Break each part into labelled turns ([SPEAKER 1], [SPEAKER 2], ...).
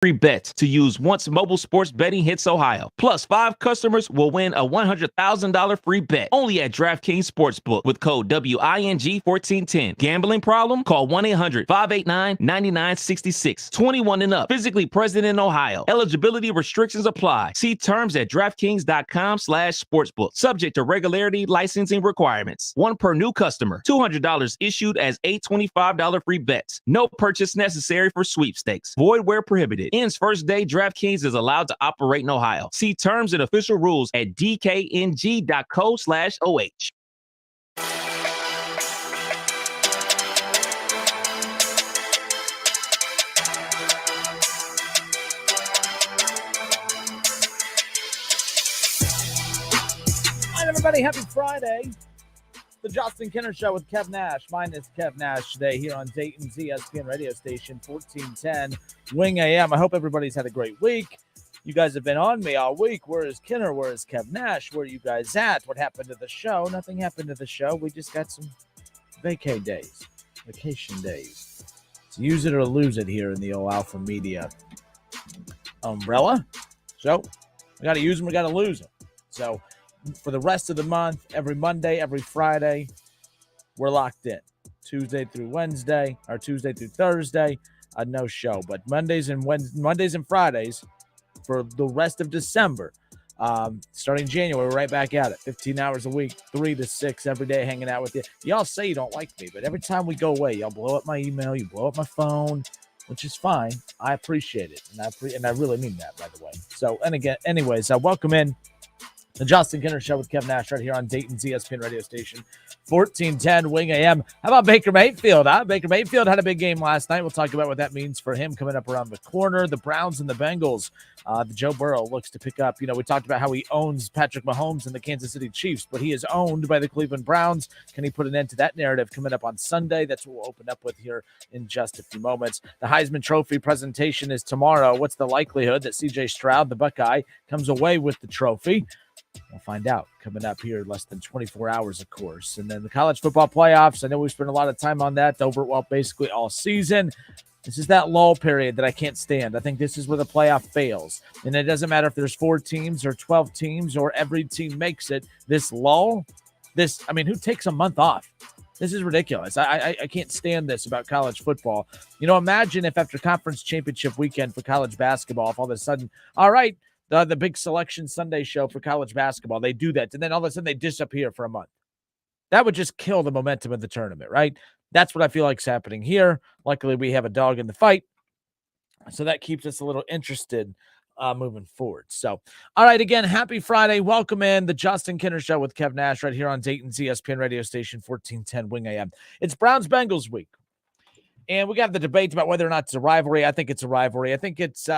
[SPEAKER 1] free bets to use once mobile sports betting hits Ohio. Plus, 5 customers will win a $100,000 free bet only at DraftKings Sportsbook with code WING1410. Gambling problem? Call 1-800-589-9966. 21 and up. Physically present in Ohio. Eligibility restrictions apply. See terms at DraftKings.com/sportsbook. Subject to regularity, licensing requirements. One per new customer. $200 issued as $825 free bets. No purchase necessary for sweepstakes. Void where prohibited. Ends first day. DraftKings is allowed to operate in Ohio. See terms and official rules at dkng.co/OH.
[SPEAKER 2] All right, everybody, happy Friday. The Justin Kinner Show with Kev Nash. Mine is Kev Nash today here on Dayton's ESPN radio station, 1410 Wing AM. I hope everybody's had a great week. You guys have been on me all week. Where is Kinner? Where is Kev Nash? Where are you guys at? What happened to the show? Nothing happened to the show. We just got some vacation days. So use it or lose it here in the old Alpha Media umbrella. So we got to use them, we got to lose them. So for the rest of the month, every Monday, every Friday, we're locked in. Tuesday through Wednesday, or Tuesday through Thursday, no show. But Mondays and Fridays for the rest of December, starting January, we're right back at it. 15 hours a week, 3 to 6 every day, hanging out with you. Y'all say you don't like me, but every time we go away, y'all blow up my email, you blow up my phone, which is fine. I appreciate it, and I really mean that, by the way. So, and again, anyways, welcome in the Justin Kinner Show with Kev Nash right here on Dayton's ESPN radio station, 1410 Wing AM. How about Baker Mayfield? Baker Mayfield had a big game last night. We'll talk about what that means for him coming up around the corner. The Browns and the Bengals. The Joe Burrow looks to pick up. You know, we talked about how he owns Patrick Mahomes and the Kansas City Chiefs, but he is owned by the Cleveland Browns. Can he put an end to that narrative coming up on Sunday? That's what we'll open up with here in just a few moments. The Heisman Trophy presentation is tomorrow. What's the likelihood that CJ Stroud, the Buckeye, comes away with the trophy? We'll find out coming up here in less than 24 hours, of course. And then the college football playoffs. I know we spent a lot of time on that over basically all season. This is that lull period that I can't stand. I think this is where the playoff fails. And it doesn't matter if there's 4 teams or 12 teams or every team makes it. This lull, who takes a month off? This is ridiculous. I can't stand this about college football. You know, imagine if after conference championship weekend for college basketball, if all of a sudden, all right, the big selection Sunday show for college basketball, they do that, and then all of a sudden they disappear for a month. That would just kill the momentum of the tournament, right? That's what I feel like is happening here. Luckily, we have a dog in the fight, so that keeps us a little interested moving forward. So, all right, again, happy Friday. Welcome in the Justin Kinner Show with Kev Nash right here on Dayton's ESPN radio station, 1410 Wing AM. It's Browns-Bengals week, and we got the debate about whether or not it's a rivalry. I think it's a rivalry. I think it's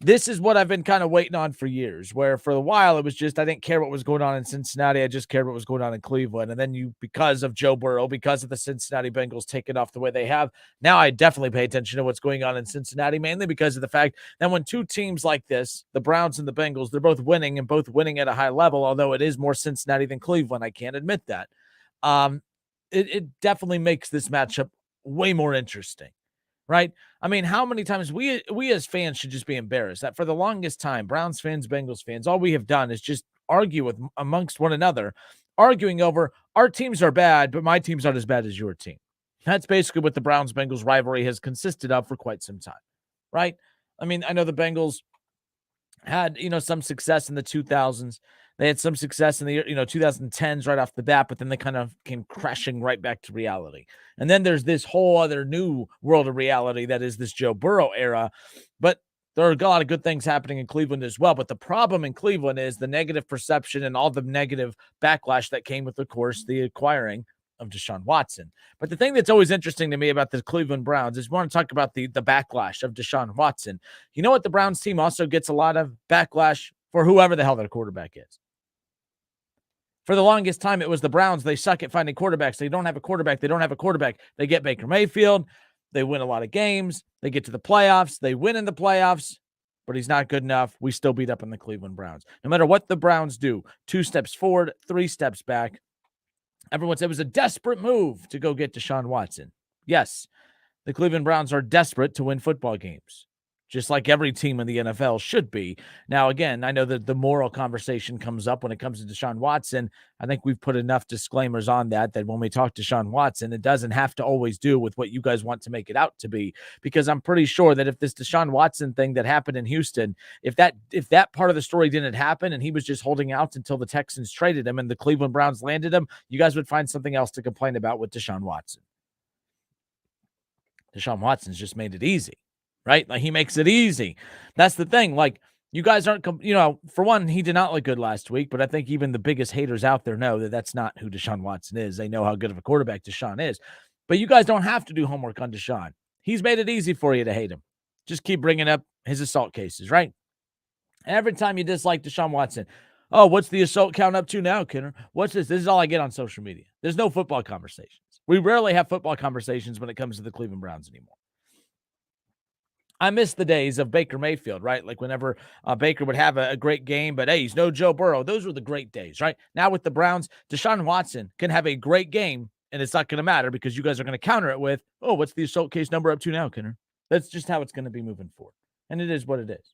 [SPEAKER 2] this is what I've been kind of waiting on for years, where for a while it was just I didn't care what was going on in Cincinnati. I just cared what was going on in Cleveland. And then because of Joe Burrow, because of the Cincinnati Bengals taking off the way they have, now I definitely pay attention to what's going on in Cincinnati, mainly because of the fact that when 2 teams like this, the Browns and the Bengals, they're both winning and both winning at a high level, although it is more Cincinnati than Cleveland. I can't admit that. It definitely makes this matchup way more interesting. Right? I mean, how many times we as fans should just be embarrassed that for the longest time, Browns fans, Bengals fans, all we have done is just argue amongst one another, arguing over our teams are bad, but my team's not as bad as your team. That's basically what the Browns-Bengals rivalry has consisted of for quite some time, right? I mean, I know the Bengals had, some success in the 2000s. They had some success in the 2010s right off the bat, but then they kind of came crashing right back to reality. And then there's this whole other new world of reality that is this Joe Burrow era. But there are a lot of good things happening in Cleveland as well. But the problem in Cleveland is the negative perception and all the negative backlash that came with, of course, the acquiring of Deshaun Watson. But the thing that's always interesting to me about the Cleveland Browns is we want to talk about the backlash of Deshaun Watson. You know what? The Browns team also gets a lot of backlash for whoever the hell their quarterback is. For the longest time, it was the Browns. They suck at finding quarterbacks. They don't have a quarterback. They get Baker Mayfield. They win a lot of games. They get to the playoffs. They win in the playoffs, but he's not good enough. We still beat up on the Cleveland Browns. No matter what the Browns do, 2 steps forward, 3 steps back. Everyone said it was a desperate move to go get Deshaun Watson. Yes, The Cleveland Browns are desperate to win football games, just like every team in the NFL should be. Now, again, I know that the moral conversation comes up when it comes to Deshaun Watson. I think we've put enough disclaimers on that when we talk to Deshaun Watson, it doesn't have to always do with what you guys want to make it out to be, because I'm pretty sure that if this Deshaun Watson thing that happened in Houston, if that part of the story didn't happen and he was just holding out until the Texans traded him and the Cleveland Browns landed him, you guys would find something else to complain about with Deshaun Watson. Deshaun Watson's just made it easy, right? Like, he makes it easy. That's the thing. Like, you guys aren't, for one, he did not look good last week, but I think even the biggest haters out there know that that's not who Deshaun Watson is. They know how good of a quarterback Deshaun is. But you guys don't have to do homework on Deshaun. He's made it easy for you to hate him. Just keep bringing up his assault cases, right? Every time you dislike Deshaun Watson, oh, what's the assault count up to now, Kenner? What's this? This is all I get on social media. There's no football conversations. We rarely have football conversations when it comes to the Cleveland Browns anymore. I miss the days of Baker Mayfield, right? Like, whenever Baker would have a great game, but hey, he's no Joe Burrow. Those were the great days, right? Now with the Browns, Deshaun Watson can have a great game, and it's not going to matter because you guys are going to counter it with, oh, what's the assault case number up to now, Kenner? That's just how it's going to be moving forward. And it is what it is.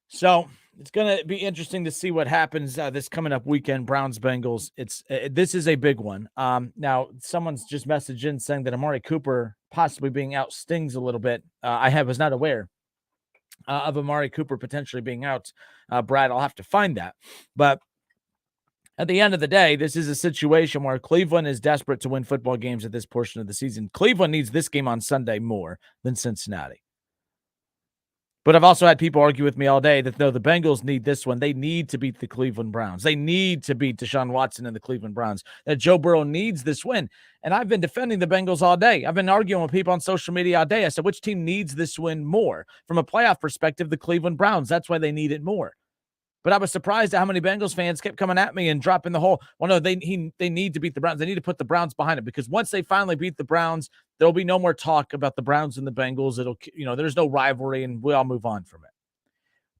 [SPEAKER 2] So it's going to be interesting to see what happens this coming up weekend, Browns-Bengals. This is a big one. Now, someone's just messaged in saying that Amari Cooper possibly being out stings a little bit. I was not aware of Amari Cooper potentially being out. Brad, I'll have to find that. But at the end of the day, this is a situation where Cleveland is desperate to win football games at this portion of the season. Cleveland needs this game on Sunday more than Cincinnati. But I've also had people argue with me all day that, no, the Bengals need this one. They need to beat the Cleveland Browns. They need to beat Deshaun Watson and the Cleveland Browns. That Joe Burrow needs this win. And I've been defending the Bengals all day. I've been arguing with people on social media all day. I said, which team needs this win more? From a playoff perspective, the Cleveland Browns. That's why they need it more. But I was surprised at how many Bengals fans kept coming at me and dropping the whole, well, no, they need to beat the Browns. They need to put the Browns behind it, because once they finally beat the Browns, there'll be no more talk about the Browns and the Bengals. There's no rivalry, and we all move on from it.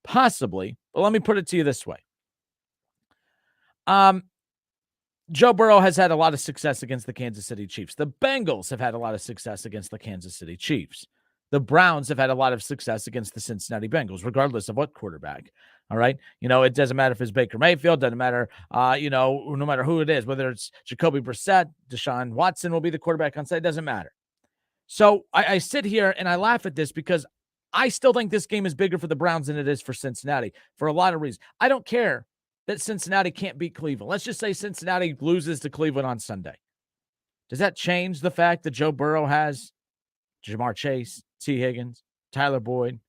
[SPEAKER 2] Possibly, but let me put it to you this way. Joe Burrow has had a lot of success against the Kansas City Chiefs. The Bengals have had a lot of success against the Kansas City Chiefs. The Browns have had a lot of success against the Cincinnati Bengals, regardless of what quarterback. All right. It doesn't matter if it's Baker Mayfield, doesn't matter, no matter who it is, whether it's Jacoby Brissett, Deshaun Watson will be the quarterback on site. It doesn't matter. So I sit here and I laugh at this because I still think this game is bigger for the Browns than it is for Cincinnati for a lot of reasons. I don't care that Cincinnati can't beat Cleveland. Let's just say Cincinnati loses to Cleveland on Sunday. Does that change the fact that Joe Burrow has Jamar Chase, T. Higgins, Tyler Boyd,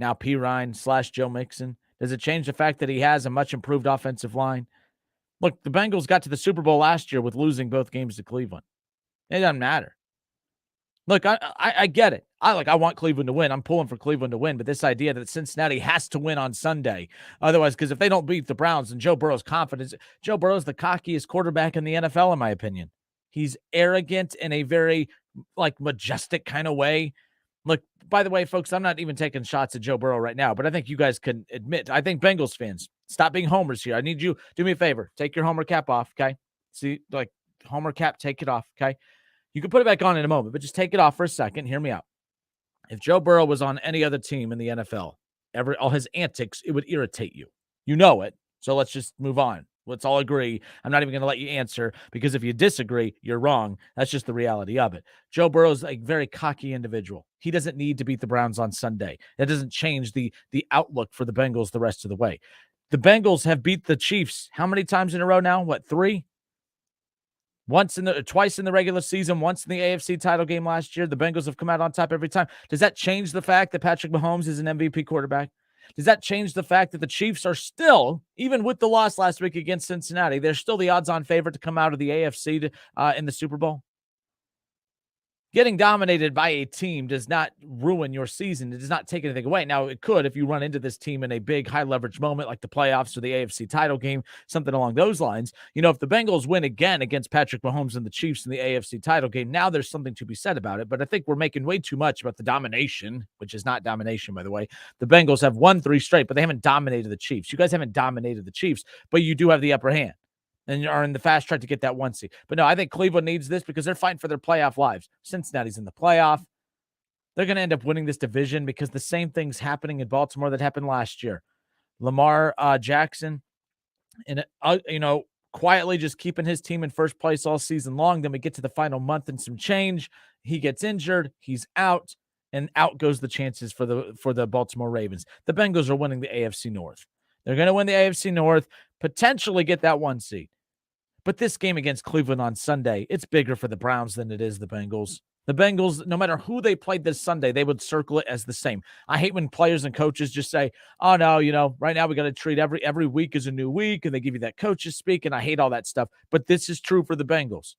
[SPEAKER 2] now P. Ryan / Joe Mixon? Does it change the fact that he has a much improved offensive line? Look, the Bengals got to the Super Bowl last year with losing both games to Cleveland. It doesn't matter. Look, I get it. I want Cleveland to win. I'm pulling for Cleveland to win, but this idea that Cincinnati has to win on Sunday, otherwise, because if they don't beat the Browns, and Joe Burrow's confidence, Joe Burrow's the cockiest quarterback in the NFL, in my opinion. He's arrogant in a very majestic kind of way. Look, by the way, folks, I'm not even taking shots at Joe Burrow right now, but I think you guys can admit, I think Bengals fans, stop being homers here. I need you, do me a favor, take your homer cap off, okay? See, homer cap, take it off, okay? You can put it back on in a moment, but just take it off for a second. Hear me out. If Joe Burrow was on any other team in the NFL, all his antics, it would irritate you. You know it, so let's just move on. Let's all agree. I'm not even going to let you answer, because if you disagree, you're wrong. That's just the reality of it. Joe Burrow's a very cocky individual. He doesn't need to beat the Browns on Sunday. That doesn't change the outlook for the Bengals the rest of the way. The Bengals have beat the Chiefs how many times in a row now? What, 3? Twice in the regular season, once in the AFC title game last year. The Bengals have come out on top every time. Does that change the fact that Patrick Mahomes is an MVP quarterback? Does that change the fact that the Chiefs are still, even with the loss last week against Cincinnati, they're still the odds-on favorite to come out of the AFC in the Super Bowl? Getting dominated by a team does not ruin your season. It does not take anything away. Now, it could if you run into this team in a big high-leverage moment like the playoffs or the AFC title game, something along those lines. If the Bengals win again against Patrick Mahomes and the Chiefs in the AFC title game, now there's something to be said about it. But I think we're making way too much about the domination, which is not domination, by the way. The Bengals have won 3 straight, but they haven't dominated the Chiefs. You guys haven't dominated the Chiefs, but you do have the upper hand. and are in the fast track to get that 1 seed. But no, I think Cleveland needs this because they're fighting for their playoff lives. Cincinnati's in the playoff. They're going to end up winning this division because the same thing's happening in Baltimore that happened last year. Lamar Jackson, and quietly just keeping his team in first place all season long. Then we get to the final month and some change. He gets injured. He's out, and out goes the chances for the Baltimore Ravens. The Bengals are winning the AFC North. They're going to win the AFC North, potentially get that 1 seed. But this game against Cleveland on Sunday, it's bigger for the Browns than it is the Bengals. The Bengals, no matter who they played this Sunday, they would circle it as the same. I hate when players and coaches just say, oh, no, right now we got to treat every week as a new week, and they give you that coaches speak, and I hate all that stuff. But this is true for the Bengals.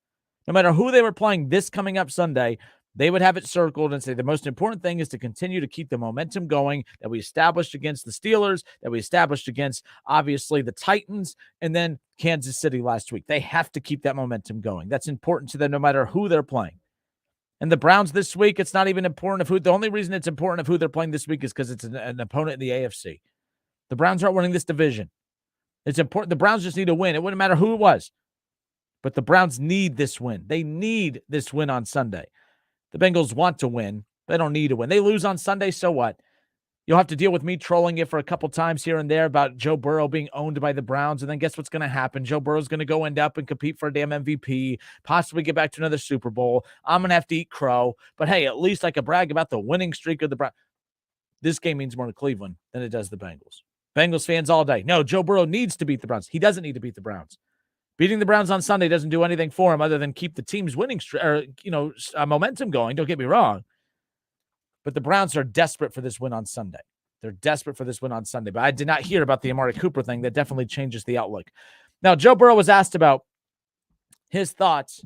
[SPEAKER 2] No matter who they were playing this coming up Sunday, they would have it circled and say the most important thing is to continue to keep the momentum going that we established against the Steelers, that we established against, obviously, the Titans, and then Kansas City last week. They have to keep that momentum going. That's important to them no matter who they're playing. And the Browns this week, it's not even important of who. The only reason it's important of who they're playing this week is because it's an opponent in the AFC. The Browns aren't winning this division. It's important. The Browns just need to win. It wouldn't matter who it was. But the Browns need this win. They need this win on Sunday. The Bengals want to win. They don't need to win. They lose on Sunday, so what? You'll have to deal with me trolling you for a couple times here and there about Joe Burrow being owned by the Browns. And then guess what's going to happen? Joe Burrow's going to go end up and compete for a damn MVP, possibly get back to another Super Bowl. I'm going to have to eat crow. But hey, at least I could brag about the winning streak of the Browns. This game means more to Cleveland than it does the Bengals. Bengals fans all day. No, Joe Burrow needs to beat the Browns. He doesn't need to beat the Browns. Beating the Browns on Sunday doesn't do anything for him other than keep the team's winning momentum going. Don't get me wrong. But the Browns are desperate for this win on Sunday. They're desperate for this win on Sunday. But I did not hear about the Amari Cooper thing. That definitely changes the outlook. Now, Joe Burrow was asked about his thoughts.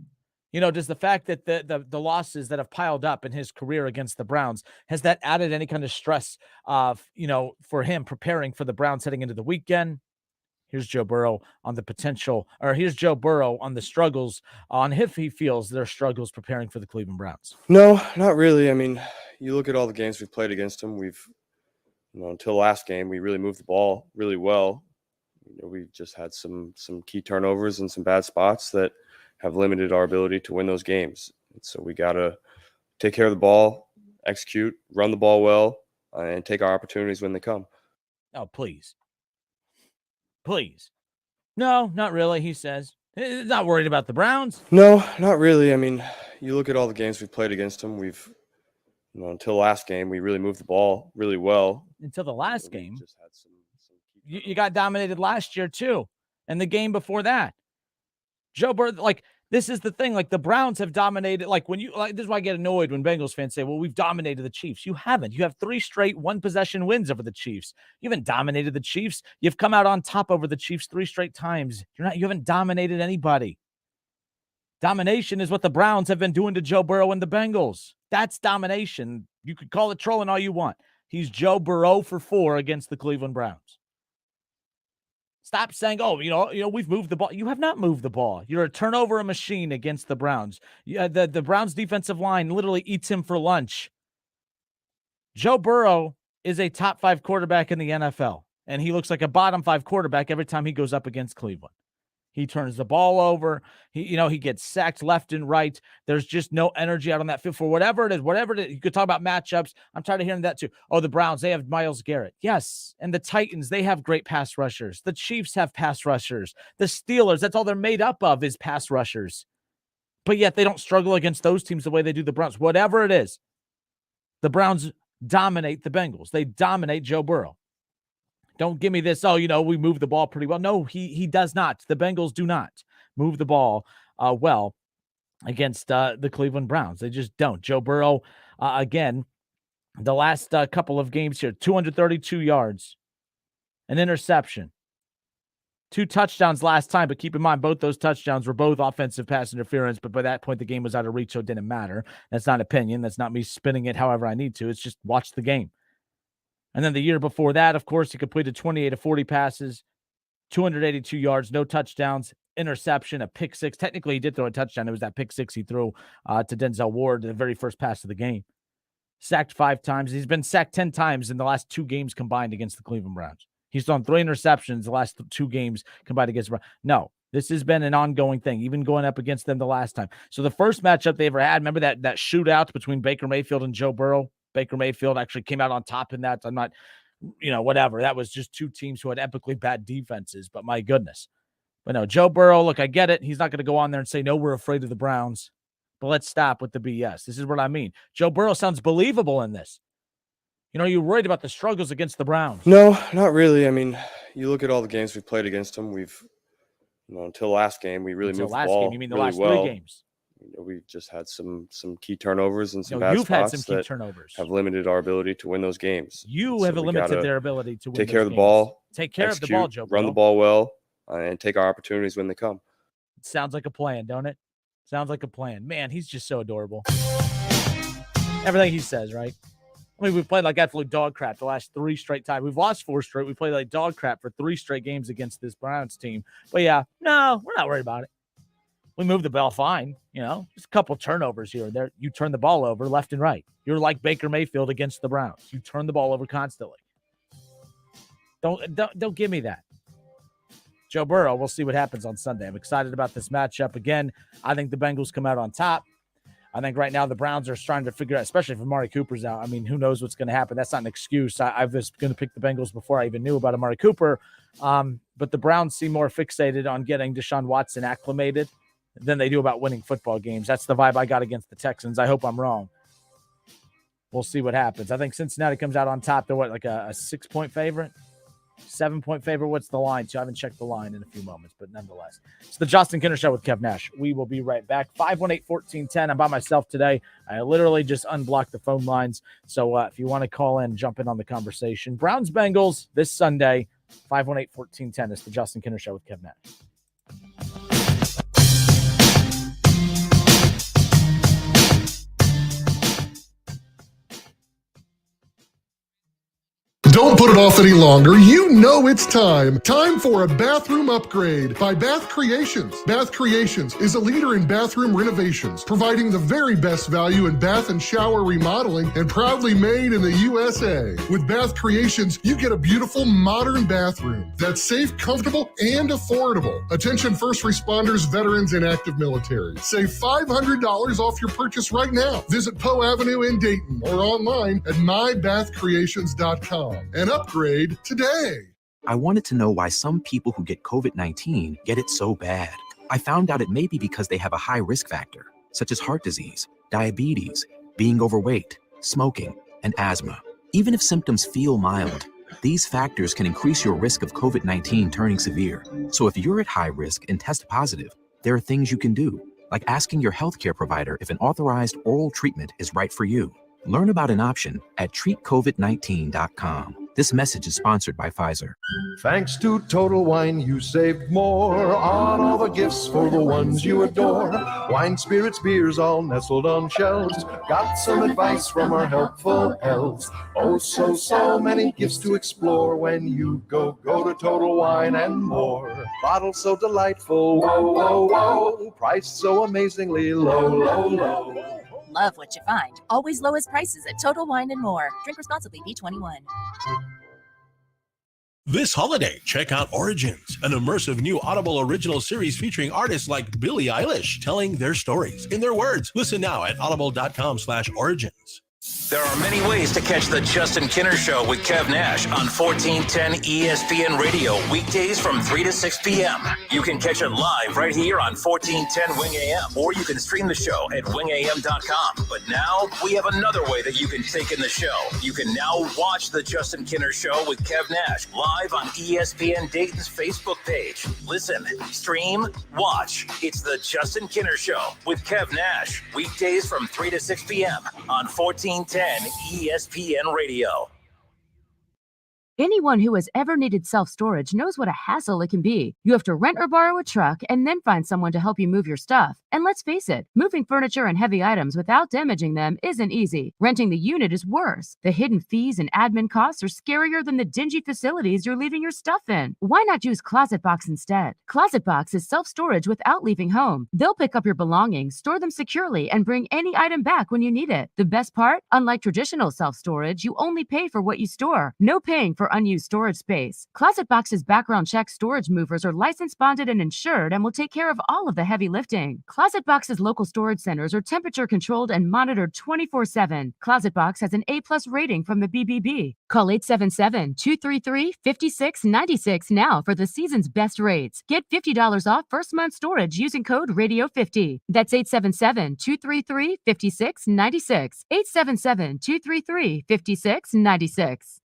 [SPEAKER 2] Does the fact that the losses that have piled up in his career against the Browns, has that added any kind of stress for him preparing for the Browns heading into the weekend? Here's Joe Burrow on the potential, or here's Joe Burrow on the struggles, on if he feels their struggles preparing for the Cleveland Browns.
[SPEAKER 3] No, not really. I mean, you look at all the games we've played against him. We've, until last game, we really moved the ball really well. We just had some key turnovers and some bad spots that have limited our ability to win those games. And so we got to take care of the ball, execute, run the ball well, and take our opportunities when they come.
[SPEAKER 2] Oh, please. Please. No, not really, he says. He's not worried about the Browns.
[SPEAKER 3] No, not really. I mean, you look at all the games we've played against him. We've, until last game, we really moved the ball really well.
[SPEAKER 2] Until the last game. Just had you got dominated last year, too. And the game before that. Joe Burrow, this is the thing. The Browns have dominated. This is why I get annoyed when Bengals fans say, well, we've dominated the Chiefs. You haven't. You have 3 straight one-possession wins over the Chiefs. You haven't dominated the Chiefs. You've come out on top over the Chiefs 3 straight times. You haven't dominated anybody. Domination is what the Browns have been doing to Joe Burrow and the Bengals. That's domination. You could call it trolling all you want. He's Joe Burrow for 4 against the Cleveland Browns. Stop saying, oh, we've moved the ball. You have not moved the ball. You're a turnover machine against the Browns. The Browns defensive line literally eats him for lunch. Joe Burrow is a top 5 quarterback in the NFL, and he looks like a bottom 5 quarterback every time he goes up against Cleveland. He turns the ball over. He gets sacked left and right. There's just no energy out on that field for whatever it is. You could talk about matchups. I'm tired of hearing that too. Oh, the Browns, they have Myles Garrett. Yes. And the Titans, they have great pass rushers. The Chiefs have pass rushers. The Steelers, that's all they're made up of is pass rushers. But yet they don't struggle against those teams the way they do the Browns. Whatever it is, the Browns dominate the Bengals. They dominate Joe Burrow. Don't give me this, we move the ball pretty well. No, he does not. The Bengals do not move the ball well against the Cleveland Browns. They just don't. Joe Burrow, again, the last couple of games here, 232 yards, an interception, 2 touchdowns last time. But keep in mind, both those touchdowns were both offensive pass interference. But by that point, the game was out of reach, so it didn't matter. That's not opinion. That's not me spinning it however I need to. It's just watch the game. And then the year before that, of course, he completed 28 of 40 passes, 282 yards, no touchdowns, interception, a pick 6. Technically, he did throw a touchdown. It was that pick 6 he threw to Denzel Ward, the very first pass of the game. Sacked 5 times. He's been sacked 10 times in the last 2 games combined against the Cleveland Browns. He's thrown 3 interceptions the last 2 games combined against the Browns. No, This has been an ongoing thing, even going up against them the last time. So the first matchup they ever had, remember that shootout between Baker Mayfield and Joe Burrow? Baker Mayfield actually came out on top in that. I'm not, whatever. That was just two teams who had epically bad defenses, but my goodness. But no, Joe Burrow, look, I get it. He's not going to go on there and say, no, we're afraid of the Browns. But let's stop with the BS. This is what I mean. Joe Burrow sounds believable in this. You're worried about the struggles against the Browns.
[SPEAKER 3] No, not really. I mean, you look at all the games we've played against them. We've, until last game, we really moved the ball
[SPEAKER 2] game, you mean the
[SPEAKER 3] really
[SPEAKER 2] last
[SPEAKER 3] well.
[SPEAKER 2] 3 games?
[SPEAKER 3] We just had some key turnovers and some bad
[SPEAKER 2] you've
[SPEAKER 3] spots
[SPEAKER 2] had some key
[SPEAKER 3] that
[SPEAKER 2] turnovers.
[SPEAKER 3] have limited our ability to win those games.
[SPEAKER 2] You have limited their ability to win.
[SPEAKER 3] Take care of the ball.
[SPEAKER 2] Take care of the ball, Joe.
[SPEAKER 3] Run the ball well, and take our opportunities when they come.
[SPEAKER 2] It sounds like a plan, don't it? Sounds like a plan. Man, he's just so adorable. Everything he says, right? I mean, we've played like absolute dog crap the last 3 straight times. We've lost 4 straight. We played like dog crap for 3 straight games against this Browns team. But yeah, no, we're not worried about it. We moved the ball fine, just a couple turnovers here and there. You turn the ball over left and right. You're like Baker Mayfield against the Browns. You turn the ball over constantly. Don't give me that. Joe Burrow, we'll see what happens on Sunday. I'm excited about this matchup. Again, I think the Bengals come out on top. I think right now the Browns are trying to figure out, especially if Amari Cooper's out. I mean, who knows what's going to happen? That's not an excuse. I was going to pick the Bengals before I even knew about Amari Cooper. But the Browns seem more fixated on getting Deshaun Watson acclimated than they do about winning football games. That's the vibe I got against the Texans. I hope I'm wrong. We'll see what happens. I think Cincinnati comes out on top. They're like a 6-point favorite? 7-point favorite. What's the line? So I haven't checked the line in a few moments, but nonetheless. It's the Justin Kinner Show with Kev Nash. We will be right back. 518-1410. I'm by myself today. I literally just unblocked the phone lines. So if you want to call in, jump in on the conversation. Browns Bengals this Sunday. 518-1410. It's the Justin Kinner Show with Kev Nash.
[SPEAKER 4] Don't put it off any longer. You know it's time. Time for a bathroom upgrade by Bath Creations. Bath Creations is a leader in bathroom renovations, providing the very best value in bath and shower remodeling and proudly made in the USA. With Bath Creations, you get a beautiful modern bathroom that's safe, comfortable, and affordable. Attention first responders, veterans, and active military. Save $500 off your purchase right now. Visit Poe Avenue in Dayton or online at mybathcreations.com. And upgrade today.
[SPEAKER 5] I wanted to know why some people who get COVID-19 get it so bad. I found out it may be because they have a high risk factor, such as heart disease, diabetes, being overweight, smoking, and asthma. Even if symptoms feel mild, these factors can increase your risk of COVID-19 turning severe. So if you're at high risk and test positive, there are things you can do, like asking your healthcare provider if an authorized oral treatment is right for you. Learn about an option at treatcovid19.com. This message is sponsored by Pfizer.
[SPEAKER 6] Thanks to Total Wine, you saved more on all the gifts for the ones you adore. Wine, spirits, beers, all nestled on shelves. Got some advice from our helpful elves. Oh, so many gifts to explore when you go to Total Wine and more. Bottles so delightful, whoa. Price so amazingly low.
[SPEAKER 7] Love what you find. Always lowest prices at Total Wine and More. Drink responsibly. B21.
[SPEAKER 8] This holiday, check out Origins, an immersive new Audible original series featuring artists like Billie Eilish telling their stories in their words. Listen now at audible.com/origins.
[SPEAKER 1] There are many ways to catch the Justin Kinner Show with Kev Nash on 1410 ESPN Radio, weekdays from 3 to 6 p.m. You can catch it live right here on 1410 Wing AM, or you can stream the show at wingam.com. But now we have another way that you can take in the show. You can now watch the Justin Kinner Show with Kev Nash live on ESPN Dayton's Facebook page. Listen, stream, watch. It's the Justin Kinner Show with Kev Nash, weekdays from 3 to 6 p.m. on 1410 ESPN Radio.
[SPEAKER 9] Anyone who has ever needed self-storage knows what a hassle it can be. You have to rent or borrow a truck and then find someone to help you move your stuff. And let's face it, moving furniture and heavy items without damaging them isn't easy. Renting the unit is worse. The hidden fees and admin costs are scarier than the dingy facilities you're leaving your stuff in. Why not use Closet Box instead? Closet Box is self-storage without leaving home. They'll pick up your belongings, store them securely, and bring any item back when you need it. The best part? Unlike traditional self-storage, you only pay for what you store. No paying for for unused storage space. Closet Box's background check storage movers are licensed, bonded, and insured and will take care of all of the heavy lifting. Closet Box's local storage centers are temperature controlled and monitored 24/7. Closet Box has an A+ rating from the BBB. Call 877-233-5696 now for the season's best rates. Get $50 off first month storage using code RADIO50. That's 877-233-5696. 877-233-5696.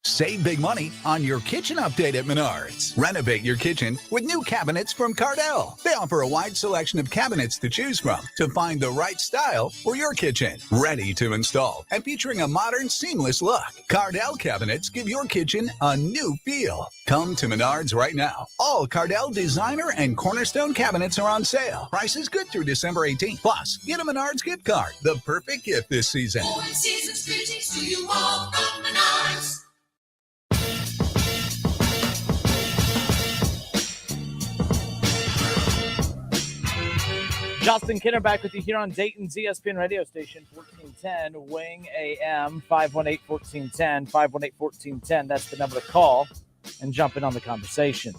[SPEAKER 10] Save big money on your kitchen update at Menards. Renovate your kitchen with new cabinets from Cardell. They offer a wide selection of cabinets to choose from to find the right style for your kitchen. Ready to install and featuring a modern, seamless look. Cardell cabinets give your kitchen a new feel. Come to Menards right now. All Cardell designer and cornerstone cabinets are on sale. Prices good through December 18th. Plus, get a Menards gift card, the perfect gift this season.
[SPEAKER 11] Season's greetings to you all from Menards.
[SPEAKER 2] Justin Kinner back with you here on Dayton's ESPN radio station, 1410 Wing AM, 518-1410, 518-1410. That's the number to call and jump in on the conversation.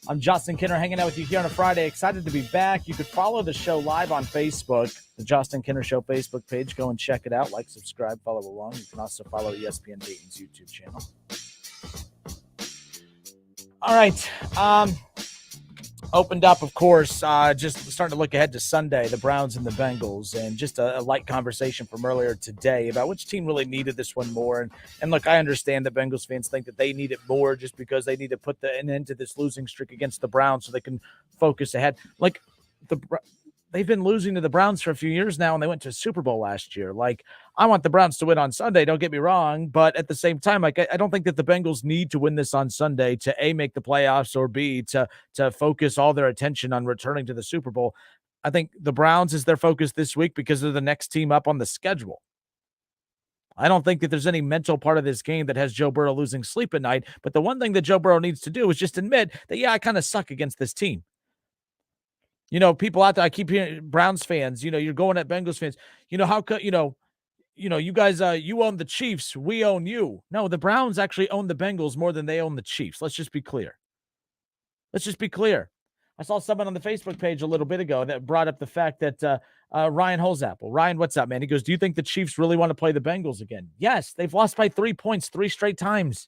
[SPEAKER 2] I'm Justin Kinner hanging out with you here on a Friday. Excited to be back. You could follow the show live on Facebook, the Justin Kinner Show Facebook page. Go and check it out. Like, subscribe, follow along. You can also follow ESPN Dayton's YouTube channel. All right. Opened up, of course, just starting to look ahead to Sunday, the Browns and the Bengals, and just a light conversation from earlier today about which team really needed this one more. And look, I understand that Bengals fans think that they need it more just because they need to put an end to this losing streak against the Browns so they can focus ahead. Like, they've been losing to the Browns for a few years now, and they went to a Super Bowl last year. Like, I want the Browns to win on Sunday, don't get me wrong, but at the same time, like, I don't think that the Bengals need to win this on Sunday to A, make the playoffs, or B, to focus all their attention on returning to the Super Bowl. I think the Browns is their focus this week because they're the next team up on the schedule. I don't think that there's any mental part of this game that has Joe Burrow losing sleep at night, but the one thing that Joe Burrow needs to do is just admit that, yeah, I kind of suck against this team. You know, people out there, I keep hearing Browns fans, you're going at Bengals fans. How could, you guys, you own the Chiefs. We own you. No, the Browns actually own the Bengals more than they own the Chiefs. Let's just be clear. I saw someone on the Facebook page a little bit ago that brought up the fact that Ryan Holzapfel. Ryan, what's up, man? He goes, do you think the Chiefs really want to play the Bengals again? Yes, they've lost by 3 points 3 straight times.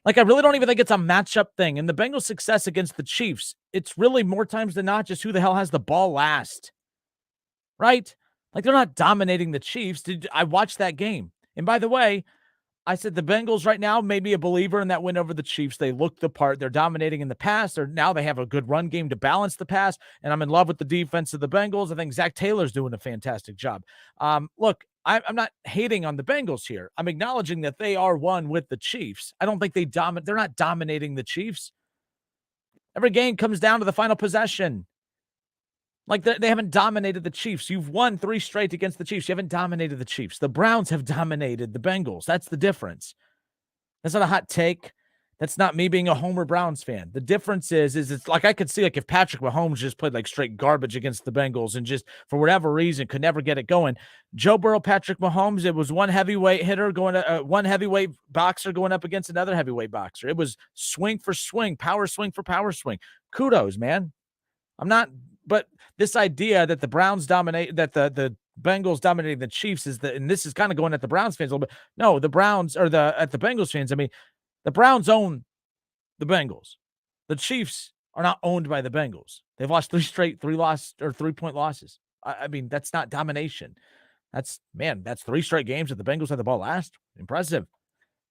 [SPEAKER 2] Like, I really don't even think it's a matchup thing. And the Bengals' success against the Chiefs, it's really more times than not just who the hell has the ball last. Right? Like, they're not dominating the Chiefs. I watched that game. And by the way, I said the Bengals right now may be a believer in that win over the Chiefs. They look the part. They're dominating in the pass. Now they have a good run game to balance the pass. And I'm in love with the defense of the Bengals. I think Zach Taylor's doing a fantastic job. Look, I'm not hating on the Bengals here. I'm acknowledging that they are one with the Chiefs. I don't think they're not dominating the Chiefs. Every game comes down to the final possession. Like, they haven't dominated the Chiefs. You've won 3 straight against the Chiefs. You haven't dominated the Chiefs. The Browns have dominated the Bengals. That's the difference. That's not a hot take. That's not me being a Homer Browns fan. The difference is it's like I could see, like, if Patrick Mahomes just played like straight garbage against the Bengals and just for whatever reason could never get it going. Joe Burrow, Patrick Mahomes, it was one heavyweight hitter going to one heavyweight boxer going up against another heavyweight boxer. It was swing for swing, power swing for power swing. Kudos, man. But this idea that the Browns dominate, that the Bengals dominating the Chiefs and this is kind of going at the Browns fans a little bit. No, the Browns or at the Bengals fans. I mean, the Browns own the Bengals. The Chiefs are not owned by the Bengals. They've lost 3 straight 3-point losses. I mean, that's not domination. That's 3 straight games that the Bengals had the ball last. Impressive.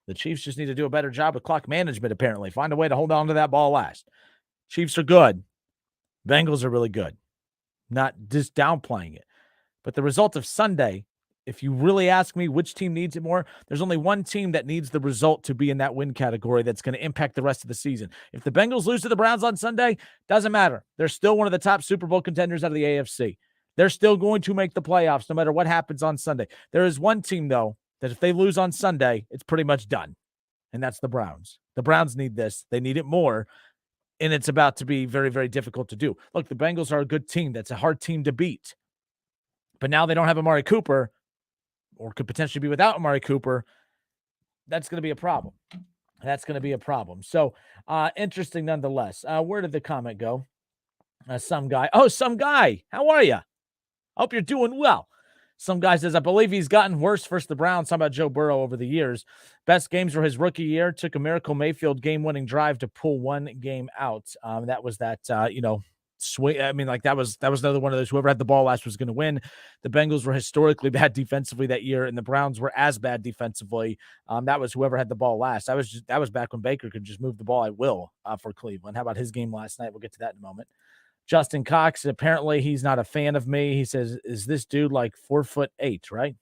[SPEAKER 2] The Chiefs just need to do a better job with clock management, apparently. Find a way to hold on to that ball last. Chiefs are good. Bengals are really good. Not just downplaying it. But the result of Sunday, if you really ask me which team needs it more, there's only one team that needs the result to be in that win category that's going to impact the rest of the season. If the Bengals lose to the Browns on Sunday, doesn't matter. They're still one of the top Super Bowl contenders out of the AFC. They're still going to make the playoffs no matter what happens on Sunday. There is one team, though, that if they lose on Sunday, it's pretty much done. And that's the Browns. The Browns need this. They need it more. And it's about to be very, very difficult to do. Look, the Bengals are a good team. That's a hard team to beat. But now they don't have Amari Cooper, or could potentially be without Amari Cooper. that's going to be a problem. That's going to be a problem. So interesting nonetheless. Where did the comment go? Some guy. Oh, some guy. How are you? Hope you're doing well. Some guy says, I believe he's gotten worse versus the Browns. Talking about Joe Burrow over the years. Best games were his rookie year. Took a miracle Mayfield game-winning drive to pull one game out. That was that, swing. I mean, like that was another one of those. Whoever had the ball last was going to win. The Bengals were historically bad defensively that year, and the Browns were as bad defensively. That was whoever had the ball last. That was back when Baker could just move the ball at will for Cleveland. How about his game last night? We'll get to that in a moment. Justin Cox, apparently he's not a fan of me. He says, is this dude like 4'8", right?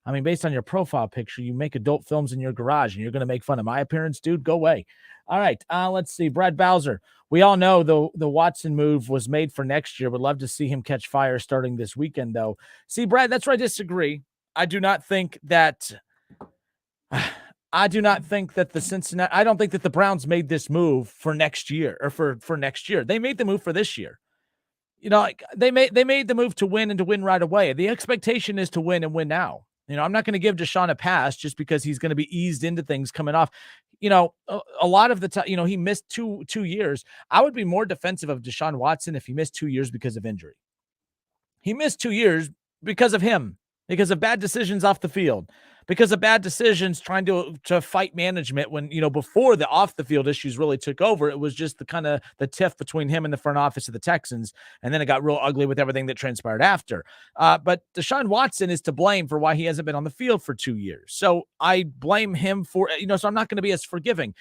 [SPEAKER 2] I mean, based on your profile picture, you make adult films in your garage and you're going to make fun of my appearance, dude? Go away. All right, let's see. Brad Bowser. We all know the Watson move was made for next year. Would love to see him catch fire starting this weekend, though. See, Brad, that's where I disagree. I do not think that the Cincinnati, I don't think that the Browns made this move for next year or for next year. They made the move for this year. You know, like they made the move to win and to win right away. The expectation is to win and win now. You know, I'm not going to give Deshaun a pass just because he's going to be eased into things coming off. You know, a lot of the time, he missed two years. I would be more defensive of Deshaun Watson if he missed 2 years because of injury. He missed 2 years because of him, because of bad decisions off the field, because of bad decisions trying to fight management when, before the off the field issues really took over, it was just the kind of the tiff between him and the front office of the Texans. And then it got real ugly with everything that transpired after. But Deshaun Watson is to blame for why he hasn't been on the field for 2 years. So I blame him for, so I'm not going to be as forgiving.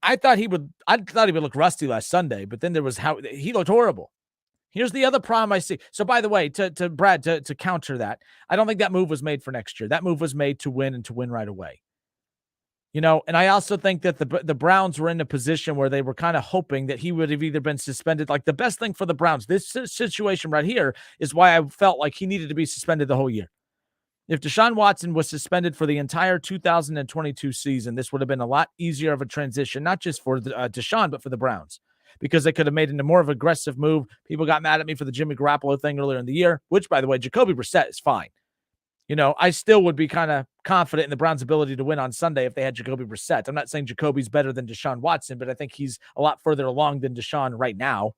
[SPEAKER 2] I thought he would look rusty last Sunday, but then there was how he looked horrible. Here's the other problem I see. So, by the way, to Brad, to counter that, I don't think that move was made for next year. That move was made to win and to win right away. And I also think that the Browns were in a position where they were kind of hoping that he would have either been suspended. Like the best thing for the Browns, this situation right here is why I felt like he needed to be suspended the whole year. If Deshaun Watson was suspended for the entire 2022 season, this would have been a lot easier of a transition, not just for Deshaun, but for the Browns. Because they could have made it a more of an aggressive move. People got mad at me for the Jimmy Garoppolo thing earlier in the year, which, by the way, Jacoby Brissett is fine. I still would be kind of confident in the Browns' ability to win on Sunday if they had Jacoby Brissett. I'm not saying Jacoby's better than Deshaun Watson, but I think he's a lot further along than Deshaun right now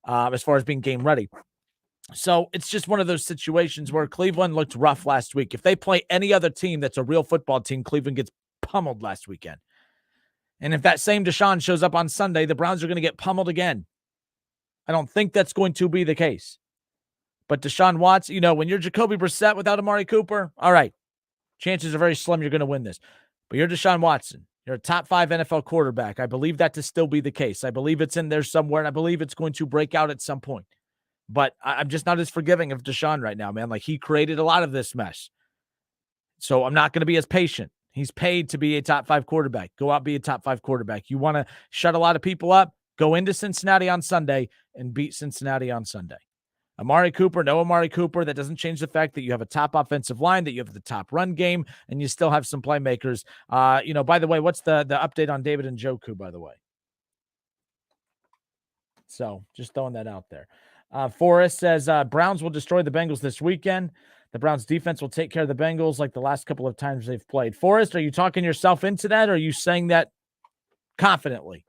[SPEAKER 2] as far as being game ready. So it's just one of those situations where Cleveland looked rough last week. If they play any other team that's a real football team, Cleveland gets pummeled last weekend. And if that same Deshaun shows up on Sunday, the Browns are going to get pummeled again. I don't think that's going to be the case. But Deshaun Watson, when you're Jacoby Brissett without Amari Cooper, all right, chances are very slim you're going to win this. But you're Deshaun Watson. You're a top 5 NFL quarterback. I believe that to still be the case. I believe it's in there somewhere, and I believe it's going to break out at some point. But I'm just not as forgiving of Deshaun right now, man. Like, he created a lot of this mess. So I'm not going to be as patient. He's paid to be a top 5 quarterback. Go out, be a top 5 quarterback. You want to shut a lot of people up? Go into Cincinnati on Sunday and beat Cincinnati on Sunday. Amari Cooper, no Amari Cooper. That doesn't change the fact that you have a top offensive line, that you have the top run game, and you still have some playmakers. By the way, what's the update on David Njoku, by the way? So just throwing that out there. Forrest says Browns will destroy the Bengals this weekend. The Browns defense will take care of the Bengals like the last couple of times they've played. Forrest, are you talking yourself into that, or are you saying that confidently?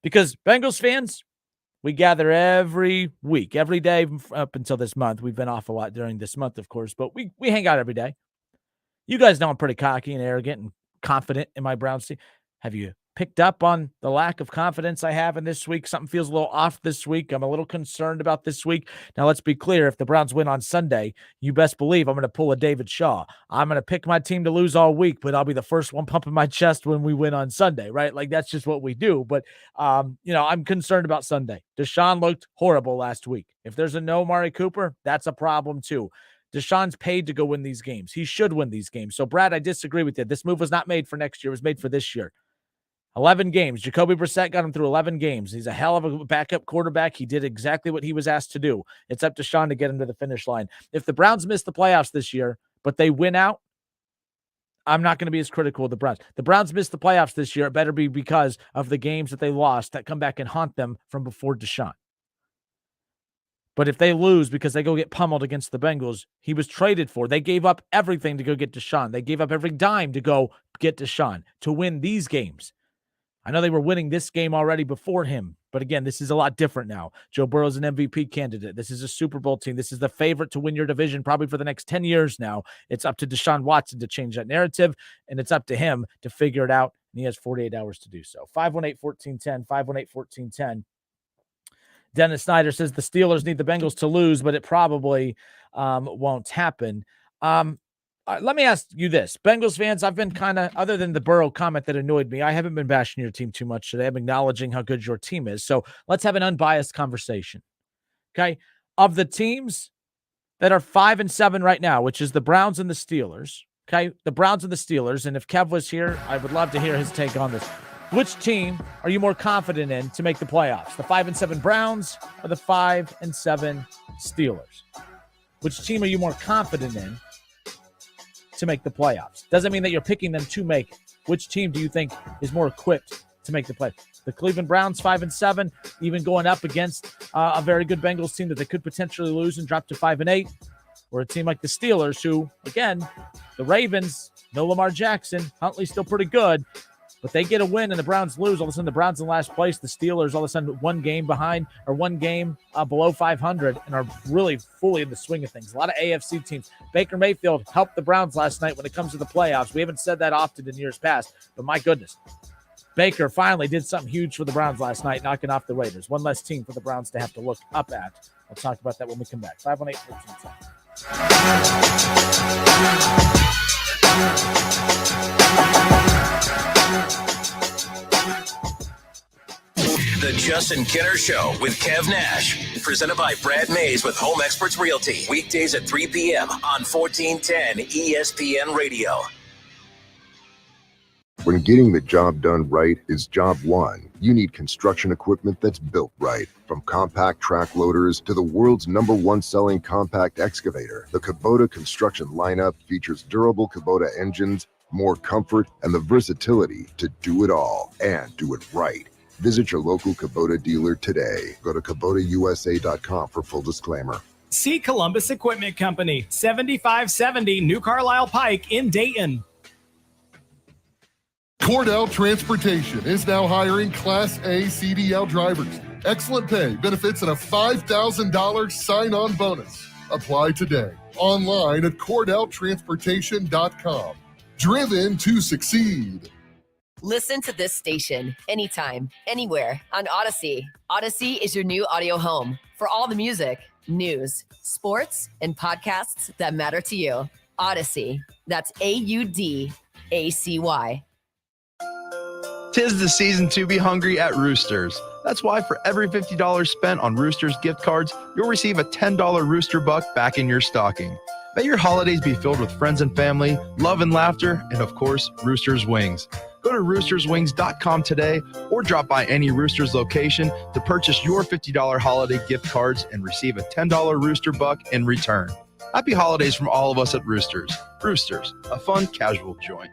[SPEAKER 2] Because Bengals fans, we gather every week, every day up until this month. We've been off a lot during this month, of course, but we hang out every day. You guys know I'm pretty cocky and arrogant and confident in my Browns team. Have you picked up on the lack of confidence I have in this week? Something feels a little off this week. I'm a little concerned about this week. Now, let's be clear. If the Browns win on Sunday, you best believe I'm going to pull a David Shaw. I'm going to pick my team to lose all week, but I'll be the first one pumping my chest when we win on Sunday, right? Like, that's just what we do. But, I'm concerned about Sunday. Deshaun looked horrible last week. If there's a no Amari Cooper, that's a problem too. Deshaun's paid to go win these games. He should win these games. So, Brad, I disagree with you. This move was not made for next year. It was made for this year. 11 games. Jacoby Brissett got him through 11 games. He's a hell of a backup quarterback. He did exactly what he was asked to do. It's up to Sean to get him to the finish line. If the Browns miss the playoffs this year, but they win out, I'm not going to be as critical of the Browns. The Browns missed the playoffs this year. It better be because of the games that they lost that come back and haunt them from before Deshaun. But if they lose because they go get pummeled against the Bengals, he was traded for. They gave up everything to go get Deshaun. They gave up every dime to go get Deshaun to win these games. I know they were winning this game already before him, but again, this is a lot different now. Joe Burrow's an MVP candidate. This is a Super Bowl team. This is the favorite to win your division probably for the next 10 years now. It's up to Deshaun Watson to change that narrative, and it's up to him to figure it out, and he has 48 hours to do so. 518-1410, 518-1410. Dennis Snyder says the Steelers need the Bengals to lose, but it probably won't happen. Let me ask you this. Bengals fans, I've been kind of, other than the Burrow comment that annoyed me, I haven't been bashing your team too much today. I'm acknowledging how good your team is. So let's have an unbiased conversation. Okay? Of the teams that are 5-7 right now, which is the Browns and the Steelers, okay? The Browns and the Steelers, and if Kev was here, I would love to hear his take on this. Which team are you more confident in to make the playoffs? The 5-7 Browns or the 5-7 Steelers? Which team are you more confident in to make the playoffs? Doesn't mean that you're picking them to make. Which team do you think is more equipped to make the playoffs? The Cleveland Browns 5-7, even going up against a very good Bengals team that they could potentially lose and drop to 5-8, or a team like the Steelers, who, again, the Ravens, no Lamar Jackson, Huntley's still pretty good, but they get a win and the Browns lose. All of a sudden, the Browns in last place. The Steelers, all of a sudden, one game behind or one game below 500 and are really fully in the swing of things. A lot of AFC teams. Baker Mayfield helped the Browns last night when it comes to the playoffs. We haven't said that often in years past, but my goodness. Baker finally did something huge for the Browns last night, knocking off the Raiders. One less team for the Browns to have to look up at. I'll talk about that when we come back. 518-1410.
[SPEAKER 12] The Justin Kinner Show with Kev Nash. Presented by Brad Mays with Home Experts Realty. Weekdays at 3 p.m. on 1410 ESPN Radio.
[SPEAKER 13] When getting the job done right is job one, you need construction equipment that's built right. From compact track loaders to the world's #1 selling compact excavator, the Kubota construction lineup features durable Kubota engines, more comfort, and the versatility to do it all and do it right. Visit your local Kubota dealer today. Go to KubotaUSA.com for full disclaimer.
[SPEAKER 14] See Columbus Equipment Company, 7570 New Carlisle Pike in Dayton.
[SPEAKER 4] Cordell Transportation is now hiring Class A CDL drivers. Excellent pay, benefits, and a $5,000 sign-on bonus. Apply today. Online at CordellTransportation.com. Driven to succeed.
[SPEAKER 15] Listen to this station anytime, anywhere on Odyssey. Odyssey is your new audio home for all the music, news, sports, and podcasts that matter to you. Odyssey. That's AUDACY.
[SPEAKER 16] 'Tis the season to be hungry at Roosters. That's why for every $50 spent on Roosters gift cards, you'll receive a $10 Rooster Buck back in your stocking. May your holidays be filled with friends and family, love and laughter, and of course, Roosters Wings. Go to roosterswings.com today or drop by any Roosters location to purchase your $50 holiday gift cards and receive a $10 Rooster Buck in return. Happy holidays from all of us at Roosters. Roosters, a fun, casual joint.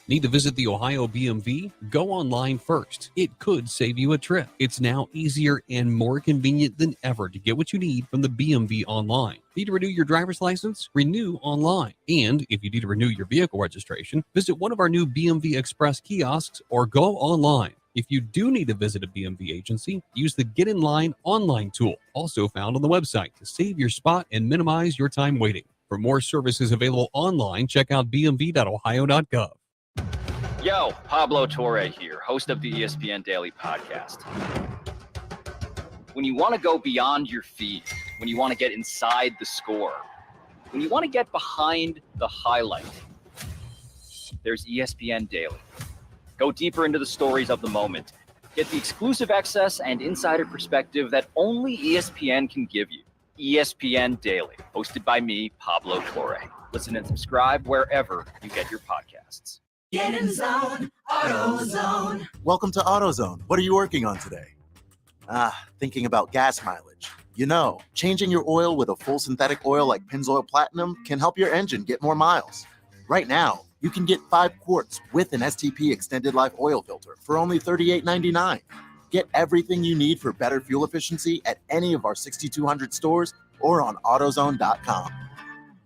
[SPEAKER 17] Need to visit the Ohio BMV? Go online first. It could save you a trip. It's now easier and more convenient than ever to get what you need from the BMV online. Need to renew your driver's license? Renew online. And if you need to renew your vehicle registration, visit one of our new BMV Express kiosks or go online. If you do need to visit a BMV agency, use the Get in Line online tool, also found on the website, to save your spot and minimize your time waiting. For more services available online, check out bmv.ohio.gov.
[SPEAKER 18] Yo, Pablo Torre here, host of the ESPN Daily Podcast. When you want to go beyond your feed, when you want to get inside the score, when you want to get behind the highlight, there's ESPN Daily. Go deeper into the stories of the moment. Get the exclusive access and insider perspective that only ESPN can give you. ESPN Daily, hosted by me, Pablo Torre. Listen and subscribe wherever you get your podcasts.
[SPEAKER 11] Get in zone, AutoZone.
[SPEAKER 19] Welcome to AutoZone. What are you working on today? Thinking about gas mileage. You know, changing your oil with a full synthetic oil like Pennzoil Platinum can help your engine get more miles. Right now, you can get 5 quarts with an STP extended life oil filter for only $38.99. Get everything you need for better fuel efficiency at any of our 6,200 stores or on AutoZone.com.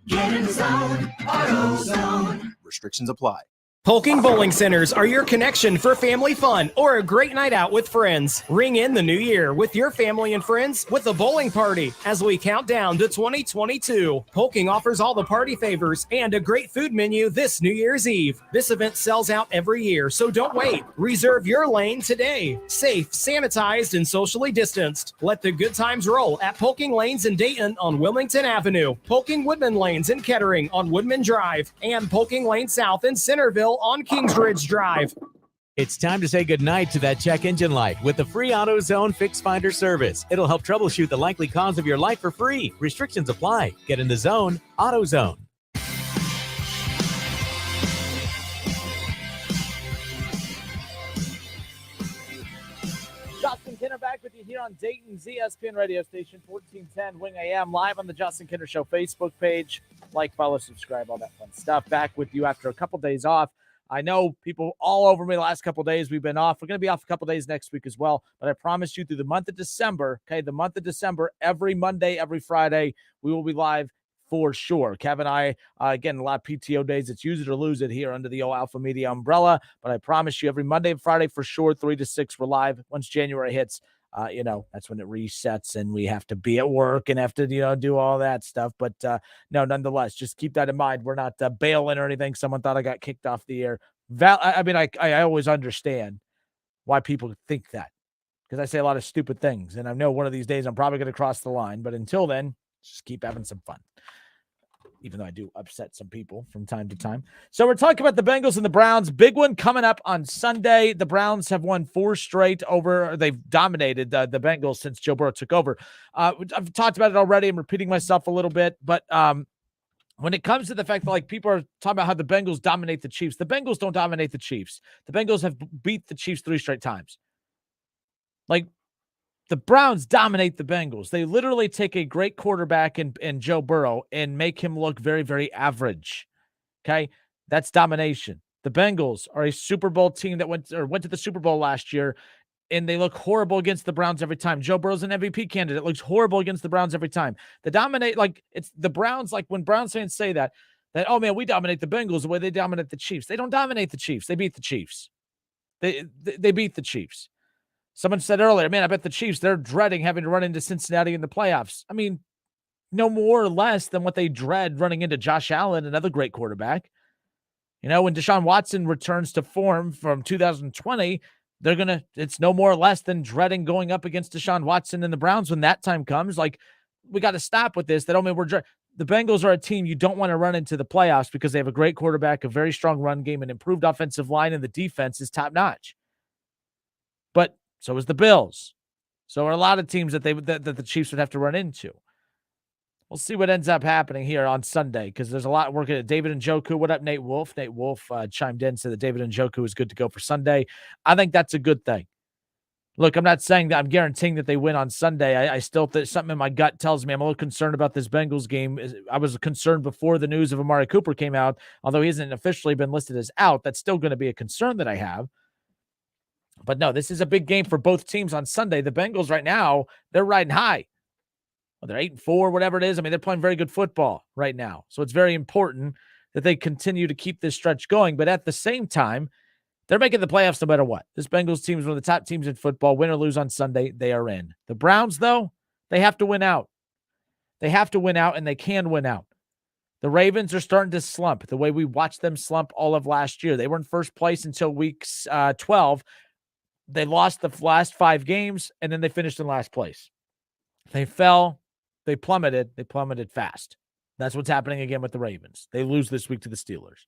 [SPEAKER 11] Get in the zone, AutoZone.
[SPEAKER 19] Restrictions apply.
[SPEAKER 14] Polking Bowling Centers are your connection for family fun or a great night out with friends. Ring in the new year with your family and friends with a bowling party as we count down to 2022. Polking offers all the party favors and a great food menu this New Year's Eve. This event sells out every year, so don't wait. Reserve your lane today. Safe, sanitized, and socially distanced. Let the good times roll at Polking Lanes in Dayton on Wilmington Avenue, Polking Woodman Lanes in Kettering on Woodman Drive, and Polking Lane South in Centerville on Kingsridge Drive.
[SPEAKER 20] It's time to say goodnight to that check engine light with the free AutoZone Fix Finder service. It'll help troubleshoot the likely cause of your light for free. Restrictions apply. Get in the zone. AutoZone.
[SPEAKER 2] Justin Kinner back with you here on Dayton's ESPN radio station, 1410 Wing AM, live on the Justin Kinner Show Facebook page. Like, follow, subscribe, all that fun stuff. Back with you after a couple days off. I know people all over me the last couple days we've been off. We're going to be off a couple days next week as well. But I promise you through the month of December, every Monday, every Friday, we will be live for sure. Kev and I, again, a lot of PTO days. It's use it or lose it here under the O Alpha Media umbrella. But I promise you every Monday and Friday for sure, 3 to 6, we're live. Once January hits, that's when it resets and we have to be at work and have to, do all that stuff. But no, nonetheless, just keep that in mind. We're not bailing or anything. Someone thought I got kicked off the air. I always understand why people think that because I say a lot of stupid things. And I know one of these days I'm probably going to cross the line. But until then, just keep having some fun. Even though I do upset some people from time to time. So we're talking about the Bengals and the Browns. Big one coming up on Sunday. The Browns have won 4 straight over. They've dominated the Bengals since Joe Burrow took over. I've talked about it already. I'm repeating myself a little bit. But when it comes to the fact that people are talking about how the Bengals dominate the Chiefs, the Bengals don't dominate the Chiefs. The Bengals have beat the Chiefs 3 straight times. The Browns dominate the Bengals. They literally take a great quarterback in Joe Burrow and make him look very, very average. Okay? That's domination. The Bengals are a Super Bowl team that went to the Super Bowl last year, and they look horrible against the Browns every time. Joe Burrow's an MVP candidate. Looks horrible against the Browns every time. They dominate, it's the Browns, when Browns fans say that, oh, man, we dominate the Bengals the way they dominate the Chiefs. They don't dominate the Chiefs. They beat the Chiefs. They beat the Chiefs. Someone said earlier, man, I bet the Chiefs, they're dreading having to run into Cincinnati in the playoffs. I mean, no more or less than what they dread running into Josh Allen, another great quarterback. When Deshaun Watson returns to form from 2020, it's no more or less than dreading going up against Deshaun Watson and the Browns when that time comes. We got to stop with this. The Bengals are a team you don't want to run into the playoffs because they have a great quarterback, a very strong run game, an improved offensive line, and the defense is top notch. But so is the Bills. So are a lot of teams that the Chiefs would have to run into. We'll see what ends up happening here on Sunday because there's a lot working at David Njoku. What up, Nate Wolf? Nate Wolf chimed in, said that David Njoku is good to go for Sunday. I think that's a good thing. Look, I'm not saying that I'm guaranteeing that they win on Sunday. I still think something in my gut tells me I'm a little concerned about this Bengals game. I was concerned before the news of Amari Cooper came out. Although he hasn't officially been listed as out, that's still going to be a concern that I have. But no, this is a big game for both teams on Sunday. The Bengals right now, they're riding high. Well, they're 8-4, whatever it is. I mean, they're playing very good football right now. So it's very important that they continue to keep this stretch going. But at the same time, they're making the playoffs no matter what. This Bengals team is one of the top teams in football. Win or lose on Sunday, they are in. The Browns, though, they have to win out. They have to win out, and they can win out. The Ravens are starting to slump the way we watched them slump all of last year. They were in first place until week 12. They lost the last 5 games, and then they finished in last place. They fell. They plummeted. They plummeted fast. That's what's happening again with the Ravens. They lose this week to the Steelers.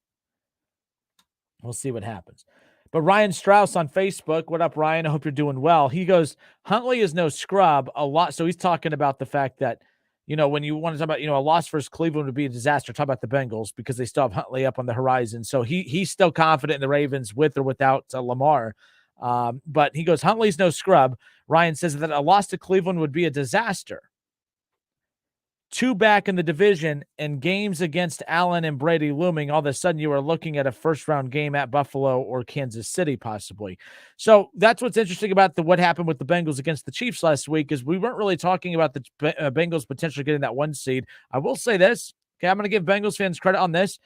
[SPEAKER 2] We'll see what happens. But Ryan Strauss on Facebook, what up, Ryan? I hope you're doing well. He goes, Huntley is no scrub. A lot. So he's talking about the fact that, when you want to talk about, a loss versus Cleveland would be a disaster. Talk about the Bengals because they still have Huntley up on the horizon. So he's still confident in the Ravens with or without Lamar. But he goes, Huntley's no scrub. Ryan says that a loss to Cleveland would be a disaster. 2 back in the division and games against Allen and Brady looming, all of a sudden you are looking at a first-round game at Buffalo or Kansas City possibly. So that's what's interesting about what happened with the Bengals against the Chiefs last week is we weren't really talking about the Bengals potentially getting that 1 seed. I will say this. Okay, I'm going to give Bengals fans credit on this.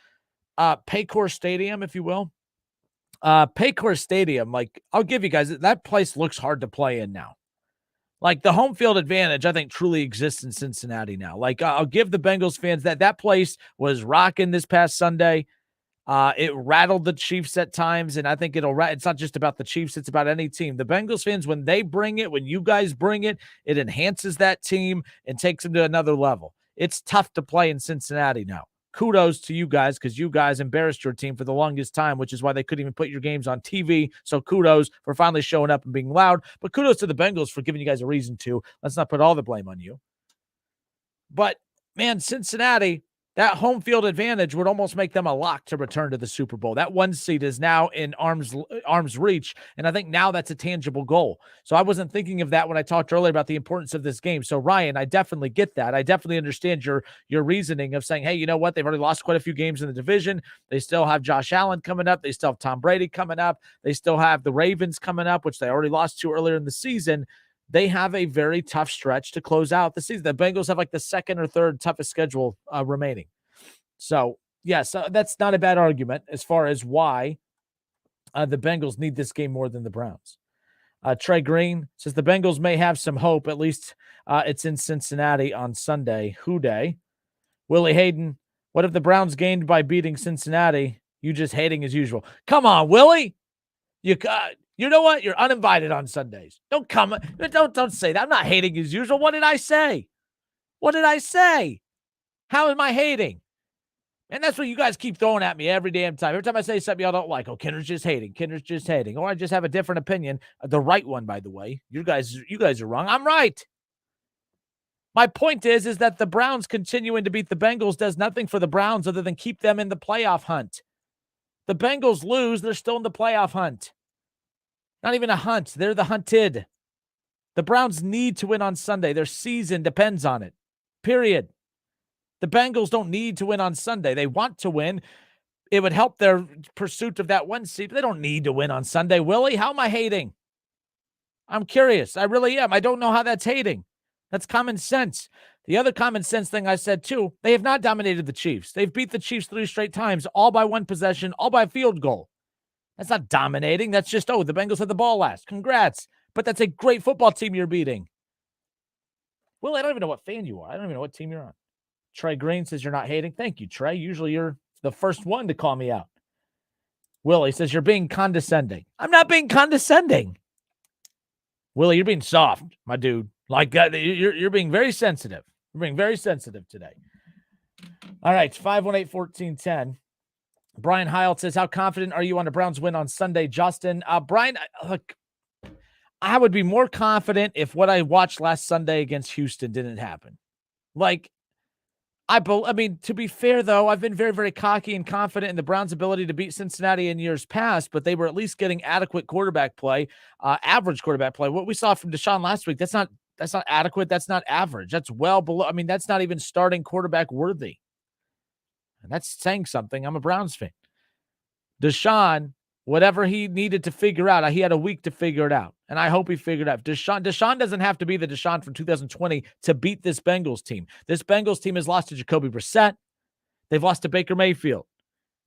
[SPEAKER 2] Paycor Stadium, if you will. Paycor Stadium, like, I'll give you guys, that place looks hard to play in now. Like, the home field advantage, I think, truly exists in Cincinnati now. Like, I'll give the Bengals fans that place was rocking this past Sunday. It rattled the Chiefs at times, and I think it's not just about the Chiefs, it's about any team. The Bengals fans, when they bring it, when you guys bring it, it enhances that team and takes them to another level. It's tough to play in Cincinnati now. Kudos to you guys because you guys embarrassed your team for the longest time, which is why they couldn't even put your games on TV. So kudos for finally showing up and being loud. But kudos to the Bengals for giving you guys a reason to. Let's not put all the blame on you. But, man, Cincinnati, that home field advantage would almost make them a lock to return to the Super Bowl. That 1 seed is now in arm's reach, and I think now that's a tangible goal. So I wasn't thinking of that when I talked earlier about the importance of this game. So, Ryan, I definitely get that. I definitely understand your reasoning of saying, hey, you know what? They've already lost quite a few games in the division. They still have Josh Allen coming up. They still have Tom Brady coming up. They still have the Ravens coming up, which they already lost to earlier in the season. They have a very tough stretch to close out the season. The Bengals have like the second or third toughest schedule remaining. So, yes, that's not a bad argument as far as why the Bengals need this game more than the Browns. Trey Green says the Bengals may have some hope. At least it's in Cincinnati on Sunday. Who day? Willie Hayden, what if the Browns gained by beating Cincinnati? You just hating as usual. Come on, Willie. You know what? You're uninvited on Sundays. Don't say that. I'm not hating as usual. What did I say? What did I say? How am I hating? And that's what you guys keep throwing at me every damn time. Every time I say something y'all don't like, Kenner's just hating. Kenner's just hating. Or I just have a different opinion. The right one, by the way. You guys are wrong. I'm right. My point is that the Browns continuing to beat the Bengals does nothing for the Browns other than keep them in the playoff hunt. The Bengals lose, they're still in the playoff hunt. Not even a hunt. They're the hunted. The Browns need to win on Sunday. Their season depends on it. Period. The Bengals don't need to win on Sunday. They want to win. It would help their pursuit of that 1 seed. They don't need to win on Sunday. Willie, how am I hating? I'm curious. I really am. I don't know how that's hating. That's common sense. The other common sense thing I said, too, they have not dominated the Chiefs. They've beat the Chiefs 3 straight times, all by 1 possession, all by field goal. That's not dominating. That's just, the Bengals had the ball last. Congrats. But that's a great football team you're beating. Well, I don't even know what fan you are. I don't even know what team you're on. Trey Green says you're not hating. Thank you, Trey. Usually you're the first one to call me out. Willie says you're being condescending. I'm not being condescending. Willie, you're being soft, my dude. Like, you're being very sensitive. You're being very sensitive today. All right, 518-1410. Brian Heil says, how confident are you on the Browns win on Sunday, Justin? Brian, look, I would be more confident if what I watched last Sunday against Houston didn't happen. Like, I mean, to be fair, though, I've been very, very cocky and confident in the Browns' ability to beat Cincinnati in years past, but they were at least getting adequate quarterback play, average quarterback play. What we saw from Deshaun last week, that's not adequate. That's not average. That's well below. I mean, that's not even starting quarterback worthy. And that's saying something. I'm a Browns fan. Deshaun, whatever he needed to figure out, he had a week to figure it out. And I hope he figured it out. Deshaun doesn't have to be the Deshaun from 2020 to beat this Bengals team. This Bengals team has lost to Jacoby Brissett. They've lost to Baker Mayfield.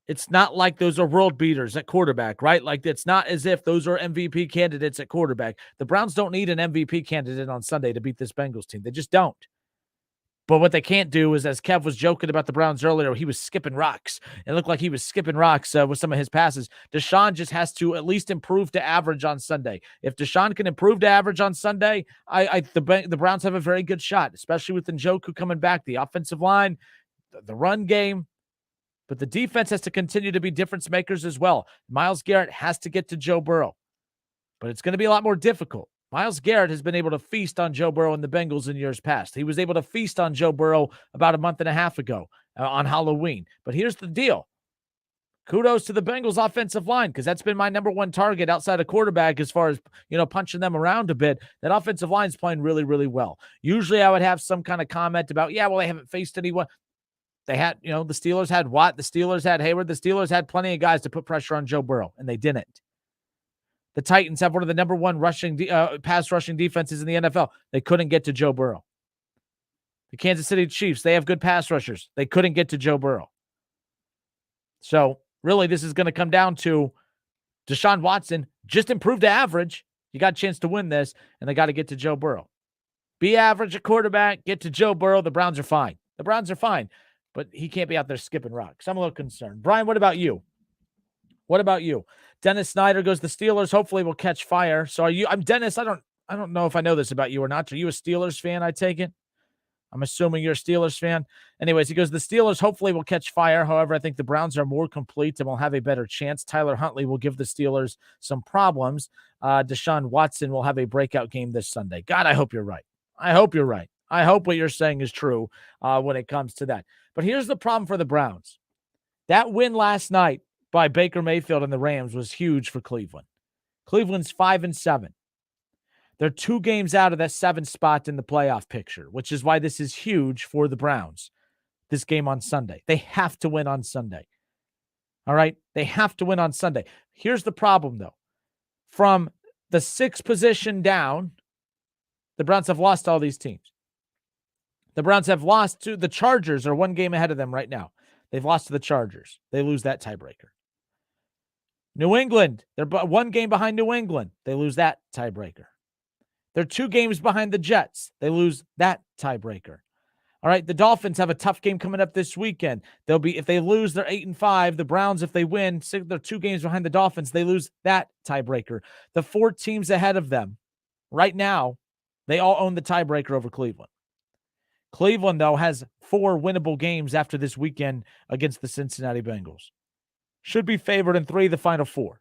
[SPEAKER 2] It's not like those are world beaters at quarterback, right? Like, it's not as if those are MVP candidates at quarterback. The Browns don't need an MVP candidate on Sunday to beat this Bengals team. They just don't. But what they can't do is, as Kev was joking about the Browns earlier, he was skipping rocks. It looked like he was skipping rocks with some of his passes. Deshaun just has to at least improve to average on Sunday. If Deshaun can improve to average on Sunday, the Browns have a very good shot, especially with Njoku coming back, the offensive line, the run game. But the defense has to continue to be difference makers as well. Myles Garrett has to get to Joe Burrow. But it's going to be a lot more difficult. Myles Garrett has been able to feast on Joe Burrow and the Bengals in years past. He was able to feast on Joe Burrow about a month and a half ago on Halloween. But here's the deal. kudos to the Bengals offensive line, because that's been my number one target outside of quarterback as far as, punching them around a bit. That offensive line is playing really, really well. Usually I would have some kind of comment about, they haven't faced anyone. They had, the Steelers had Watt, the Steelers had Hayward, the Steelers had plenty of guys to put pressure on Joe Burrow, and they didn't. The Titans have one of the number one pass rushing defenses in the NFL. They couldn't get to Joe Burrow. The Kansas City Chiefs, they have good pass rushers. They couldn't get to Joe Burrow. So, really, this is going to come down to Deshaun Watson just improved the average. You got a chance to win this, and they got to get to Joe Burrow. Be average at quarterback, get to Joe Burrow. The Browns are fine. But he can't be out there skipping rocks. I'm a little concerned. Brian, what about you? Dennis Snyder goes, the Steelers hopefully will catch fire. So I'm Dennis. I don't know if I know this about you or not. Are you a Steelers fan, I take it? I'm assuming you're a Steelers fan. Anyways, he goes, the Steelers hopefully will catch fire. However, I think the Browns are more complete and will have a better chance. Tyler Huntley will give the Steelers some problems. Deshaun Watson will have a breakout game this Sunday. God, I hope you're right. I hope what you're saying is true when it comes to that. But here's the problem for the Browns. That win last night by Baker Mayfield and the Rams was huge for Cleveland. Cleveland's 5-7. They're 2 games out of that 7th spot in the playoff picture, which is why this is huge for the Browns, this game on Sunday. They have to win on Sunday. All right? They have to win on Sunday. Here's the problem, though. From the 6th position down, the Browns have lost all these teams. The Browns have lost to the Chargers, are 1 game ahead of them right now. They've lost to the Chargers. They lose that tiebreaker. New England, they're 1 game behind New England. They lose that tiebreaker. They're 2 games behind the Jets. They lose that tiebreaker. All right, the Dolphins have a tough game coming up this weekend. If they lose, they're 8-5. The Browns, if they win, they're 2 games behind the Dolphins. They lose that tiebreaker. The 4 teams ahead of them right now, they all own the tiebreaker over Cleveland. Cleveland, though, has 4 winnable games after this weekend against the Cincinnati Bengals. Should be favored in 3 of the final 4.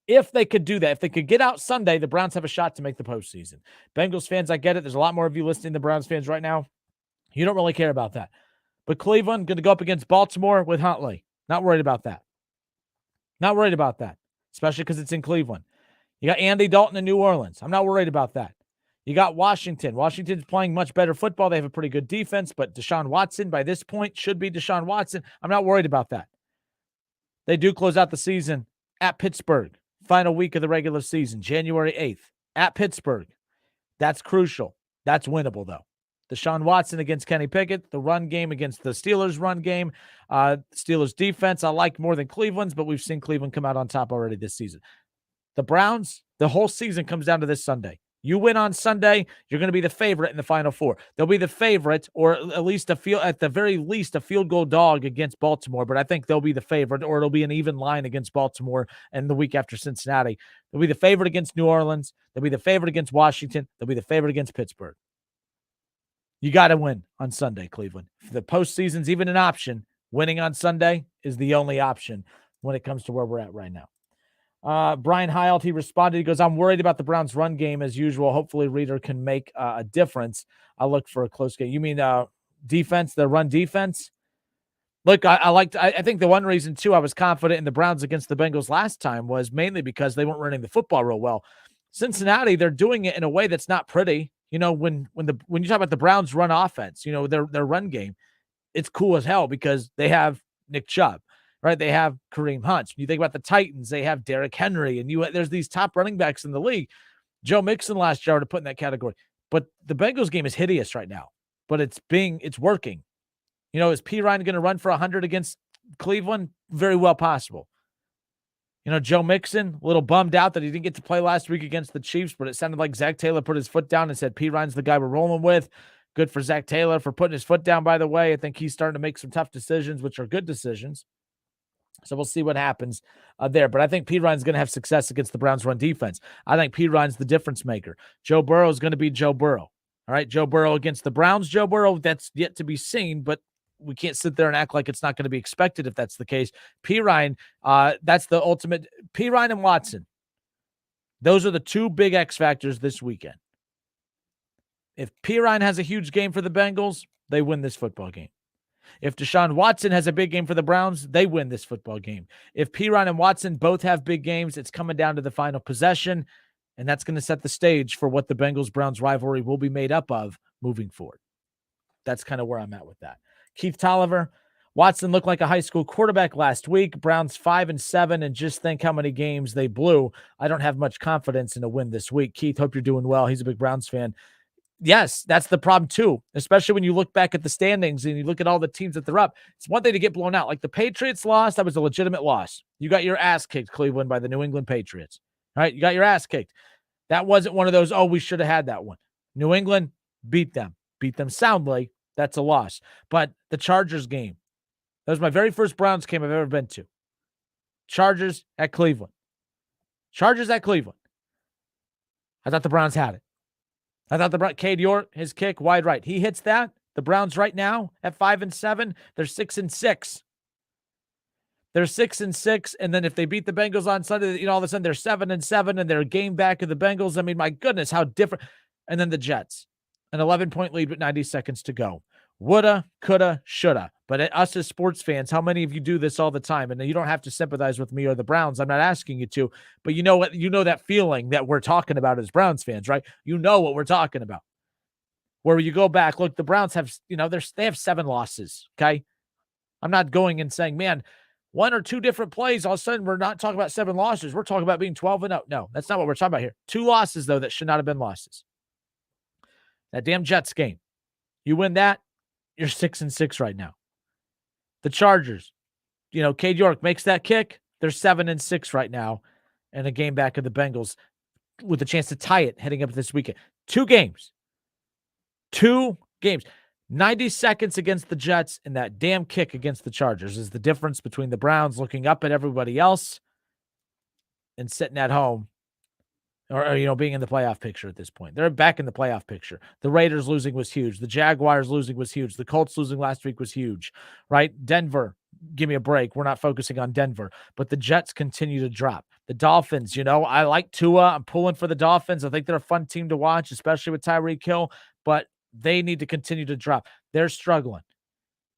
[SPEAKER 2] If they could do that, if they could get out Sunday, the Browns have a shot to make the postseason. Bengals fans, I get it. There's a lot more of you listening to Browns fans right now. You don't really care about that. But Cleveland going to go up against Baltimore with Huntley. Not worried about that. Especially because it's in Cleveland. You got Andy Dalton in New Orleans. I'm not worried about that. You got Washington. Washington's playing much better football. They have a pretty good defense, but Deshaun Watson by this point should be Deshaun Watson. I'm not worried about that. They do close out the season at Pittsburgh. Final week of the regular season, January 8th, at Pittsburgh. That's crucial. That's winnable, though. Deshaun Watson against Kenny Pickett, the run game against the Steelers' run game. Steelers' defense I like more than Cleveland's, but we've seen Cleveland come out on top already this season. The Browns, the whole season comes down to this Sunday. You win on Sunday, you're going to be the favorite in the Final 4. They'll be the favorite, or at least at the very least, a field goal dog against Baltimore. But I think they'll be the favorite, or it'll be an even line against Baltimore and the week after Cincinnati. They'll be the favorite against New Orleans. They'll be the favorite against Washington. They'll be the favorite against Pittsburgh. You got to win on Sunday, Cleveland. If the postseason's even an option, winning on Sunday is the only option when it comes to where we're at right now. Brian Hyatt, he responded. He goes, I'm worried about the Browns' run game as usual. Hopefully, Reader can make a difference. I'll look for a close game. You mean defense, the run defense? Look, I think the one reason, too, I was confident in the Browns against the Bengals last time was mainly because they weren't running the football real well. Cincinnati, they're doing it in a way that's not pretty. You know, when you talk about the Browns' run offense, you know, their run game, it's cool as hell because they have Nick Chubb. Right, they have Kareem Hunt. When you think about the Titans, they have Derrick Henry, and there's these top running backs in the league. Joe Mixon last year to put in that category. But the Bengals game is hideous right now. But it's working. You know, is P. Ryan going to run for 100 against Cleveland? Very well possible. You know, Joe Mixon, a little bummed out that he didn't get to play last week against the Chiefs, but it sounded like Zach Taylor put his foot down and said, P. Ryan's the guy we're rolling with. Good for Zach Taylor for putting his foot down, by the way. I think he's starting to make some tough decisions, which are good decisions. So we'll see what happens there. But I think P. Ryan's going to have success against the Browns' run defense. I think P. Ryan's the difference maker. Joe Burrow is going to be Joe Burrow. All right, Joe Burrow against the Browns. Joe Burrow, that's yet to be seen, but we can't sit there and act like it's not going to be expected if that's the case. P. Ryan, that's the ultimate. P. Ryan and Watson, those are the 2 big X factors this weekend. If P. Ryan has a huge game for the Bengals, they win this football game. If Deshaun Watson has a big game for the Browns, they win this football game. If Piron and Watson both have big games, it's coming down to the final possession, and that's going to set the stage for what the Bengals-Browns rivalry will be made up of moving forward. That's kind of where I'm at with that. Keith Tolliver, Watson looked like a high school quarterback last week. Browns 5-7, and just think how many games they blew. I don't have much confidence in a win this week. Keith, hope you're doing well. He's a big Browns fan. Yes, that's the problem too, especially when you look back at the standings and you look at all the teams that they're up. It's one thing to get blown out. Like the Patriots lost, that was a legitimate loss. You got your ass kicked, Cleveland, by the New England Patriots. All right, you got your ass kicked. That wasn't one of those, oh, we should have had that one. New England beat them soundly. That's a loss. But the Chargers game, that was my very first Browns game I've ever been to. Chargers at Cleveland. I thought the Browns had it. I thought Cade York, his kick, wide right. He hits that. The Browns right now at 5-7, they're 6-6. They're 6-6, and then if they beat the Bengals on Sunday, all of a sudden they're 7-7, and they're a game back of the Bengals. I mean, my goodness, how different. And then the Jets, an 11-point lead with 90 seconds to go. Woulda, coulda, shoulda. But us as sports fans, how many of you do this all the time? And you don't have to sympathize with me or the Browns. I'm not asking you to. But you know what? You know that feeling that we're talking about as Browns fans, right? You know what we're talking about. Where you go back, look, the Browns have, they have 7 losses, okay? I'm not going and saying, man, 1 or 2 different plays, all of a sudden we're not talking about 7 losses. We're talking about being 12-0. No, that's not what we're talking about here. 2 losses, though, that should not have been losses. That damn Jets game. You win that, you're 6-6 right now. The Chargers, Cade York makes that kick. They're 7-6 right now, and a game back of the Bengals with a chance to tie it heading up this weekend. 2 games. 90 seconds against the Jets, and that damn kick against the Chargers is the difference between the Browns looking up at everybody else and sitting at home. Or, being in the playoff picture at this point. They're back in the playoff picture. The Raiders losing was huge. The Jaguars losing was huge. The Colts losing last week was huge, right? Denver, give me a break. We're not focusing on Denver. But the Jets continue to drop. The Dolphins, I like Tua. I'm pulling for the Dolphins. I think they're a fun team to watch, especially with Tyreek Hill. But they need to continue to drop. They're struggling.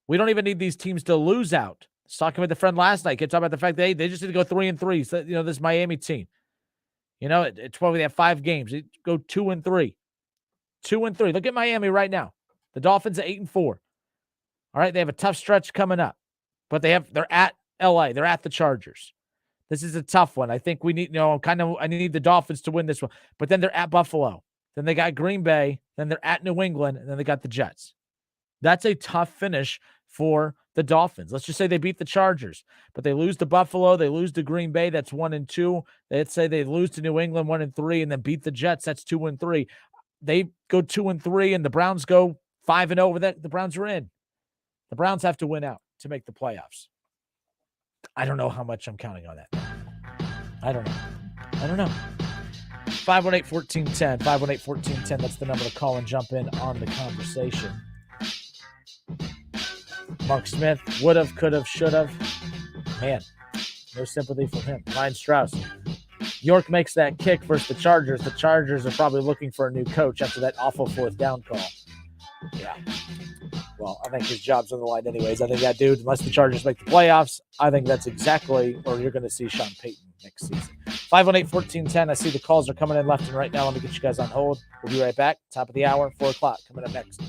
[SPEAKER 2] We don't even need these teams to lose out. I was talking with a friend last night. Kept talking about the fact they just need to go 3-3. So, this Miami team. At 12, they have 5 games. They go 2-3. 2-3. Look at Miami right now. The Dolphins are 8-4. All right, they have a tough stretch coming up. But they're at LA. They're at the Chargers. This is a tough one. I think we need, I need the Dolphins to win this one. But then they're at Buffalo. Then they got Green Bay. Then they're at New England. And then they got the Jets. That's a tough finish for the Dolphins. Let's just say they beat the Chargers, but they lose to Buffalo. They lose to Green Bay. That's 1-2. Let's say they lose to New England 1-3 and then beat the Jets. That's 2-3. They go 2-3 and the Browns go 5-0 with that. The Browns are in. The Browns have to win out to make the playoffs. I don't know how much I'm counting on that. I don't know. 518-1410. 518-1410. That's the number to call and jump in on the conversation. Mark Smith, would've, could've, should've. Man, no sympathy from him. Ryan Strauss. York makes that kick versus the Chargers. The Chargers are probably looking for a new coach after that awful 4th down call. Yeah. Well, I think his job's on the line anyways. I think that dude, unless the Chargers make the playoffs, I think that's exactly where you're going to see Sean Payton next season. 518-1410. I see the calls are coming in left and right now. Let me get you guys on hold. We'll be right back. Top of the hour, 4 o'clock. Coming up next.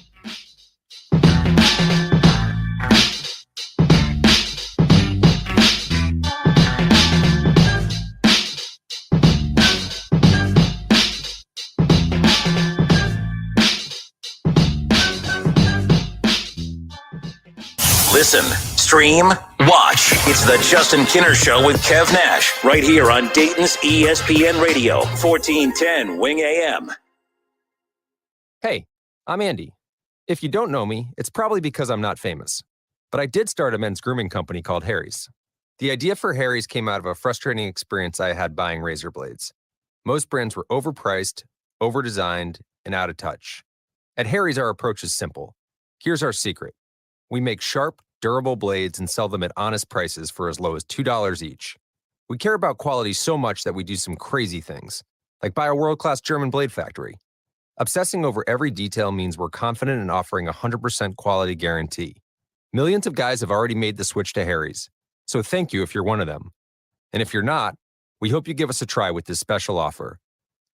[SPEAKER 12] Listen, stream, watch. It's the Justin Kinner Show with Kev Nash, right here on Dayton's ESPN Radio, 1410 Wing AM.
[SPEAKER 21] Hey, I'm Andy. If you don't know me, it's probably because I'm not famous. But I did start a men's grooming company called Harry's. The idea for Harry's came out of a frustrating experience I had buying razor blades. Most brands were overpriced, overdesigned, and out of touch. At Harry's, our approach is simple. Here's our secret. We make sharp, durable blades and sell them at honest prices for as low as $2 each. We care about quality so much that we do some crazy things, like buy a world-class German blade factory. Obsessing over every detail means we're confident in offering a 100% quality guarantee. Millions of guys have already made the switch to Harry's. So thank you if you're one of them. And if you're not, we hope you give us a try with this special offer.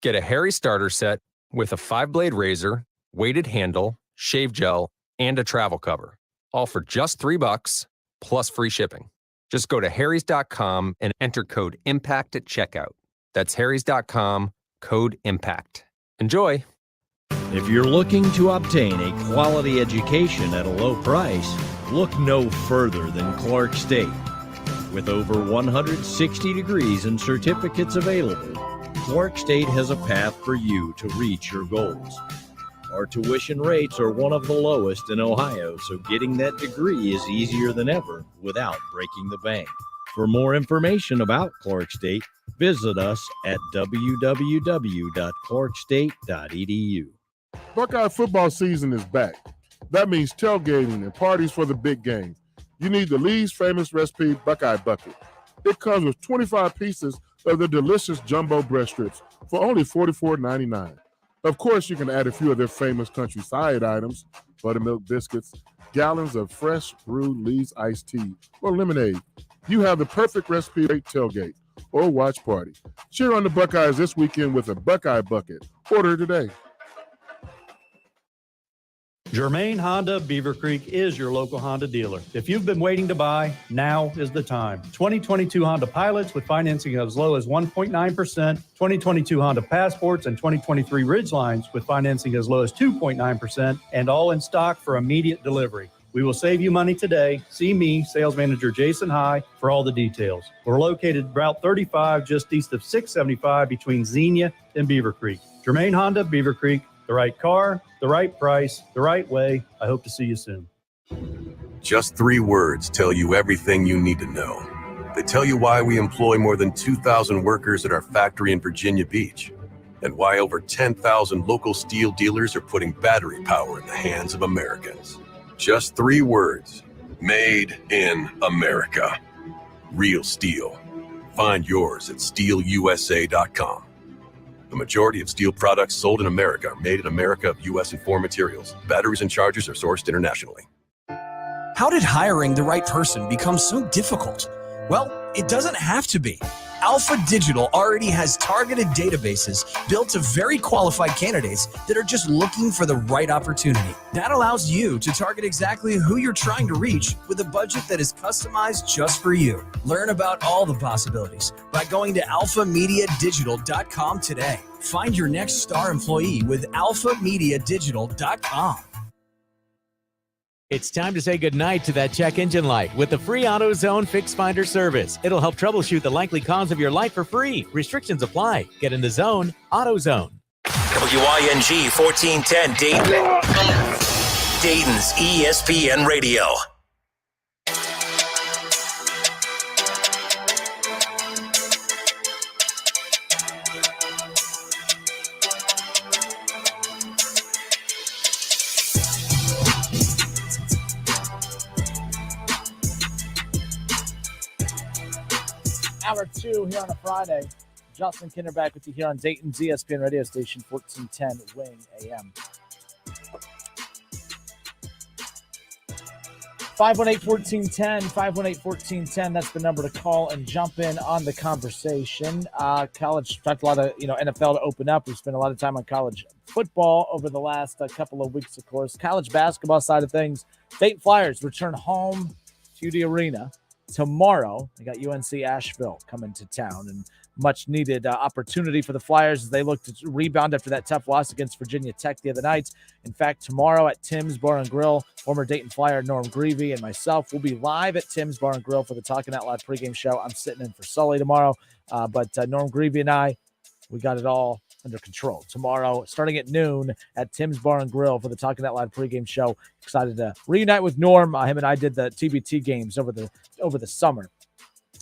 [SPEAKER 21] Get a Harry starter set with a 5-blade razor, weighted handle, shave gel, and a travel cover. All for just $3 plus free shipping. Just go to harrys.com and enter code IMPACT at checkout. That's harrys.com, code IMPACT. Enjoy.
[SPEAKER 3] If you're looking to obtain a quality education at a low price, look no further than Clark State. With over 160 degrees and certificates available, Clark State has a path for you to reach your goals. Our tuition rates are one of the lowest in Ohio, so getting that degree is easier than ever without breaking the bank. For more information about Clark State, visit us at www.clarkstate.edu.
[SPEAKER 22] Buckeye football season is back. That means tailgating and parties for the big game. You need the Lee's famous recipe Buckeye Bucket. It comes with 25 pieces of the delicious jumbo breast strips for only $44.99. Of course, you can add a few of their famous country side items, buttermilk biscuits, gallons of fresh brewed Lee's iced tea, or lemonade. You have the perfect recipe for a tailgate or watch party. Cheer on the Buckeyes this weekend with a Buckeye Bucket. Order today.
[SPEAKER 23] Germain Honda Beaver Creek is your local Honda dealer. If you've been waiting to buy, now is the time. 2022 Honda Pilots with financing as low as 1.9%, 2022 Honda Passports and 2023 Ridgelines with financing as low as 2.9%, and all in stock for immediate delivery. We will save you money today. See me, Sales Manager Jason High, for all the details. We're located Route 35, just east of 675 between Xenia and Beaver Creek. Germain Honda Beaver Creek. The right car, the right price, the right way. I hope to see you soon.
[SPEAKER 24] Just 3 words tell you everything you need to know. They tell you why we employ more than 2,000 workers at our factory in Virginia Beach, and why over 10,000 local steel dealers are putting battery power in the hands of Americans. Just 3 words. Made in America. Real steel. Find yours at steelusa.com. The majority of steel products sold in America are made in America of U.S. and foreign materials. Batteries and chargers are sourced internationally.
[SPEAKER 25] How did hiring the right person become so difficult? Well, it doesn't have to be. Alpha Digital already has targeted databases built to very qualified candidates that are just looking for the right opportunity. That allows you to target exactly who you're trying to reach with a budget that is customized just for you. Learn about all the possibilities by going to alphamediadigital.com today. Find your next star employee with alphamediadigital.com.
[SPEAKER 20] It's time to say goodnight to that check engine light with the free AutoZone Fix Finder service. It'll help troubleshoot the likely cause of your light for free. Restrictions apply. Get in the zone. AutoZone.
[SPEAKER 12] WING 1410 Dayton. Dayton's ESPN Radio.
[SPEAKER 2] Hour 2 here on a Friday. Justin Kinder back with you here on Dayton's ESPN radio station, 1410 Wing AM. 518-1410, 518-1410. That's the number to call and jump in on the conversation. College, talked a lot of, NFL to open up. We spent a lot of time on college football over the last couple of weeks, of course. College basketball side of things. Dayton Flyers return home to the arena tomorrow. They got UNC Asheville coming to town, and much needed opportunity for the Flyers as they look to rebound after that tough loss against Virginia Tech the other night. In fact, tomorrow at Tim's Bar and Grill, former Dayton Flyer Norm Greavy and myself will be live at Tim's Bar and Grill for the Talking Out Loud pregame show. I'm sitting in for Sully tomorrow, but Norm Greavy and I, we got it all under control. Tomorrow, starting at noon at Tim's Bar and Grill for the Talking Out Loud pregame show. Excited to reunite with Norm. Him and I did the TBT games over the summer.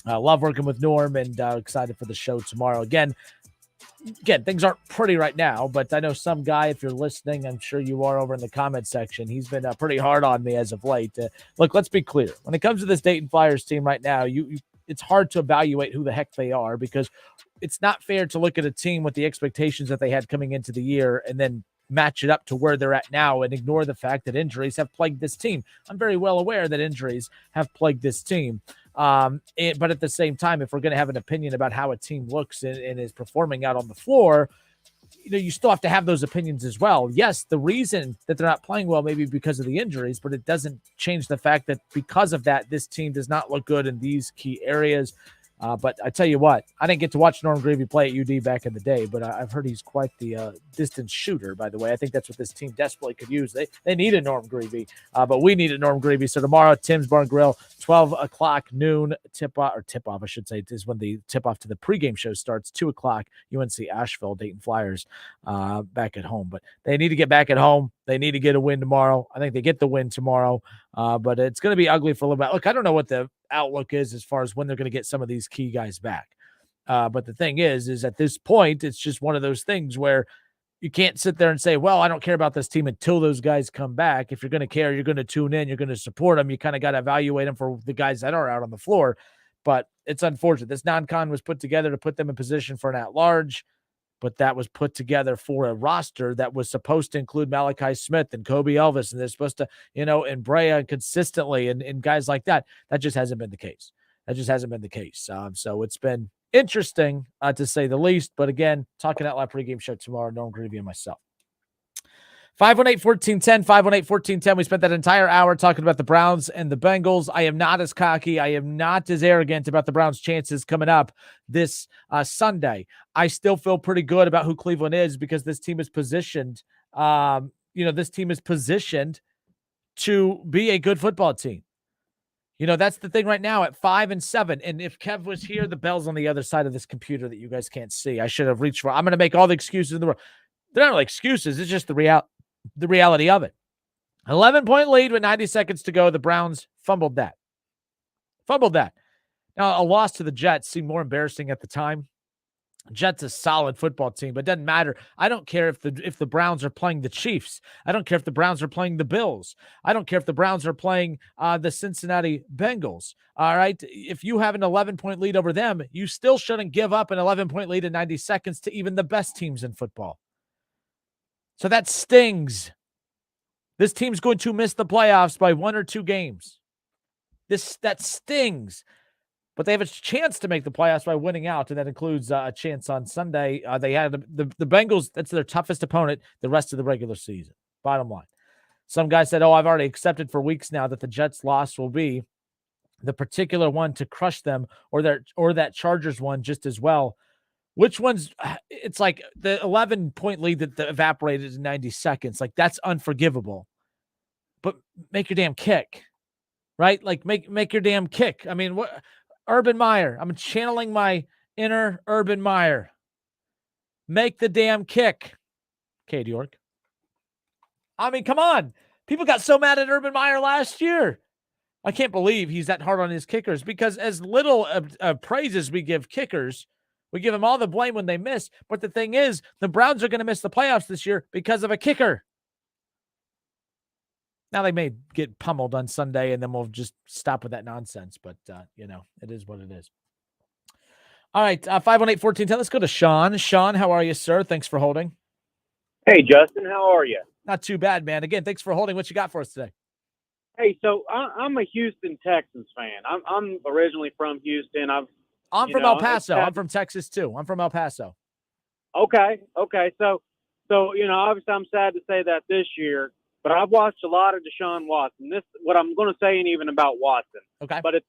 [SPEAKER 2] Love working with Norm, and excited for the show tomorrow. Again, things aren't pretty right now, but I know some guy, if you're listening, I'm sure you are over in the comment section, he's been pretty hard on me as of late. Look, let's be clear. When it comes to this Dayton Flyers team right now, it's hard to evaluate who the heck they are, because it's not fair to look at a team with the expectations that they had coming into the year and then match it up to where they're at now and ignore the fact that injuries have plagued this team. I'm very well aware that injuries have plagued this team. But at the same time, if we're going to have an opinion about how a team looks and is performing out on the floor, you still have to have those opinions as well. Yes, the reason that they're not playing well may be because of the injuries, but it doesn't change the fact that because of that, this team does not look good in these key areas. But I tell you what, I didn't get to watch Norm Greavy play at UD back in the day, but I've heard he's quite the distance shooter, by the way. I think that's what this team desperately could use. They need a Norm Greavy, but we need a Norm Greavy. So tomorrow, Tim's Bar and Grill, 12 o'clock noon tip-off, I should say, is when the tip-off to the pregame show starts, 2 o'clock, UNC Asheville, Dayton Flyers back at home. But they need to get back at home. They need to get a win tomorrow. I think they get the win tomorrow, but it's going to be ugly for a little bit. Look, I don't know what the outlook is as far as when they're going to get some of these key guys back. But the thing is at this point, it's just one of those things where you can't sit there and say, well, I don't care about this team until those guys come back. If you're going to care, you're going to tune in, you're going to support them. You kind of got to evaluate them for the guys that are out on the floor. But it's unfortunate. This non-con was put together to put them in position for an at-large, but that was put together for a roster that was supposed to include Malachi Smith and Kobe Elvis, and they're supposed to, and Brea consistently and guys like that. That just hasn't been the case. So it's been interesting to say the least. But again, talking out loud pregame show tomorrow, Norm Greavy and myself. 518-1410, 518-1410. We spent that entire hour talking about the Browns and the Bengals. I am not as cocky. I am not as arrogant about the Browns' chances coming up this Sunday. I still feel pretty good about who Cleveland is because this team is positioned. This team is positioned to be a good football team. That's the thing right now at 5-7. And if Kev was here, the bell's on the other side of this computer that you guys can't see. I should have reached for. I'm going to make all the excuses in the world. They're not really excuses. It's just the reality of it. 11-point lead with 90 seconds to go. The Browns fumbled that. Now, a loss to the Jets seemed more embarrassing at the time. Jets a solid football team, but it doesn't matter. I don't care if the Browns are playing the Chiefs. I don't care if the Browns are playing the Bills. I don't care if the Browns are playing the Cincinnati Bengals. All right. If you have an 11-point lead over them, you still shouldn't give up an 11-point lead in 90 seconds to even the best teams in football. So that stings. This team's going to miss the playoffs by 1 or 2 games. That stings. But they have a chance to make the playoffs by winning out, and that includes a chance on Sunday. They had the Bengals. That's their toughest opponent the rest of the regular season. Bottom line. Some guy said, I've already accepted for weeks now that the Jets' loss will be the particular one to crush them, or that Chargers one just as well. Which one's – it's like the 11-point lead that evaporated in 90 seconds. Like, that's unforgivable. But make your damn kick, right? Like, make your damn kick. I mean, what – Urban Meyer. I'm channeling my inner Urban Meyer. Make the damn kick. Cade York. I mean, come on. People got so mad at Urban Meyer last year. I can't believe he's that hard on his kickers because as little praise as we give kickers, we give them all the blame when they miss. But the thing is, the Browns are going to miss the playoffs this year because of a kicker. Now they may get pummeled on Sunday, and then we'll just stop with that nonsense. But, it is what it is. All right, 518-1410. Let's go to Sean. Sean, how are you, sir? Thanks for holding.
[SPEAKER 1] Hey, Justin, how are you?
[SPEAKER 2] Not too bad, man. Again, thanks for holding. What you got for us today?
[SPEAKER 1] Hey, so I'm a Houston Texans fan. I'm originally from Houston.
[SPEAKER 2] I'm from El Paso. I'm from Texas, too. I'm from El Paso.
[SPEAKER 1] Okay. So obviously I'm sad to say that this year. But I've watched a lot of Deshaun Watson. This what I'm going to say ain't even about Watson.
[SPEAKER 2] Okay.
[SPEAKER 1] But it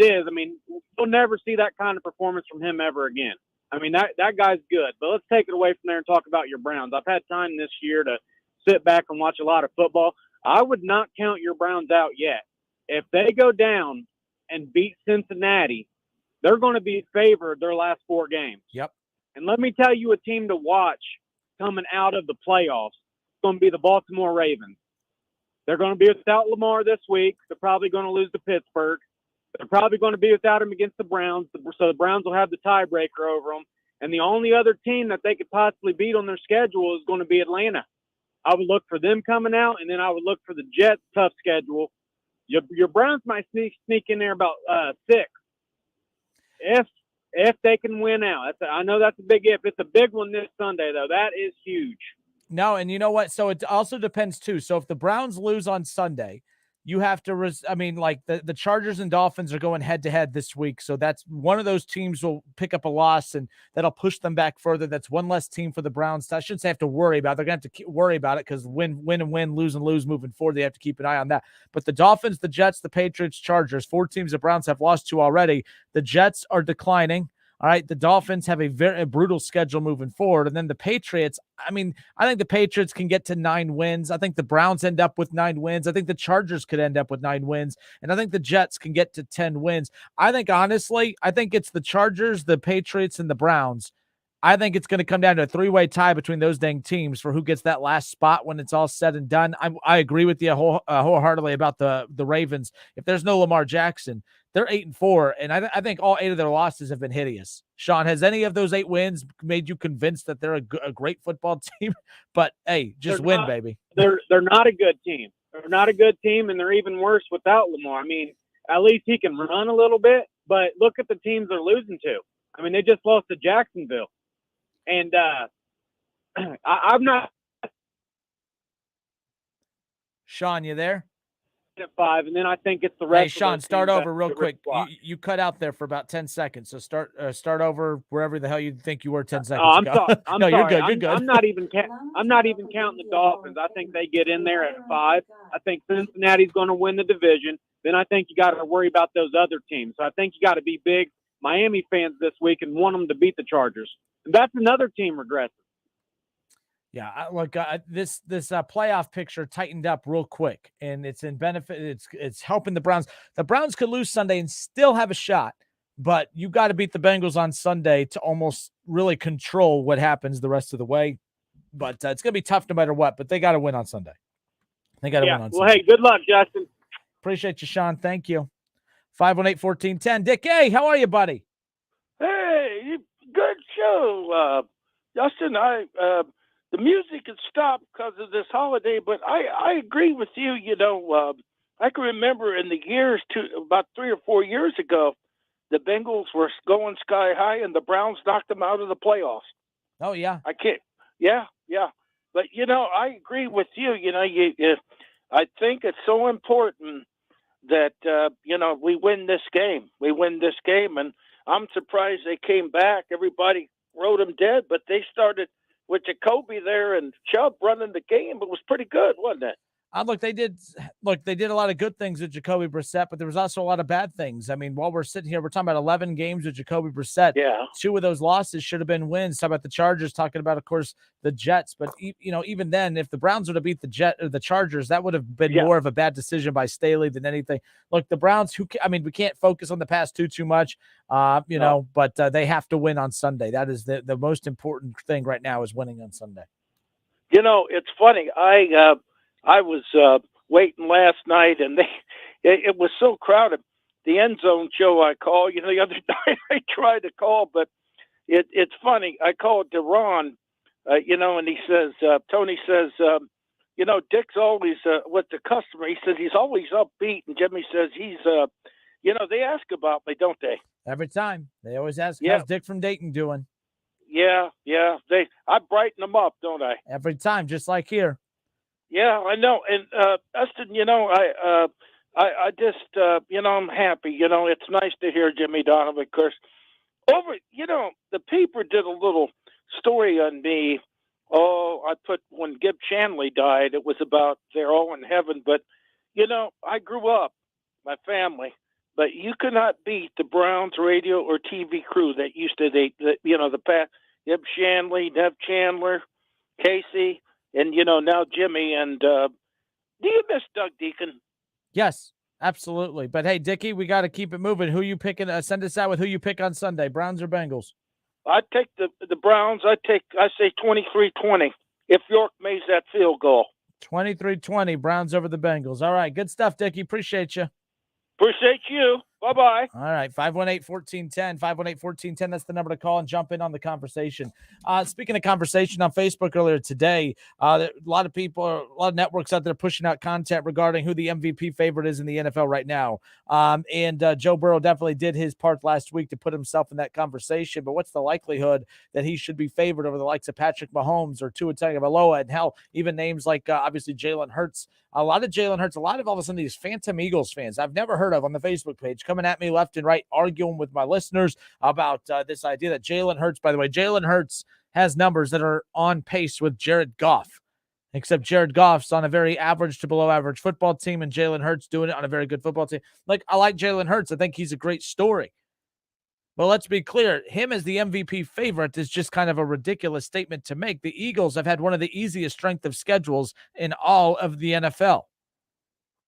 [SPEAKER 1] is. I mean, you'll never see that kind of performance from him ever again. I mean, that guy's good. But let's take it away from there and talk about your Browns. I've had time this year to sit back and watch a lot of football. I would not count your Browns out yet. If they go down and beat Cincinnati, they're going to be favored their last 4 games.
[SPEAKER 2] Yep.
[SPEAKER 1] And let me tell you a team to watch coming out of the playoffs. Going to be the Baltimore Ravens. They're going to be without Lamar this week. They're probably going to lose to Pittsburgh. They're probably going to be without him against the Browns. So the Browns will have the tiebreaker over them. And the only other team that they could possibly beat on their schedule is going to be Atlanta. I would look for them coming out, and then I would look for the Jets' tough schedule. Your Browns might sneak in there about 6. If they can win out. I know that's a big if. It's a big one this Sunday, though. That is huge.
[SPEAKER 2] No, and you know what? So it also depends too. So if the Browns lose on Sunday, you have to the Chargers and Dolphins are going head to head this week. So that's one of those teams will pick up a loss and that'll push them back further. That's one less team for the Browns. I shouldn't say have to worry about. They're going to have to worry about it because win, lose and lose moving forward. They have to keep an eye on that. But the Dolphins, the Jets, the Patriots, Chargers, 4 teams the Browns have lost to already. The Jets are declining. All right, the Dolphins have a very brutal schedule moving forward. And then the Patriots, I think the Patriots can get to 9 wins. I think the Browns end up with 9 wins. I think the Chargers could end up with 9 wins. And I think the Jets can get to 10 wins. Honestly, it's the Chargers, the Patriots, and the Browns. I think it's going to come down to a 3-way tie between those dang teams for who gets that last spot when it's all said and done. I agree with you wholeheartedly about the Ravens. If there's no Lamar Jackson, they're 8-4, and I think all 8 of their losses have been hideous. Sean, has any of those 8 wins made you convinced that they're a great football team? But hey, just win, baby.
[SPEAKER 1] They're not a good team. They're not a good team, and they're even worse without Lamar. At least he can run a little bit, but look at the teams they're losing to. They just lost to Jacksonville, and I'm not.
[SPEAKER 2] Sean, you there?
[SPEAKER 1] At 5, and then I think it's the rest.
[SPEAKER 2] Hey, Sean, start over real quick. You cut out there for about 10 seconds, so start over wherever the hell you think you were 10 seconds ago.
[SPEAKER 1] I'm
[SPEAKER 2] no,
[SPEAKER 1] sorry.
[SPEAKER 2] You're good. You're good.
[SPEAKER 1] I'm not even counting the Dolphins. I think they get in there at 5. I think Cincinnati's going to win the division. Then I think you got to worry about those other teams. So I think you got to be big Miami fans this week and want them to beat the Chargers. And that's another team regressing.
[SPEAKER 2] Yeah, this playoff picture tightened up real quick, and it's in benefit. It's helping the Browns. The Browns could lose Sunday and still have a shot, but you got to beat the Bengals on Sunday to almost really control what happens the rest of the way. But it's going to be tough no matter what. But they got to win on Sunday. They got to win on Sunday.
[SPEAKER 1] Well, hey, good luck, Justin.
[SPEAKER 2] Appreciate you, Sean. Thank you. 518-1410. Dick, hey, how are you, buddy?
[SPEAKER 5] Hey, good show, Justin. The music had stopped because of this holiday, but I agree with you. I can remember in the years about 3 or 4 years ago, the Bengals were going sky high and the Browns knocked them out of the playoffs.
[SPEAKER 2] Oh, yeah.
[SPEAKER 5] I can't. Yeah. But, I agree with you. I think it's so important that, we win this game. And I'm surprised they came back. Everybody wrote them dead, but they started – with Jacoby there and Chubb running the game, it was pretty good, wasn't it?
[SPEAKER 2] They did a lot of good things with Jacoby Brissett, but there was also a lot of bad things. While we're sitting here, we're talking about 11 games with Jacoby Brissett.
[SPEAKER 5] Yeah.
[SPEAKER 2] 2 of those losses should have been wins. Talking about the Chargers, talking about, of course, the Jets. But, even then, if the Browns would have beat the Chargers, that would have been more of a bad decision by Staley than anything. Look, the Browns, we can't focus on the past 2 too much, but they have to win on Sunday. That is the most important thing right now is winning on Sunday.
[SPEAKER 5] It's funny. I was waiting last night, and it was so crowded. The End Zone show I call, the other night I tried to call, but it's funny. I called Deron, and he says, Tony says, Dick's always with the customer. He says he's always upbeat, and Jimmy says he's, they ask about me, don't they?
[SPEAKER 2] Every time. They always ask, how's Dick from Dayton doing?
[SPEAKER 5] Yeah. I brighten them up, don't I?
[SPEAKER 2] Every time, just like here.
[SPEAKER 5] Yeah, I know. And Dustin, I just, I'm happy. It's nice to hear Jimmy Donovan curse. The paper did a little story on me. I put when Gib Shanley died, it was about they're all in heaven. But, I grew up, my family, but you could not beat the Browns radio or TV crew that used to, the past, Gib Shanley, Nev Chandler, Casey, and, now Jimmy. And do you miss Doug Deacon?
[SPEAKER 2] Yes, absolutely. But, hey, Dickie, we got to keep it moving. Who you picking? Send us out with who you pick on Sunday, Browns or Bengals?
[SPEAKER 5] I'd take the Browns. I say 23-20 if York makes that field goal.
[SPEAKER 2] 23-20, Browns over the Bengals. All right, good stuff, Dickie. Appreciate you.
[SPEAKER 5] Appreciate you. Bye-bye.
[SPEAKER 2] All right, 518-1410, 518-1410. That's the number to call and jump in on the conversation. Speaking of conversation on Facebook earlier today, a lot of people, a lot of networks out there pushing out content regarding who the MVP favorite is in the NFL right now. And Joe Burrow definitely did his part last week to put himself in that conversation. But what's the likelihood that he should be favored over the likes of Patrick Mahomes or Tua Tagovailoa, and hell, even names like obviously Jalen Hurts? A lot of Jalen Hurts, a lot of all of a sudden these phantom Eagles fans I've never heard of on the Facebook page coming at me left and right, arguing with my listeners about this idea that Jalen Hurts, by the way, Jalen Hurts has numbers that are on pace with Jared Goff, except Jared Goff's on a very average to below average football team and Jalen Hurts doing it on a very good football team. Like, I like Jalen Hurts. I think he's a great story. But let's be clear, him as the MVP favorite is just kind of a ridiculous statement to make. The Eagles have had one of the easiest strength of schedules in all of the NFL.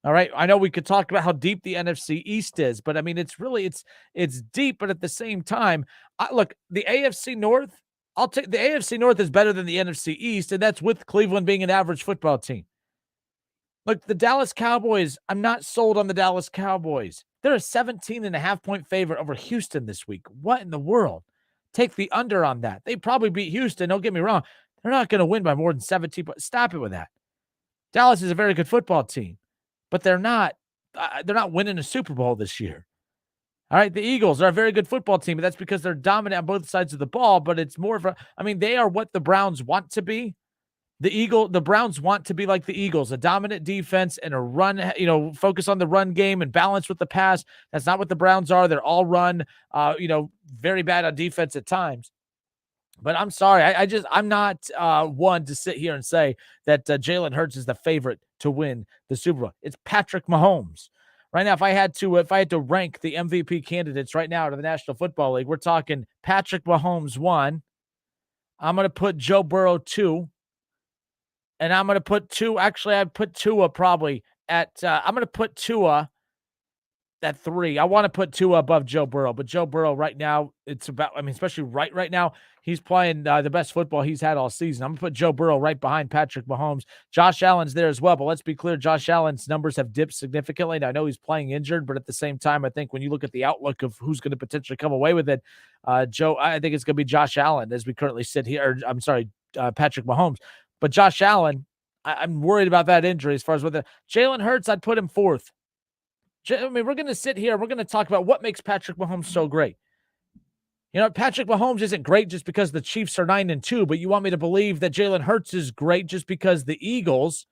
[SPEAKER 2] All right, I know we could talk about how deep the NFC East is, but I mean, it's really, it's deep, but at the same time, look, the AFC North, I'll take the AFC North is better than the NFC East, and that's with Cleveland being an average football team. Look, the Dallas Cowboys, I'm not sold on the Dallas Cowboys. They're a 17.5-point favorite over Houston this week. What in the world? Take the under on that. They probably beat Houston. Don't get me wrong. They're not going to win by more than 17. But stop it with that. Dallas is a very good football team, but they're not winning a Super Bowl this year. All right, the Eagles are a very good football team, but that's because they're dominant on both sides of the ball. But it's more of they are what the Browns want to be. The Browns want to be like the Eagles, a dominant defense and a run, focus on the run game and balance with the pass. That's not what the Browns are. They're all run, very bad on defense at times. But I'm sorry. I'm not one to sit here and say that Jalen Hurts is the favorite to win the Super Bowl. It's Patrick Mahomes. Right now, if I had to rank the MVP candidates right now to the National Football League, we're talking Patrick Mahomes 1. I'm going to put Joe Burrow 2. And I'm going to put I'd put Tua probably at, I'm going to put Tua at 3. I want to put Tua above Joe Burrow, but Joe Burrow right now, especially right now, he's playing the best football he's had all season. I'm going to put Joe Burrow right behind Patrick Mahomes. Josh Allen's there as well, but let's be clear, Josh Allen's numbers have dipped significantly. Now, I know he's playing injured, but at the same time, I think when you look at the outlook of who's going to potentially come away with it, I think it's going to be Josh Allen as we currently sit here. Patrick Mahomes. But Josh Allen, I'm worried about that injury as far as whether Jalen Hurts, I'd put him 4th. We're going to sit here. We're going to talk about what makes Patrick Mahomes so great. Patrick Mahomes isn't great just because the Chiefs are 9-2, but you want me to believe that Jalen Hurts is great just because the Eagles,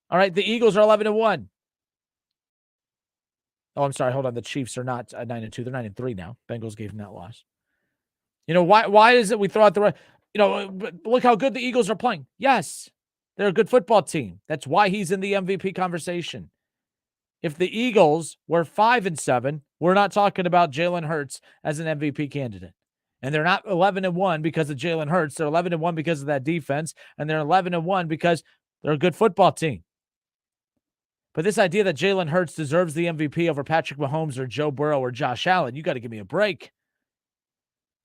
[SPEAKER 2] all right, the Eagles are 11-1. Oh, I'm sorry. Hold on. The Chiefs are not 9-2. They're 9-3 now. Bengals gave them that loss. Why is it we throw out the right? Look how good the Eagles are playing. Yes, they're a good football team. That's why he's in the MVP conversation. If the Eagles were 5-7, we're not talking about Jalen Hurts as an MVP candidate. And they're not 11-1 because of Jalen Hurts. They're 11-1 because of that defense. And they're 11-1 because they're a good football team. But this idea that Jalen Hurts deserves the MVP over Patrick Mahomes or Joe Burrow or Josh Allen, you got to give me a break.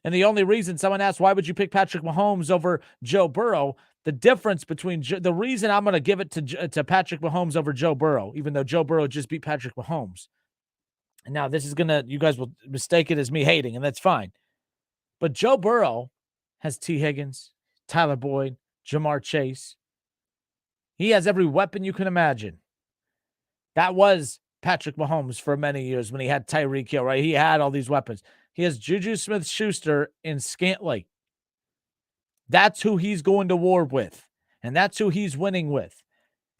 [SPEAKER 2] And the only reason someone asked, why would you pick Patrick Mahomes over Joe Burrow? The difference between the reason I'm going to give it to Patrick Mahomes over Joe Burrow, even though Joe Burrow just beat Patrick Mahomes. And now this is you guys will mistake it as me hating, and that's fine. But Joe Burrow has T. Higgins, Tyler Boyd, Jamar Chase. He has every weapon you can imagine. That was Patrick Mahomes for many years when he had Tyreek Hill, right? He had all these weapons. He has Juju Smith-Schuster and Scantling. That's who he's going to war with. And that's who he's winning with.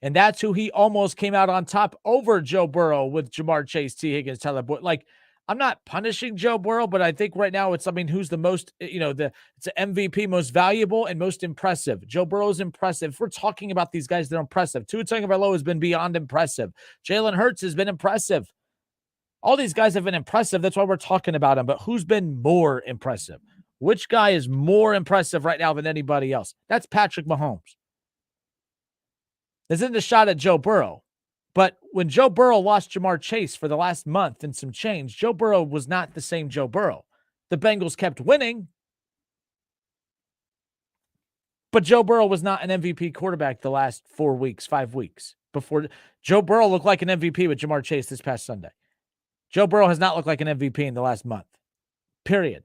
[SPEAKER 2] And that's who he almost came out on top over Joe Burrow with Jamar Chase, T. Higgins, Tyler Boyd. Like, I'm not punishing Joe Burrow, but I think right now it's, who's the most, it's an MVP, most valuable and most impressive. Joe Burrow's impressive. If we're talking about these guys, they're impressive. Tua Tagovailoa has been beyond impressive. Jalen Hurts has been impressive. All these guys have been impressive. That's why we're talking about them. But who's been more impressive? Which guy is more impressive right now than anybody else? That's Patrick Mahomes. This isn't a shot at Joe Burrow. But when Joe Burrow lost Jamar Chase for the last month and some change, Joe Burrow was not the same Joe Burrow. The Bengals kept winning. But Joe Burrow was not an MVP quarterback the last 4 weeks, 5 weeks. Before Joe Burrow looked like an MVP with Jamar Chase this past Sunday. Joe Burrow has not looked like an MVP in the last month. Period.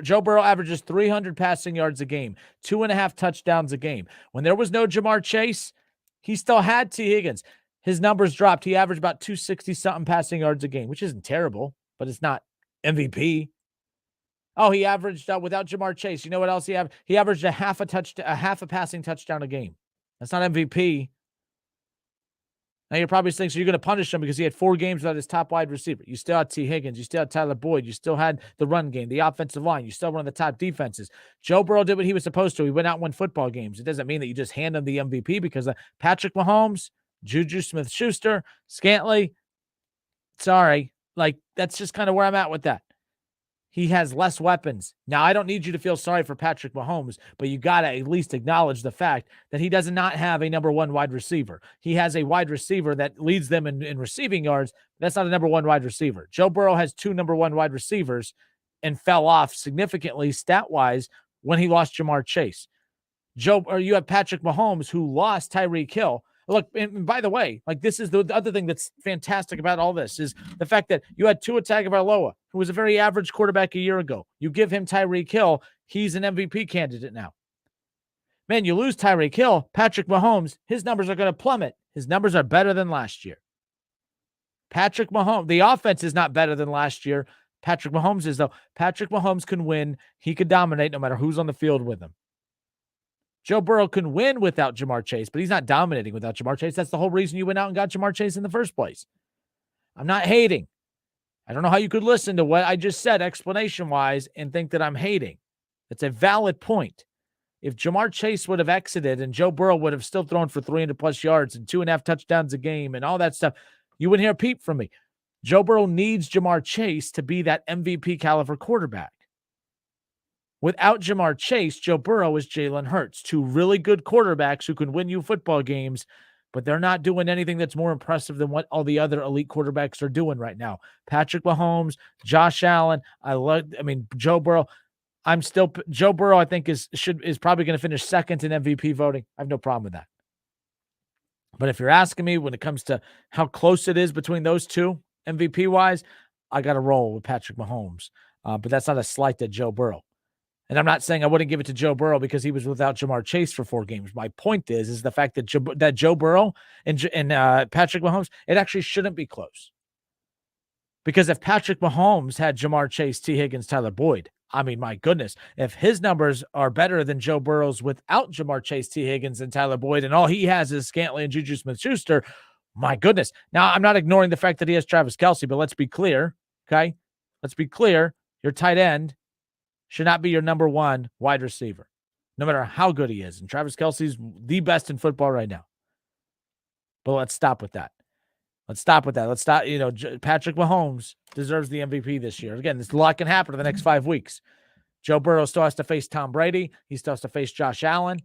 [SPEAKER 2] Joe Burrow averages 300 passing yards a game, 2.5 touchdowns a game. When there was no Jamar Chase, he still had T. Higgins. His numbers dropped. He averaged about 260-something passing yards a game, which isn't terrible, but it's not MVP. Oh, he averaged without Jamar Chase. You know what else he averaged? He averaged a half a passing touchdown a game. That's not MVP. Now you're probably saying, so you're going to punish him because he had 4 games without his top wide receiver. You still had T. Higgins. You still had Tyler Boyd. You still had the run game, the offensive line. You still had one of the top defenses. Joe Burrow did what he was supposed to. He went out and won football games. It doesn't mean that you just hand him the MVP because of Patrick Mahomes, Juju Smith-Schuster, Scantling. Sorry. Like, that's just kind of where I'm at with that. He has less weapons. Now, I don't need you to feel sorry for Patrick Mahomes, but you got to at least acknowledge the fact that he does not have a number 1 wide receiver. He has a wide receiver that leads them in receiving yards. That's not a number 1 wide receiver. Joe Burrow has 2 number 1 wide receivers and fell off significantly stat-wise when he lost Jamar Chase. You have Patrick Mahomes, who lost Tyreek Hill. Look, and by the way, like, this is the other thing that's fantastic about all this is the fact that you had Tua Tagovailoa, who was a very average quarterback a year ago. You give him Tyreek Hill, he's an MVP candidate now. Man, you lose Tyreek Hill, Patrick Mahomes, his numbers are going to plummet. His numbers are better than last year. Patrick Mahomes, the offense is not better than last year. Patrick Mahomes is, though. Patrick Mahomes can win. He could dominate no matter who's on the field with him. Joe Burrow can win without Jamar Chase, but he's not dominating without Jamar Chase. That's the whole reason you went out and got Jamar Chase in the first place. I'm not hating. I don't know how you could listen to what I just said explanation-wise and think that I'm hating. It's a valid point. If Jamar Chase would have exited and Joe Burrow would have still thrown for 300-plus yards and 2.5 touchdowns a game and all that stuff, you wouldn't hear a peep from me. Joe Burrow needs Jamar Chase to be that MVP caliber quarterback. Without Jamar Chase, Joe Burrow is Jalen Hurts, 2 really good quarterbacks who can win you football games, but they're not doing anything that's more impressive than what all the other elite quarterbacks are doing right now. Patrick Mahomes, Josh Allen, Joe Burrow. Joe Burrow, I think, is probably going to finish second in MVP voting. I have no problem with that. But if you're asking me when it comes to how close it is between those two, MVP-wise, I got to roll with Patrick Mahomes. But that's not a slight at Joe Burrow. And I'm not saying I wouldn't give it to Joe Burrow because he was without Jamar Chase for 4 games. My point is the fact that Joe Burrow and Patrick Mahomes, it actually shouldn't be close. Because if Patrick Mahomes had Jamar Chase, T. Higgins, Tyler Boyd, I mean, my goodness, if his numbers are better than Joe Burrow's without Jamar Chase, T. Higgins, and Tyler Boyd, and all he has is Scantling and Juju Smith-Schuster, my goodness. Now, I'm not ignoring the fact that he has Travis Kelce, but let's be clear, okay? Let's be clear. Your tight end should not be your number 1 wide receiver, no matter how good he is. And Travis Kelce's the best in football right now. But let's stop with that. Patrick Mahomes deserves the MVP this year. Again, a lot can happen in the next 5 weeks. Joe Burrow still has to face Tom Brady. He still has to face Josh Allen.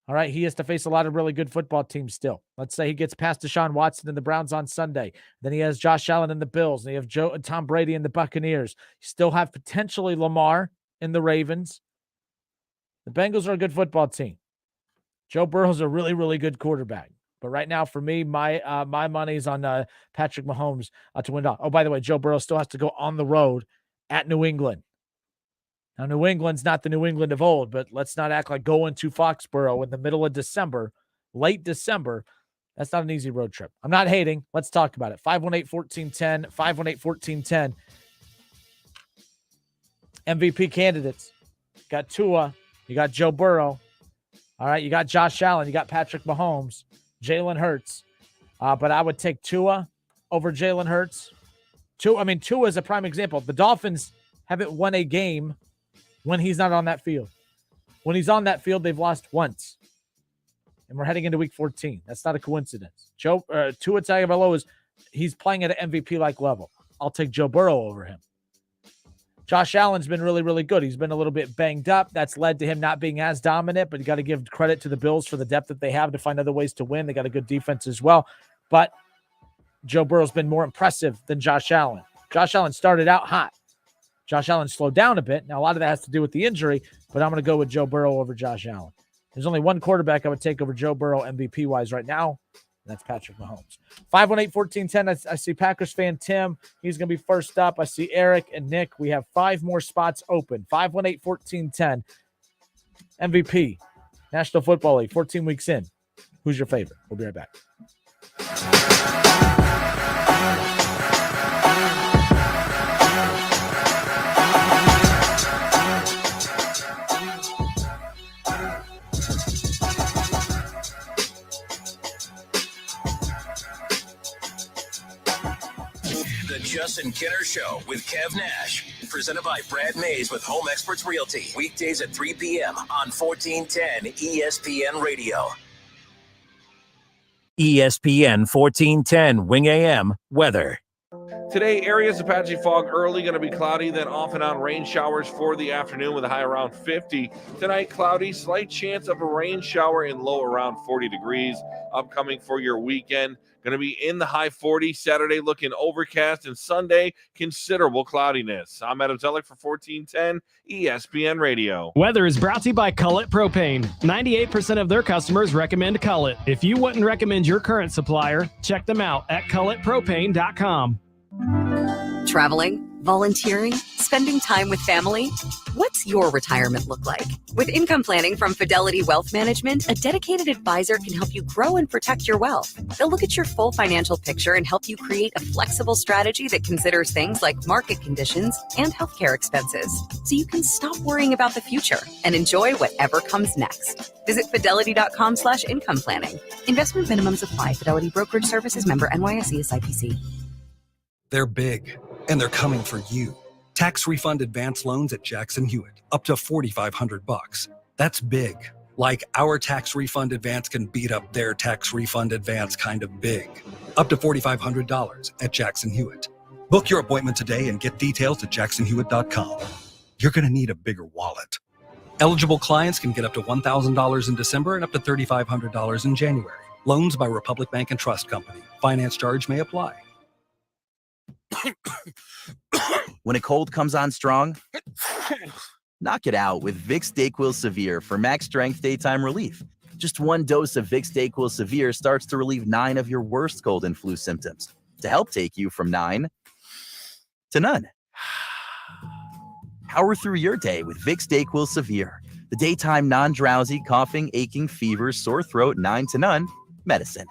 [SPEAKER 2] All right, he has to face a lot of really good football teams still. Let's say he gets past Deshaun Watson and the Browns on Sunday. Then he has Josh Allen and the Bills. And you have Tom Brady and the Buccaneers. You still have potentially Lamar and the Ravens. The Bengals are a good football team. Joe Burrow's a really, really good quarterback. But right now, for me, my money's on Patrick Mahomes to win it all. Oh, by the way, Joe Burrow still has to go on the road at New England. Now, New England's not the New England of old, but let's not act like going to Foxborough in the middle of December, late December. That's not an easy road trip. I'm not hating. Let's talk about it. 518-1410, 518-1410. MVP candidates. You got Tua. You got Joe Burrow. All right, you got Josh Allen. You got Patrick Mahomes. Jalen Hurts. But I would take Tua over Jalen Hurts. Tua is a prime example. The Dolphins haven't won a game when he's not on that field. When he's on that field, they've lost once. And we're heading into week 14. That's not a coincidence. Tua Tagovailoa he's playing at an MVP-like level. I'll take Joe Burrow over him. Josh Allen's been really, really good. He's been a little bit banged up. That's led to him not being as dominant, but you got to give credit to the Bills for the depth that they have to find other ways to win. They got a good defense as well. But Joe Burrow's been more impressive than Josh Allen. Josh Allen started out hot. Josh Allen slowed down a bit. Now, a lot of that has to do with the injury, but I'm going to go with Joe Burrow over Josh Allen. There's only one quarterback I would take over Joe Burrow MVP-wise right now, That's Patrick Mahomes. 518-1410. I see Packers fan Tim. He's going to be first up. I see Eric and Nick. We have 5 more spots open. 518-1410. MVP, National Football League, 14 weeks in. Who's your favorite? We'll be right back.
[SPEAKER 12] The Justin Kinner Show with Kev Nash. Presented by Brad Mays with Home Experts Realty. Weekdays at 3 p.m. on 1410 ESPN Radio.
[SPEAKER 6] ESPN 1410 Wing AM weather.
[SPEAKER 7] Today, areas of patchy fog early, going to be cloudy, then off and on rain showers for the afternoon with a high around 50. Tonight, cloudy, slight chance of a rain shower and low around 40 degrees. Upcoming for your weekend, going to be in the high 40s. Saturday looking overcast, and Sunday, considerable cloudiness. I'm Adam Zellick for 1410 ESPN Radio.
[SPEAKER 14] Weather is brought to you by Cullet Propane. 98% of their customers recommend Cullet. If you wouldn't recommend your current supplier, check them out at culletpropane.com.
[SPEAKER 8] Traveling, volunteering, spending time with family. What's your retirement look like? With income planning from Fidelity Wealth Management, a dedicated advisor can help you grow and protect your wealth. They'll look at your full financial picture and help you create a flexible strategy that considers things like market conditions and healthcare expenses, so you can stop worrying about the future and enjoy whatever comes next. Visit fidelity.com/income planning. Investment minimums apply. Fidelity Brokerage Services, member NYSE SIPC.
[SPEAKER 25] They're big, and they're coming for you. Tax refund advance loans at Jackson Hewitt, up to $4,500. That's big. Like our tax refund advance can beat up their tax refund advance kind of big. Up to $4,500 at Jackson Hewitt. Book your appointment today and get details at jacksonhewitt.com. You're going to need a bigger wallet. Eligible clients can get up to $1,000 in December and up to $3,500 in January. Loans by Republic Bank and Trust Company. Finance charge may apply.
[SPEAKER 9] When a cold comes on strong, knock it out with Vicks DayQuil Severe for max strength daytime relief. Just one dose of Vicks DayQuil Severe starts to relieve 9 of your worst cold and flu symptoms to help take you from 9 to none. Power through your day with Vicks DayQuil Severe, the daytime non-drowsy, coughing, aching, fever, sore throat, 9 to none medicine.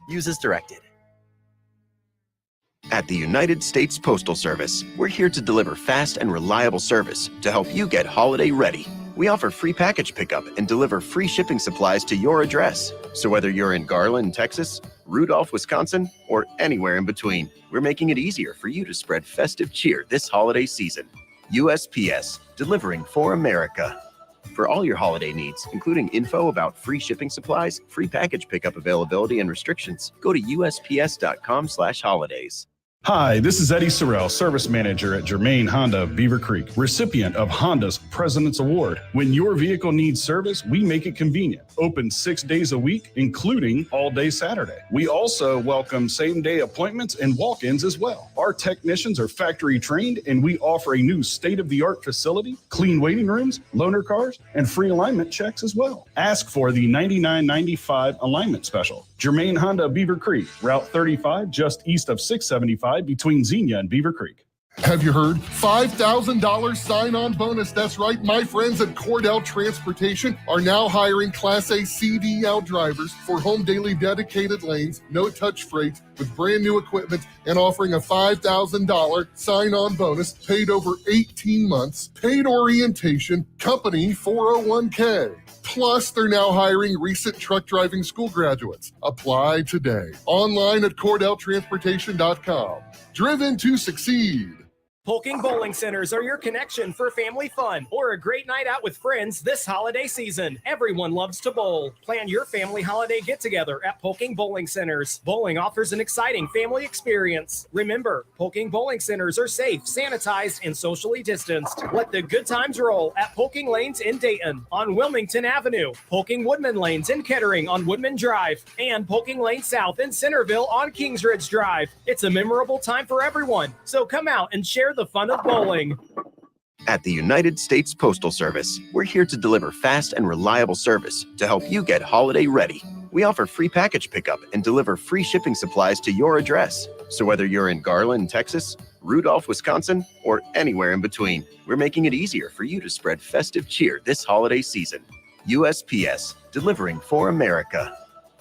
[SPEAKER 9] Use as directed.
[SPEAKER 10] At the United States Postal Service, we're here to deliver fast and reliable service to help you get holiday ready. We offer free package pickup and deliver free shipping supplies to your address. So whether you're in Garland, Texas, Rudolph, Wisconsin, or anywhere in between, we're making it easier for you to spread festive cheer this holiday season. USPS, delivering for America. For all your holiday needs, including info about free shipping supplies, free package pickup availability, and restrictions, go to USPS.com/holidays.
[SPEAKER 26] Hi, this is Eddie Sorrell, Service Manager at Germain Honda Beaver Creek, recipient of Honda's President's Award. When your vehicle needs service, we make it convenient. Open 6 days a week, including all day Saturday. We also welcome same-day appointments and walk-ins as well. Our technicians are factory trained, and we offer a new state-of-the-art facility, clean waiting rooms, loaner cars, and free alignment checks as well. Ask for the $99.95 alignment special. Germain Honda Beaver Creek, Route 35, just east of 675 between Xenia and Beaver Creek.
[SPEAKER 4] Have you heard? $5,000 sign-on bonus. That's right. My friends at Cordell Transportation are now hiring Class A CDL drivers for home daily dedicated lanes, no-touch freight with brand new equipment, and offering a $5,000 sign-on bonus paid over 18 months, paid orientation, company 401k. Plus, they're now hiring recent truck driving school graduates. Apply today. Online at CordellTransportation.com. Driven to succeed.
[SPEAKER 14] Polking Bowling Centers are your connection for family fun or a great night out with friends this holiday season. Everyone loves to bowl. Plan your family holiday get-together at Polking Bowling Centers. Bowling offers an exciting family experience. Remember, Polking Bowling Centers are safe, sanitized, and socially distanced. Let the good times roll at Polking Lanes in Dayton, on Wilmington Avenue, Polking Woodman Lanes in Kettering on Woodman Drive, and Polking Lane South in Centerville on Kingsridge Drive. It's a memorable time for everyone, so come out and share the fun of bowling.
[SPEAKER 10] At the United States Postal Service, we're here to deliver fast and reliable service to help you get holiday ready. We offer free package pickup and deliver free shipping supplies to your address. So whether you're in Garland, Texas, Rudolph, Wisconsin, or anywhere in between, we're making it easier for you to spread festive cheer this holiday season. USPS, delivering for America.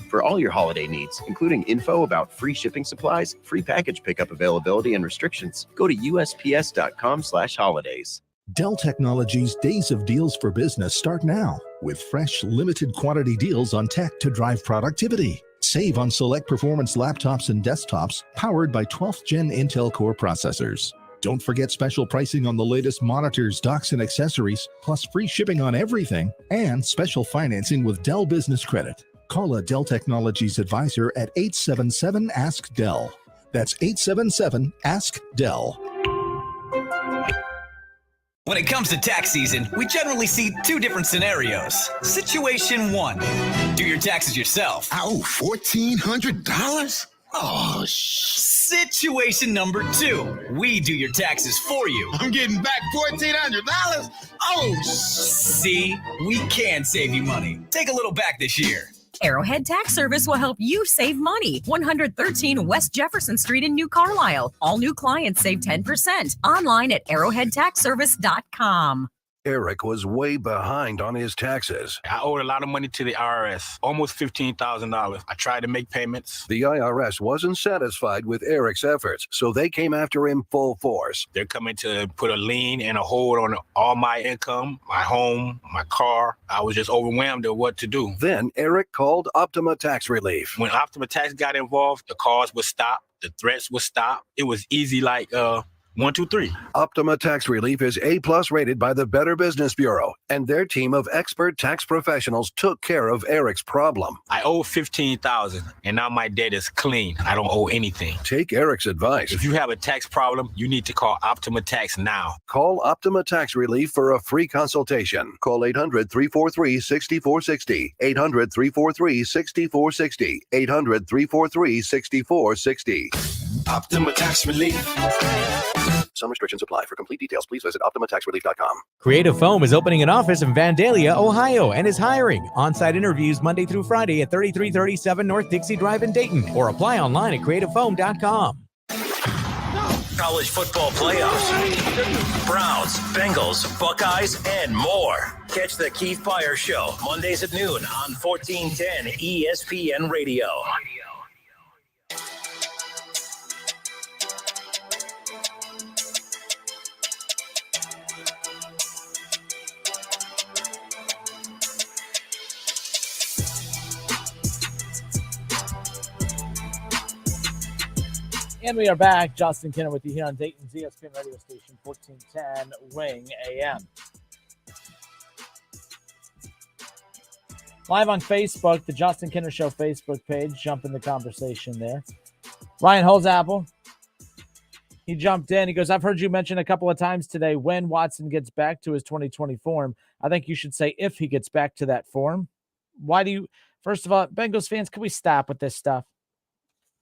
[SPEAKER 10] For all your holiday needs, including info about free shipping supplies, free package pickup availability, and restrictions, go to USPS.com/holidays.
[SPEAKER 11] Dell Technologies' Days of Deals for Business start now with fresh, limited quantity deals on tech to drive productivity. Save on select performance laptops and desktops powered by 12th Gen Intel Core processors. Don't forget special pricing on the latest monitors, docks, and accessories, plus free shipping on everything and special financing with Dell Business Credit. Call a Dell Technologies advisor at 877-ASK-DELL. That's 877-ASK-DELL.
[SPEAKER 13] When it comes to tax season, we generally see two different scenarios. Situation one, do your taxes yourself.
[SPEAKER 15] Oh, $1,400? Oh,
[SPEAKER 13] Situation number two, we do your taxes for you.
[SPEAKER 15] I'm getting back $1,400? Oh,
[SPEAKER 13] See, we can save you money. Take a little back this year.
[SPEAKER 16] Arrowhead Tax Service will help you save money. 113 West Jefferson Street in New Carlisle. All new clients save 10%. Online at arrowheadtaxservice.com.
[SPEAKER 17] Eric was way behind on his taxes.
[SPEAKER 18] I owed a lot of money to the IRS, almost $15,000. I tried to make payments.
[SPEAKER 17] The IRS wasn't satisfied with Eric's efforts, so they came after him full force.
[SPEAKER 18] They're coming to put a lien and a hold on all my income, my home, my car. I was just overwhelmed at what to do.
[SPEAKER 17] Then Eric called Optima Tax Relief.
[SPEAKER 18] When Optima Tax got involved, the calls would stop, the threats would stop. It was easy like 1, 2, 3.
[SPEAKER 17] Optima Tax Relief is A+ rated by the Better Business Bureau, and their team of expert tax professionals took care of Eric's problem.
[SPEAKER 18] I owe $15,000, and now my debt is clean. I don't owe anything.
[SPEAKER 17] Take Eric's advice.
[SPEAKER 18] If you have a tax problem, you need to call Optima Tax now.
[SPEAKER 17] Call Optima Tax Relief for a free consultation. Call 800-343-6460. 800-343-6460. 800-343-6460.
[SPEAKER 15] Optima Tax Relief.
[SPEAKER 17] Some restrictions apply. For complete details, please visit OptimaTaxRelief.com.
[SPEAKER 20] Creative Foam is opening an office in Vandalia, Ohio, and is hiring. On-site interviews Monday through Friday at 3337 North Dixie Drive in Dayton, or apply online at creativefoam.com.
[SPEAKER 12] College football playoffs, Browns, Bengals, Buckeyes, and more. Catch the Keith Byers Show Mondays at noon on 1410 ESPN Radio.
[SPEAKER 2] And we are back. Justin Kinner with you here on Dayton's ESPN radio station, 1410 Wing AM. Live on Facebook, the Justin Kinner Show Facebook page. Jump in the conversation there. Ryan Holzapple, he jumped in. He goes, I've heard you mention a couple of times today when Watson gets back to his 2020 form. I think you should say if he gets back to that form. Why do you, first of all, Bengals fans, can we stop with this stuff?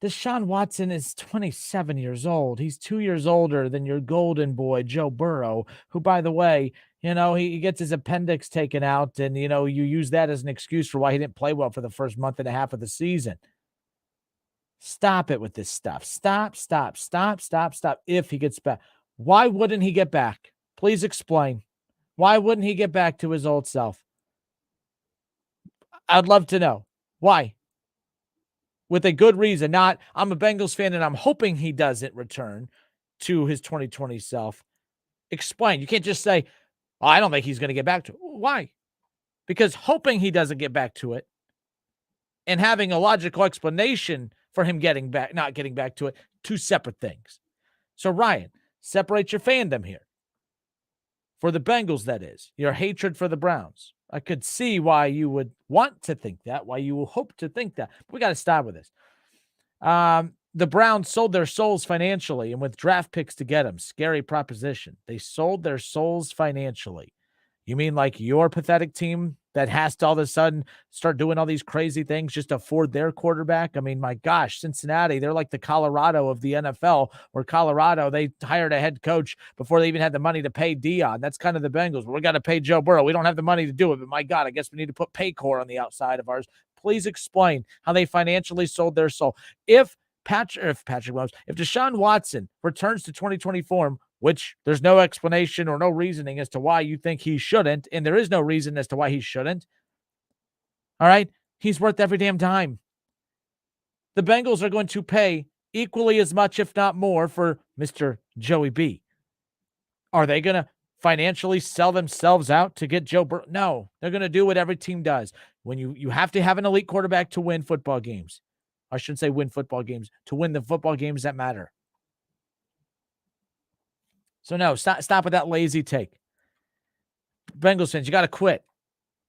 [SPEAKER 2] Deshaun Watson is 27 years old. He's 2 years older than your golden boy, Joe Burrow, who, by the way, you know, he gets his appendix taken out, and, you know, you use that as an excuse for why he didn't play well for the first month and a half of the season. Stop it with this stuff. Stop. If he gets back. Why wouldn't he get back? Please explain. Why wouldn't he get back to his old self? I'd love to know. Why? With a good reason. Not, I'm a Bengals fan and I'm hoping he doesn't return to his 2020 self. Explain. You can't just say, oh, I don't think he's going to get back to it. Why? Because hoping he doesn't get back to it and having a logical explanation for him getting back, not getting back to it, two separate things. So, Ryan, separate your fandom here. For the Bengals, that is. Your hatred for the Browns. I could see why you would want to think that, why you will hope to think that. We got to start with this. The Browns sold their souls financially and with draft picks to get them. Scary proposition. They sold their souls financially. You mean like your pathetic team that has to all of a sudden start doing all these crazy things just to afford their quarterback? I mean, my gosh, Cincinnati, they're like the Colorado of the NFL, where Colorado, they hired a head coach before they even had the money to pay Dion. That's kind of the Bengals. We got to pay Joe Burrow. We don't have the money to do it, but my God, I guess we need to put Paycor on the outside of ours. please explain how they financially sold their soul. If Deshaun Watson returns to 2020 form, which there's no explanation or no reasoning as to why you think he shouldn't, and there is no reason as to why he shouldn't, all right, he's worth every damn dime. The Bengals are going to pay equally as much, if not more, for Mr. Joey B. Are they going to financially sell themselves out to get Joe Burrow? No, they're going to do what every team does. When you have to have an elite quarterback to win football games. I shouldn't say win football games, to win the football games that matter. So no, stop with that lazy take. Bengals fans, you got to quit.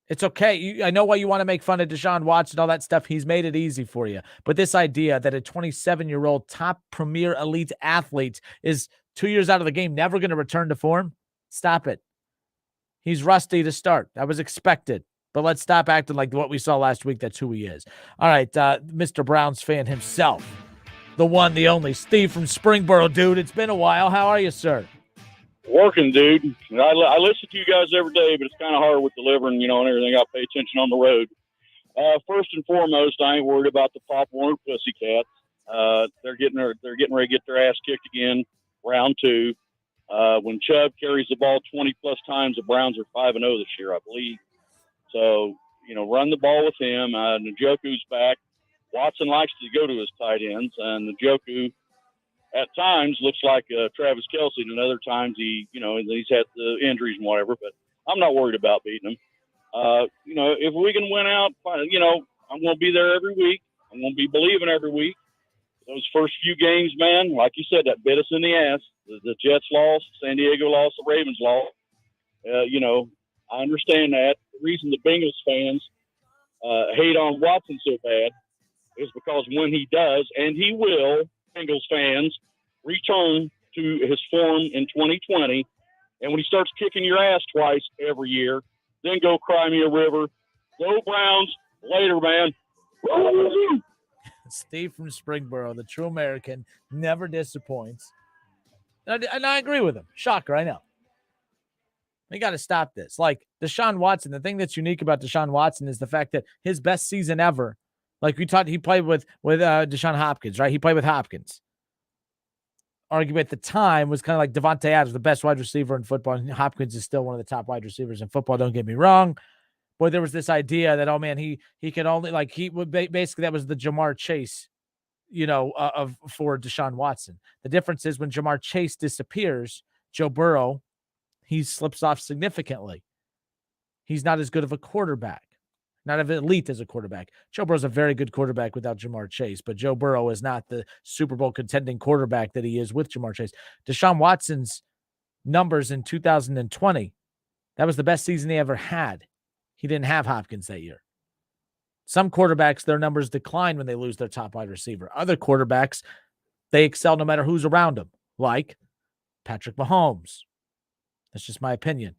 [SPEAKER 2] It's okay. I know why you want to make fun of Deshaun Watson and all that stuff. He's made it easy for you. But this idea that a 27-year-old top premier elite athlete is 2 years out of the game, never going to return to form, stop it. He's rusty to start. That was expected. But let's stop acting like what we saw last week. That's who he is. All right, Mr. Browns fan himself, the one, the only, Steve from Springboro. Dude, it's been a while. How are you, sir?
[SPEAKER 3] Working, dude. I listen to you guys every day, but it's kind of hard with delivering, and everything. I pay attention on the road. First and foremost, I ain't worried about the Pop Warner Pussycats. They're getting ready to get their ass kicked again, round 2. When Chubb carries the ball 20-plus times, the Browns are 5-0 this year, I believe. So, run the ball with him. Njoku's back. Watson likes to go to his tight ends, and Njoku at times looks like Travis Kelce, and other times he's had the injuries and whatever. But I'm not worried about beating him. If we can win out, I'm going to be there every week. I'm going to be believing every week. Those first few games, man, like you said, that bit us in the ass. The Jets lost, San Diego lost, the Ravens lost. I understand that. The reason the Bengals fans hate on Watson so bad is because when he does, and he will, Bengals fans, return to his form in 2020, and when he starts kicking your ass twice every year, then go cry me a river. Go Browns. Later, man.
[SPEAKER 2] Steve from Springboro, the true American, never disappoints. And I agree with him. Shocker, I know. We got to stop this. Like Deshaun Watson, the thing that's unique about Deshaun Watson is the fact that his best season ever, like we talked, he played with Deshaun Hopkins, right? He played with Hopkins. Argument at the time was kind of like Devontae Adams, the best wide receiver in football. And Hopkins is still one of the top wide receivers in football. Don't get me wrong. Boy, there was this idea that, oh man, he could only he would basically, that was the Jamar Chase, for Deshaun Watson. The difference is when Jamar Chase disappears, Joe Burrow, he slips off significantly. He's not as good of a quarterback, not as elite as a quarterback. Joe Burrow's a very good quarterback without Jamar Chase, but Joe Burrow is not the Super Bowl contending quarterback that he is with Jamar Chase. Deshaun Watson's numbers in 2020, that was the best season he ever had. He didn't have Hopkins that year. Some quarterbacks, their numbers decline when they lose their top wide receiver. Other quarterbacks, they excel no matter who's around them, like Patrick Mahomes. That's just my opinion.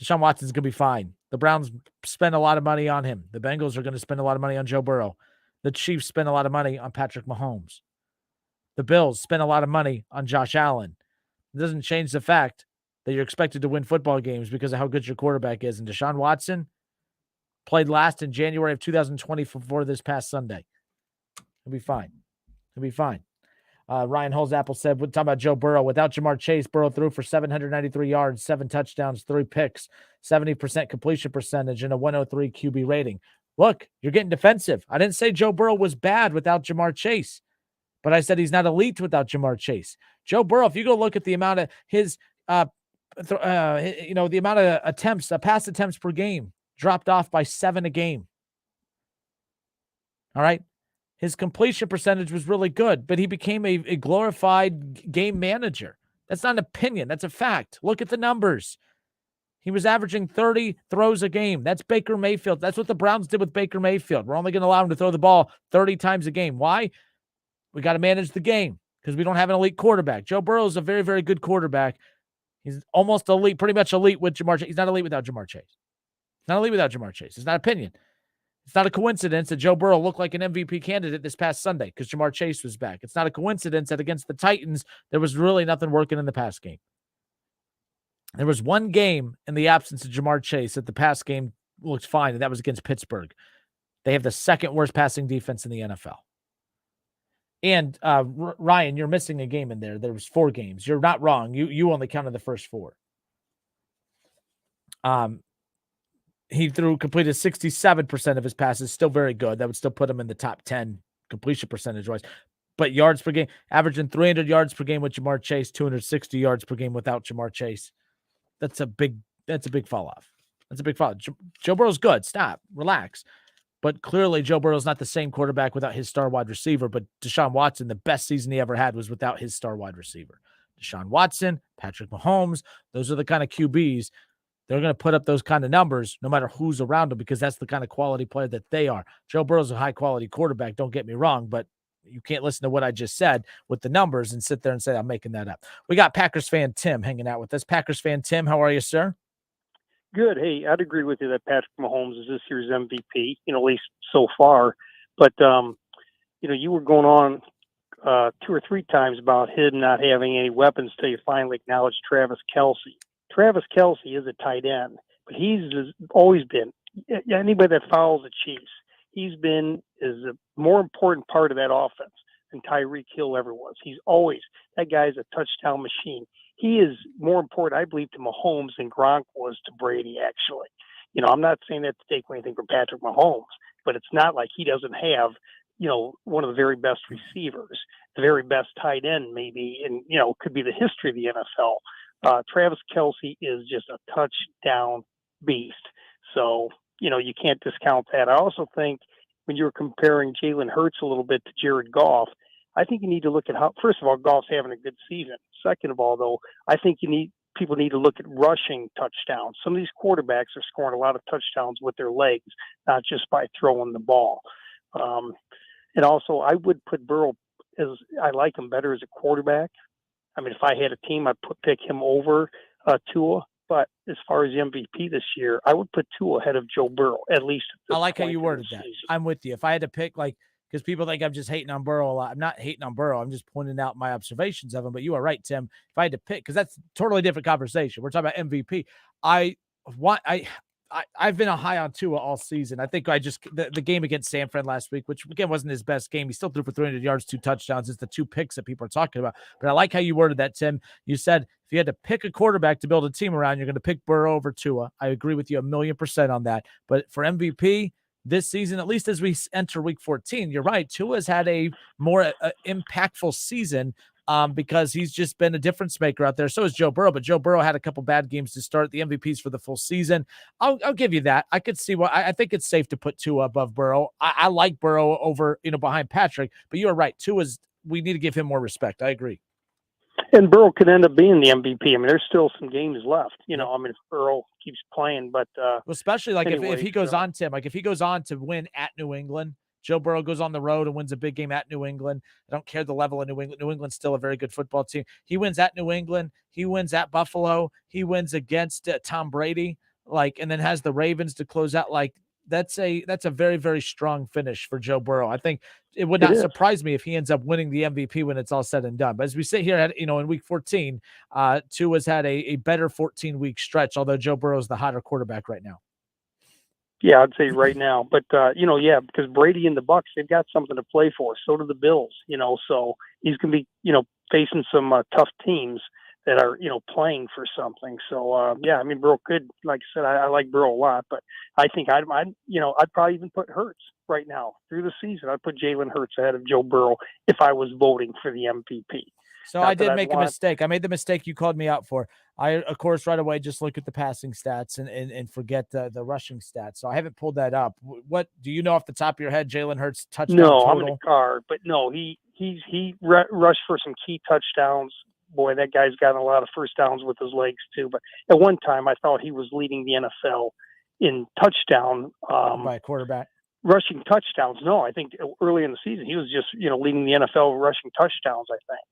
[SPEAKER 2] Deshaun Watson's going to be fine. The Browns spend a lot of money on him. The Bengals are going to spend a lot of money on Joe Burrow. The Chiefs spend a lot of money on Patrick Mahomes. The Bills spend a lot of money on Josh Allen. It doesn't change the fact that you're expected to win football games because of how good your quarterback is. And Deshaun Watson played last in January of 2020 for this past Sunday. He'll be fine. He'll be fine. Ryan Holzapple said, we're talking about Joe Burrow. Without Jamar Chase, Burrow threw for 793 yards, 7 touchdowns, 3 picks, 70% completion percentage, and a 103 QB rating. Look, you're getting defensive. I didn't say Joe Burrow was bad without Jamar Chase, but I said he's not elite without Jamar Chase. Joe Burrow, if you go look at the amount of his, the amount of attempts, pass attempts per game, dropped off by 7 a game. All right. His completion percentage was really good, but he became a glorified game manager. That's not an opinion. That's a fact. Look at the numbers. He was averaging 30 throws a game. That's Baker Mayfield. That's what the Browns did with Baker Mayfield. We're only going to allow him to throw the ball 30 times a game. Why? We got to manage the game because we don't have an elite quarterback. Joe Burrow is a very, very good quarterback. He's almost elite, pretty much elite with Jamar Chase. He's not elite without Jamar Chase. Not elite without Jamar Chase. It's not opinion. It's not a coincidence that Joe Burrow looked like an MVP candidate this past Sunday because Jamar Chase was back. It's not a coincidence that against the Titans, there was really nothing working in the pass game. There was one game in the absence of Jamar Chase that the pass game looked fine, and that was against Pittsburgh. They have the second worst passing defense in the NFL. And Ryan, you're missing a game in there. There was 4 games. You're not wrong. You only counted the first 4. He completed 67% of his passes. Still very good. That would still put him in the top 10 completion percentage-wise. But yards per game, averaging 300 yards per game with Jamar Chase, 260 yards per game without Jamar Chase. That's a big fall off. That's a big fall. Joe Burrow's good. Stop. Relax. But clearly, Joe Burrow's not the same quarterback without his star wide receiver. But Deshaun Watson, the best season he ever had was without his star wide receiver. Deshaun Watson, Patrick Mahomes, those are the kind of QBs. They're going to put up those kind of numbers no matter who's around them because that's the kind of quality player that they are. Joe Burrow's a high-quality quarterback, don't get me wrong, but you can't listen to what I just said with the numbers and sit there and say I'm making that up. We got Packers fan Tim hanging out with us. Packers fan Tim, how are you, sir?
[SPEAKER 1] Good. Hey, I'd agree with you that Patrick Mahomes is this year's MVP, at least so far. But, you were going on 2 or 3 times about him not having any weapons till you finally acknowledged Travis Kelce. Travis Kelce is a tight end, but he's always been, anybody that follows the Chiefs, is a more important part of that offense than Tyreek Hill ever was. That guy's a touchdown machine. He is more important, I believe, to Mahomes than Gronk was to Brady, actually. I'm not saying that to take anything from Patrick Mahomes, but it's not like he doesn't have, one of the very best receivers, the very best tight end maybe, and, could be the history of the NFL. Travis Kelce is just a touchdown beast. So, you can't discount that. I also think when you're comparing Jalen Hurts a little bit to Jared Goff, I think you need to look at how, first of all, Goff's having a good season. Second of all, though, I think people need to look at rushing touchdowns. Some of these quarterbacks are scoring a lot of touchdowns with their legs, not just by throwing the ball. And also, I would put Burrow I like him better as a quarterback. I mean, if I had a team, I'd pick him over Tua. But as far as the MVP this year, I would put Tua ahead of Joe Burrow, at least.
[SPEAKER 2] I like how you worded that. I'm with you. If I had to pick, because people think I'm just hating on Burrow a lot. I'm not hating on Burrow. I'm just pointing out my observations of him. But you are right, Tim. If I had to pick, because that's a totally different conversation. We're talking about MVP. I've been a high on Tua all season. I think the game against San Fran last week, which again wasn't his best game. He still threw for 300 yards, 2 touchdowns. It's the 2 picks that people are talking about. But I like how you worded that, Tim. You said if you had to pick a quarterback to build a team around, you're going to pick Burrow over Tua. I agree with you 1,000,000% on that. But for MVP this season, at least as we enter week 14, you're right. Tua's had a more impactful season. Because he's just been a difference maker out there. So is Joe Burrow, but Joe Burrow had a couple bad games to start. The MVPs for the full season. I'll give you that. I could see I think it's safe to put Tua above Burrow. I like Burrow over, behind Patrick, but you are right. We need to give him more respect. I agree.
[SPEAKER 1] And Burrow could end up being the MVP. I mean, there's still some games left, if Burrow keeps playing, but
[SPEAKER 2] especially if he goes on, Tim, if he goes on to win at New England, Joe Burrow goes on the road and wins a big game at New England. I don't care the level of New England. New England's still a very good football team. He wins at New England. He wins at Buffalo. He wins against Tom Brady, and then has the Ravens to close out. That's a very, very strong finish for Joe Burrow. I think it would not surprise me if he ends up winning the MVP when it's all said and done. But as we sit here at, in week 14, Tua's had a better 14-week stretch, although Joe Burrow's the hotter quarterback right now.
[SPEAKER 1] Yeah, I'd say right now. But, because Brady and the Bucs, they've got something to play for. So do the Bills, so he's going to be, facing some tough teams that are, playing for something. So, Burrow could, like I said, I like Burrow a lot, but I think I'd probably even put Hurts right now through the season. I'd put Jalen Hurts ahead of Joe Burrow if I was voting for the MVP.
[SPEAKER 2] So I did make a mistake. I made the mistake you called me out for. I, of course, right away just look at the passing stats and forget the rushing stats. So I haven't pulled that up. What do you know off the top of your head? Jalen Hurts touchdown total?
[SPEAKER 1] I'm in the car, but no, he rushed for some key touchdowns. Boy, that guy's gotten a lot of first downs with his legs too. But at one time, I thought he was leading the NFL in touchdown
[SPEAKER 2] by a quarterback.
[SPEAKER 1] Rushing touchdowns. No, I think early in the season he was just leading the NFL rushing touchdowns. I think.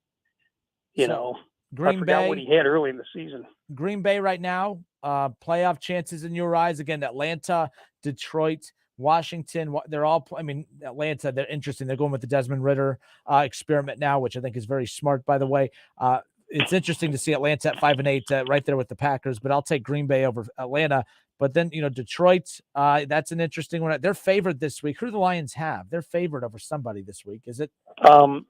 [SPEAKER 2] Green
[SPEAKER 1] I forgot
[SPEAKER 2] Bay,
[SPEAKER 1] what he had early in the season.
[SPEAKER 2] Green Bay right now, playoff chances in your eyes. Again, Atlanta, Detroit, Washington, they're all, Atlanta, they're interesting. They're going with the Desmond Ridder experiment now, which I think is very smart, by the way. It's interesting to see Atlanta at 5-8 right there with the Packers, but I'll take Green Bay over Atlanta. But then, Detroit, that's an interesting one. They're favored this week. Who do the Lions have? They're favored over somebody this week. Is it?
[SPEAKER 1] No.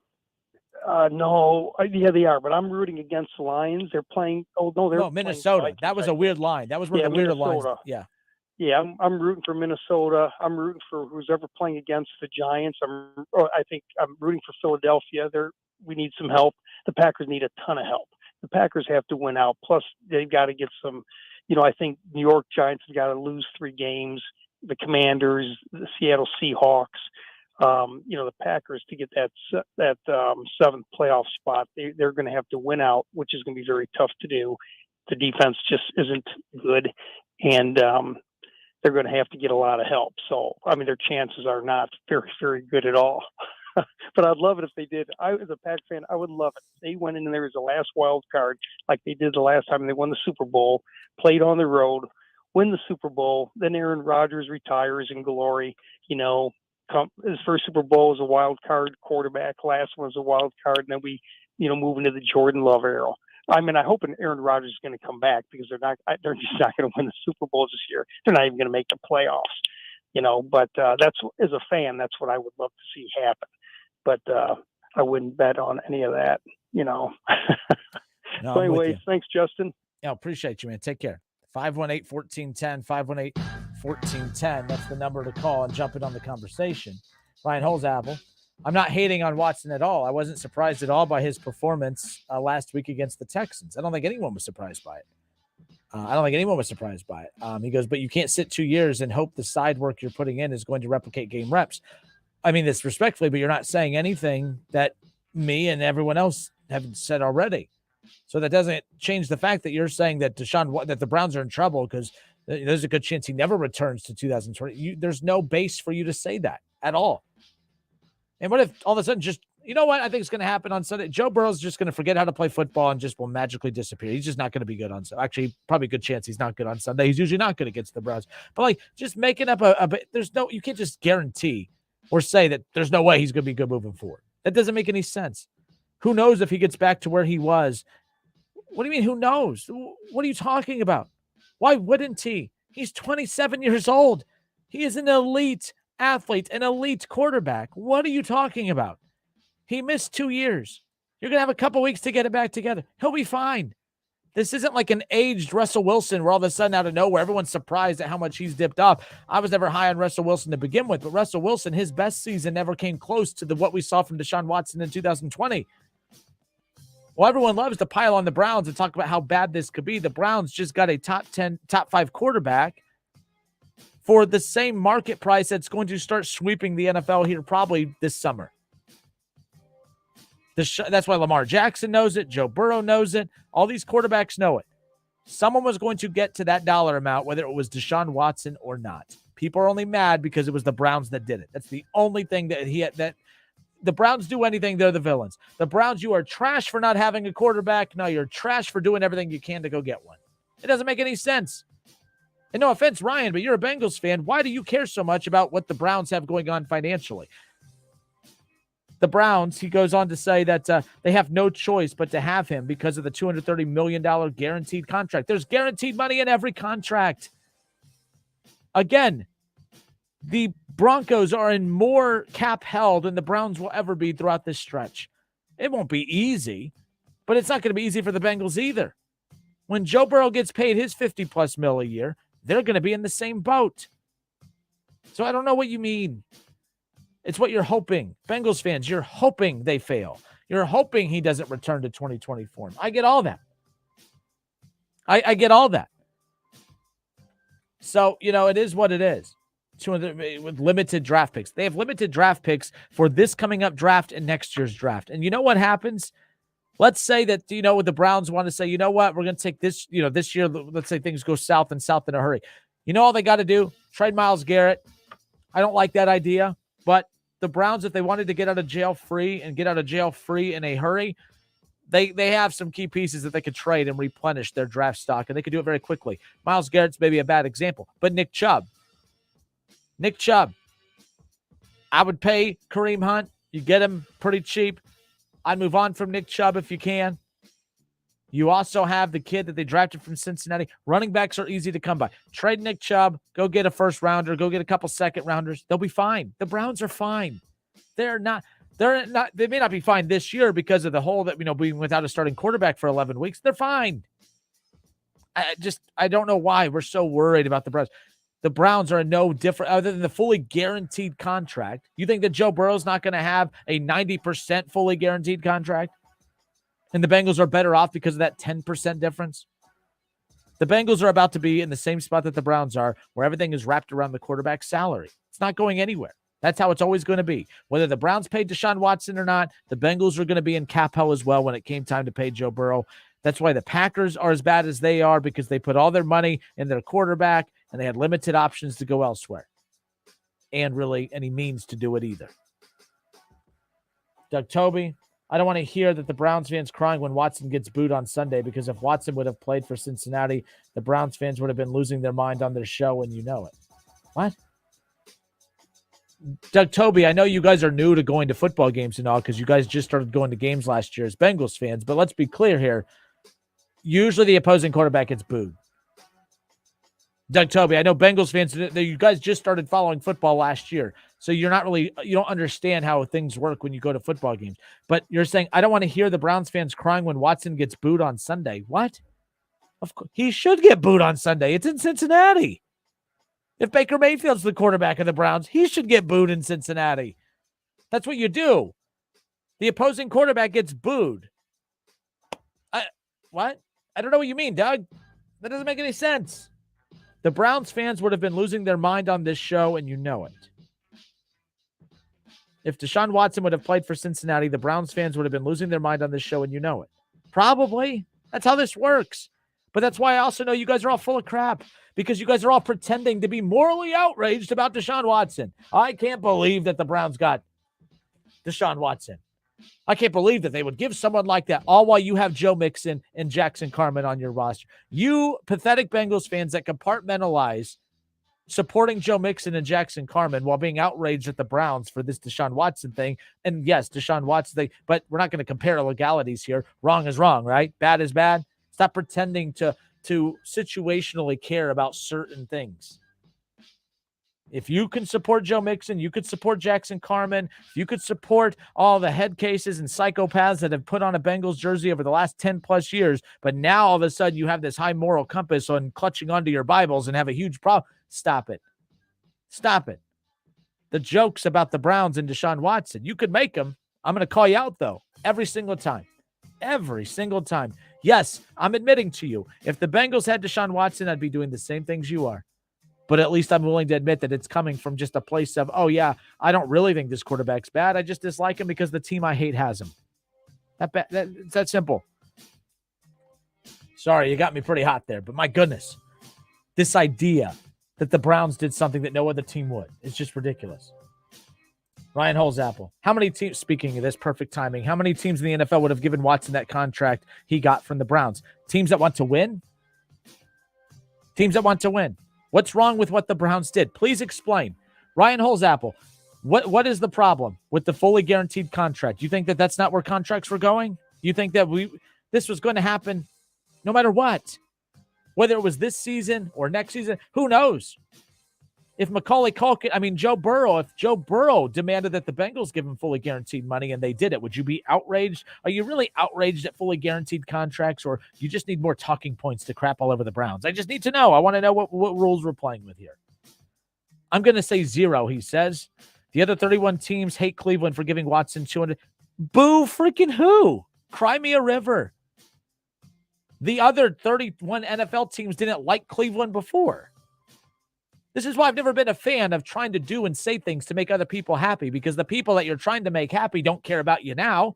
[SPEAKER 1] Yeah, they are. But I'm rooting against the Lions. They're playing. Oh, no, they're
[SPEAKER 2] Minnesota.
[SPEAKER 1] playing
[SPEAKER 2] That was a weird line. That was one of the weirder lines. Yeah.
[SPEAKER 1] Yeah, I'm rooting for Minnesota. I'm rooting for who's ever playing against the Giants. I think I'm rooting for Philadelphia. We need some help. The Packers need a ton of help. The Packers have to win out. Plus, they've got to get some. I think New York Giants have got to lose 3 games. The Commanders, the Seattle Seahawks, the Packers to get that 7th playoff spot. They're going to have to win out, which is going to be very tough to do. The defense just isn't good, and they're going to have to get a lot of help. So, their chances are not very, very good at all. But I'd love it if they did. As a Pack fan, I would love it. They went in there as the last wild card, like they did the last time they won the Super Bowl, played on the road, win the Super Bowl. Then Aaron Rodgers retires in glory. His first Super Bowl was a wild card quarterback. Last one was a wild card. And then we, move into the Jordan Love era. I hope Aaron Rodgers is going to come back because they're just not going to win the Super Bowl this year. They're not even going to make the playoffs. But that's, as a fan, that's what I would love to see happen. But I wouldn't bet on any of that,
[SPEAKER 2] No,
[SPEAKER 1] So anyways, thanks, Justin.
[SPEAKER 2] Yeah, appreciate you, man. Take care. 518-1410, 518-1410. That's the number to call and jump in on the conversation. Ryan Holzapfel. I'm not hating on Watson at all. I wasn't surprised at all by his performance last week against the Texans. I don't think anyone was surprised by it. He goes, but you can't sit 2 years and hope the side work you're putting in is going to replicate game reps. This respectfully, but you're not saying anything that me and everyone else haven't said already. So that doesn't change the fact that you're saying that that the Browns are in trouble because there's a good chance he never returns to 2020. There's no base for you to say that at all. And what if all of a sudden what I think is going to happen on Sunday? Joe Burrow's just going to forget how to play football and just will magically disappear. He's just not going to be good on Sunday. Actually, probably a good chance he's not good on Sunday. He's usually not good against the Browns. But just making up you can't just guarantee or say that there's no way he's going to be good moving forward. That doesn't make any sense. Who knows if he gets back to where he was? What do you mean, who knows? What are you talking about? Why wouldn't he? He's 27 years old. He is an elite athlete, an elite quarterback. What are you talking about? He missed 2 years. You're going to have a couple weeks to get it back together. He'll be fine. This isn't like an aged Russell Wilson where all of a sudden out of nowhere, everyone's surprised at how much he's dipped off. I was never high on Russell Wilson to begin with, but Russell Wilson, his best season never came close to what we saw from Deshaun Watson in 2020. Well, everyone loves to pile on the Browns and talk about how bad this could be. The Browns just got a top 10, top 5 quarterback for the same market price that's going to start sweeping the NFL here probably this summer. That's why Lamar Jackson knows it. Joe Burrow knows it. All these quarterbacks know it. Someone was going to get to that dollar amount, whether it was Deshaun Watson or not. People are only mad because it was the Browns that did it. That's the only thing that the Browns do anything, they're the villains. The Browns, you are trash for not having a quarterback. No, you're trash for doing everything you can to go get one. It doesn't make any sense. And no offense, Ryan, but you're a Bengals fan. Why do you care so much about what the Browns have going on financially? The Browns, he goes on to say that they have no choice but to have him because of the $230 million guaranteed contract. There's guaranteed money in every contract. Again, the Broncos are in more cap held than the Browns will ever be throughout this stretch. It won't be easy, but it's not going to be easy for the Bengals either. When Joe Burrow gets paid his $50+ million a year, they're going to be in the same boat. So I don't know what you mean. It's what you're hoping. Bengals fans, you're hoping they fail. You're hoping he doesn't return to 2020 form. I get all that. I get all that. So, it is what it is. With limited draft picks. They have limited draft picks for this coming up draft and next year's draft. And you know what happens? Let's say that, what the Browns want to say, you know what? We're going to take this, this year, let's say things go south in a hurry. All they got to do? Trade Myles Garrett. I don't like that idea, but the Browns, if they wanted to get out of jail free in a hurry, they have some key pieces that they could trade and replenish their draft stock, and they could do it very quickly. Myles Garrett's maybe a bad example, but Nick Chubb. I would pay Kareem Hunt. You get him pretty cheap. I'd move on from Nick Chubb if you can. You also have the kid that they drafted from Cincinnati. Running backs are easy to come by. Trade Nick Chubb, go get a first rounder, go get a couple second rounders. They'll be fine. The Browns are fine. They may not be fine this year because of the whole that, being without a starting quarterback for 11 weeks. They're fine. I don't know why we're so worried about the Browns. The Browns are no different other than the fully guaranteed contract. You think that Joe Burrow's not going to have a 90% fully guaranteed contract? And the Bengals are better off because of that 10% difference? The Bengals are about to be in the same spot that the Browns are, where everything is wrapped around the quarterback's salary. It's not going anywhere. That's how it's always going to be. Whether the Browns paid Deshaun Watson or not, the Bengals are going to be in cap hell as well when it came time to pay Joe Burrow. That's why the Packers are as bad as they are, because they put all their money in their quarterback and they had limited options to go elsewhere. And really any means to do it either. Doug Toby, I don't want to hear that the Browns fans crying when Watson gets booed on Sunday, because if Watson would have played for Cincinnati, the Browns fans would have been losing their mind on their show, and you know it. What? Doug Toby, I know you guys are new to going to football games and all because you guys just started going to games last year as Bengals fans, but let's be clear here. Usually the opposing quarterback gets booed. Doug Toby, I know Bengals fans, you guys just started following football last year, so you don't understand how things work when you go to football games. But you're saying, I don't want to hear the Browns fans crying when Watson gets booed on Sunday. What? Of course, he should get booed on Sunday. It's in Cincinnati. If Baker Mayfield's the quarterback of the Browns, he should get booed in Cincinnati. That's what you do. The opposing quarterback gets booed. What? I don't know what you mean, Doug. That doesn't make any sense. The Browns fans would have been losing their mind on this show, and you know it. If Deshaun Watson would have played for Cincinnati, the Browns fans would have been losing their mind on this show, and you know it. Probably. That's how this works. But that's why I also know you guys are all full of crap, because you guys are all pretending to be morally outraged about Deshaun Watson. I can't believe that the Browns got Deshaun Watson. I can't believe that they would give someone like that, all while you have Joe Mixon and Jackson Carman on your roster. You pathetic Bengals fans that compartmentalize supporting Joe Mixon and Jackson Carman while being outraged at the Browns for this Deshaun Watson thing. And yes, Deshaun Watson thing, but we're not going to compare legalities here. Wrong is wrong, right? Bad is bad. Stop pretending to situationally care about certain things. If you can support Joe Mixon, you could support Jackson Carman, you could support all the head cases and psychopaths that have put on a Bengals jersey over the last 10 plus years, but now all of a sudden you have this high moral compass on clutching onto your Bibles and have a huge problem. Stop it. Stop it. The jokes about the Browns and Deshaun Watson, you could make them. I'm going to call you out, though, every single time. Every single time. Yes, I'm admitting to you, if the Bengals had Deshaun Watson, I'd be doing the same things you are. But at least I'm willing to admit that it's coming from just a place of, oh, yeah, I don't really think this quarterback's bad. I just dislike him because the team I hate has him. It's that simple. Sorry, you got me pretty hot there. But my goodness, this idea that the Browns did something that no other team would, it's just ridiculous. Ryan Holzapple, how many teams, speaking of this perfect timing, how many teams in the NFL would have given Watson that contract he got from the Browns? Teams that want to win? Teams that want to win. What's wrong with what the Browns did? Please explain. Ryan Holzapple, what is the problem with the fully guaranteed contract? You think that that's not where contracts were going? You think that this was going to happen no matter what? Whether it was this season or next season, who knows? If Joe Burrow, if Joe Burrow demanded that the Bengals give him fully guaranteed money and they did it, would you be outraged? Are you really outraged at fully guaranteed contracts, or you just need more talking points to crap all over the Browns? I just need to know. I want to know what rules we're playing with here. I'm going to say 0, he says. The other 31 teams hate Cleveland for giving Watson $200. Boo freaking who? Cry me a river. The other 31 NFL teams didn't like Cleveland before. This is why I've never been a fan of trying to do and say things to make other people happy, because the people that you're trying to make happy don't care about you now,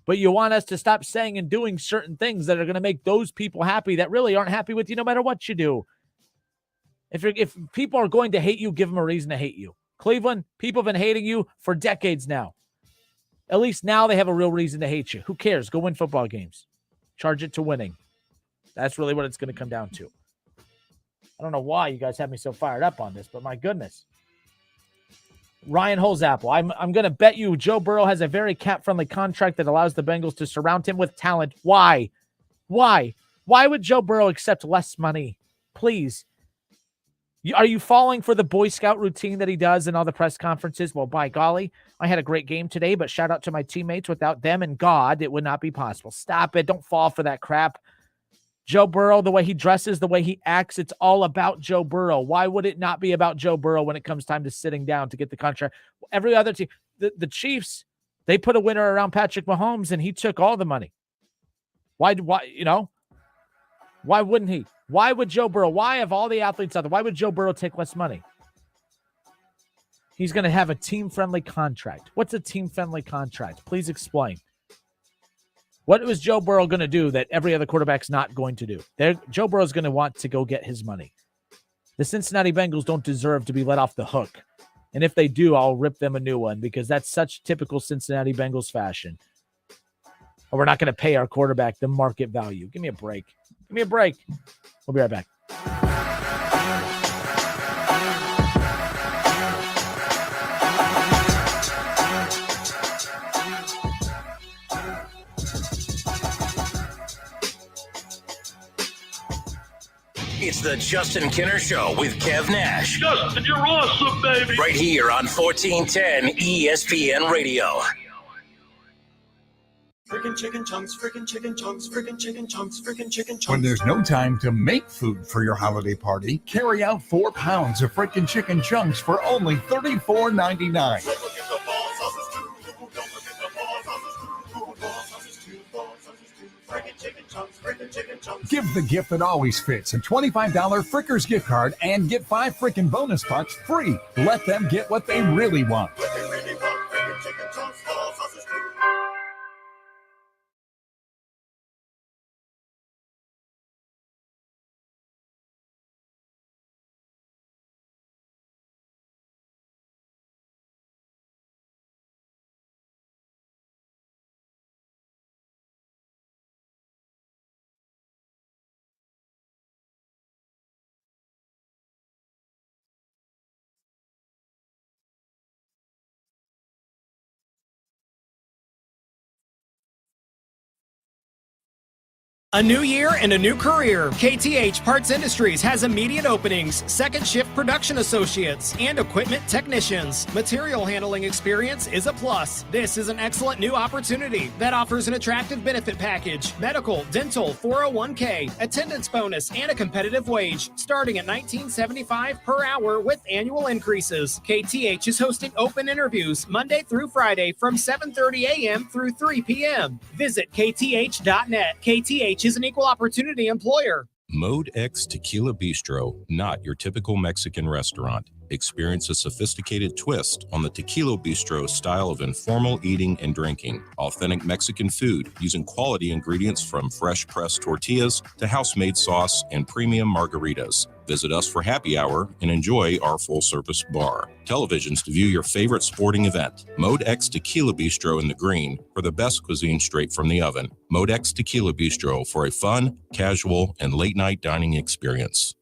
[SPEAKER 2] but you want us to stop saying and doing certain things that are going to make those people happy that really aren't happy with you no matter what you do. If people are going to hate you, give them a reason to hate you. Cleveland, people have been hating you for decades now. At least now they have a real reason to hate you. Who cares? Go win football games. Charge it to winning. That's really what it's going to come down to. I don't know why you guys have me so fired up on this, but my goodness. Ryan Holzapple, I'm going to bet you Joe Burrow has a very cap-friendly contract that allows the Bengals to surround him with talent. Why? Why? Why would Joe Burrow accept less money? Please. Are you falling for the Boy Scout routine that he does in all the press conferences? Well, by golly, I had a great game today, but shout out to my teammates. Without them and God, it would not be possible. Stop it. Don't fall for that crap. Joe Burrow, the way he dresses, the way he acts, it's all about Joe Burrow. Why would it not be about Joe Burrow when it comes time to sitting down to get the contract? Every other team, the Chiefs, they put a winner around Patrick Mahomes, and he took all the money. Why, why wouldn't he? Why would Joe Burrow, why of all the athletes out there, why would Joe Burrow take less money? He's going to have a team-friendly contract. What's a team-friendly contract? Please explain. What was Joe Burrow going to do that every other quarterback's not going to do? Joe Burrow's going to want to go get his money. The Cincinnati Bengals don't deserve to be let off the hook. And if they do, I'll rip them a new one because that's such typical Cincinnati Bengals fashion. Or we're not going to pay our quarterback the market value. Give me a break. Give me a break. We'll be right back.
[SPEAKER 12] It's the Justin Kinner Show with Kev Nash.
[SPEAKER 15] Justin, you're awesome, baby.
[SPEAKER 12] Right here on 1410 ESPN Radio.
[SPEAKER 15] Freaking chicken chunks, freaking chicken chunks, freaking chicken chunks, freaking chicken chunks.
[SPEAKER 5] When there's no time to make food for your holiday party, carry out 4 pounds of freaking chicken chunks for only $34.99. Give the gift that always fits, a $25 Frickers gift card, and get 5 frickin' bonus bucks free. Let them get what they really want.
[SPEAKER 14] A new year and a new career. KTH Parts Industries has immediate openings, second shift production associates, and equipment technicians. Material handling experience is a plus. This is an excellent new opportunity that offers an attractive benefit package, medical, dental, 401k, attendance bonus, and a competitive wage, starting at $19.75 per hour with annual increases. KTH is hosting open interviews Monday through Friday from 7:30 a.m. through 3 p.m. Visit kth.net. KTH is an equal opportunity employer.
[SPEAKER 19] Mode X Tequila Bistro, not your typical Mexican restaurant. Experience a sophisticated twist on the Tequila Bistro style of informal eating and drinking. Authentic Mexican food using quality ingredients from fresh pressed tortillas to house-made sauce and premium margaritas. Visit us for happy hour and enjoy our full-service bar. Televisions to view your favorite sporting event. Mode X Tequila Bistro in the Green for the best cuisine straight from the oven. Mode X Tequila Bistro for a fun, casual, and late-night dining experience.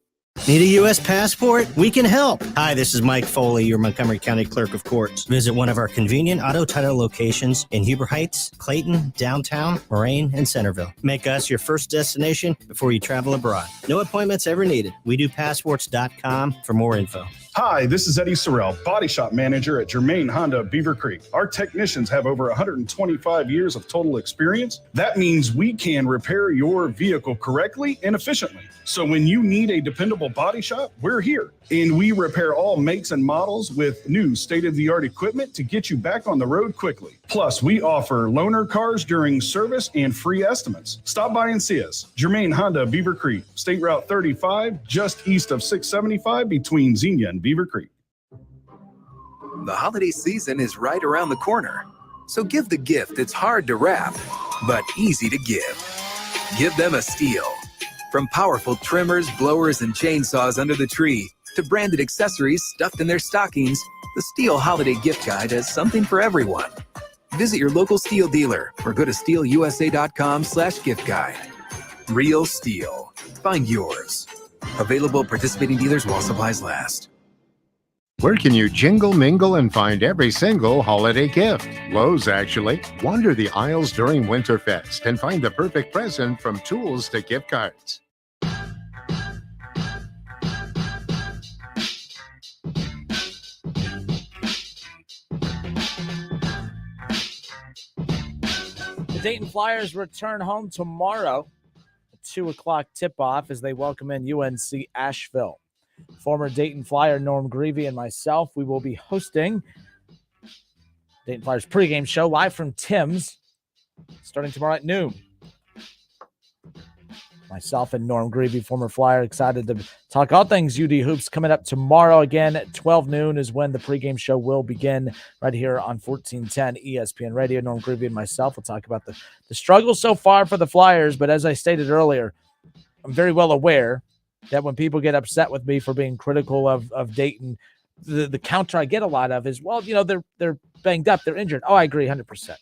[SPEAKER 21] Need a U.S. passport? We can help. Hi, this is Mike Foley, your Montgomery County Clerk of Courts. Visit one of our convenient auto title locations in Huber Heights, Clayton, downtown, Moraine, and Centerville. Make us your first destination before you travel abroad. No appointments ever needed. We do passports.com for more info.
[SPEAKER 26] Hi, this is Eddie Sorrell, Body Shop Manager at Germain Honda Beaver Creek. Our technicians have over 125 years of total experience. That means we can repair your vehicle correctly and efficiently. So when you need a dependable body shop, we're here. And we repair all makes and models with new state-of-the-art equipment to get you back on the road quickly. Plus, we offer loaner cars during service and free estimates. Stop by and see us. Germain Honda Beaver Creek, State Route 35, just east of 675 between Xenia and Beaver Creek.
[SPEAKER 22] The holiday season is right around the corner. So give the gift that's hard to wrap, but easy to give. Give them a Stihl. From powerful trimmers, blowers, and chainsaws under the tree to branded accessories stuffed in their stockings, the Stihl Holiday Gift Guide has something for everyone. Visit your local Stihl dealer or go to stihlusa.com/gift guide. Real Stihl. Find yours. Available at participating dealers while supplies last.
[SPEAKER 6] Where can you jingle, mingle, and find every single holiday gift? Lowe's, actually. Wander the aisles during Winterfest and find the perfect present from tools to gift cards.
[SPEAKER 2] The Dayton Flyers return home tomorrow at 2 o'clock tip-off as they welcome in UNC Asheville. Former Dayton Flyer Norm Greavy and myself, we will be hosting Dayton Flyers pregame show live from Tim's starting tomorrow at noon. Myself and Norm Greavy, former Flyer, excited to talk all things UD Hoops. Coming up tomorrow again at 12 noon is when the pregame show will begin right here on 1410 ESPN Radio. Norm Greavy and myself will talk about the struggle so far for the Flyers, but as I stated earlier, I'm very well aware that when people get upset with me for being critical of Dayton, the counter I get a lot of is, well, you know, they're banged up, they're injured. Oh, I agree 100%.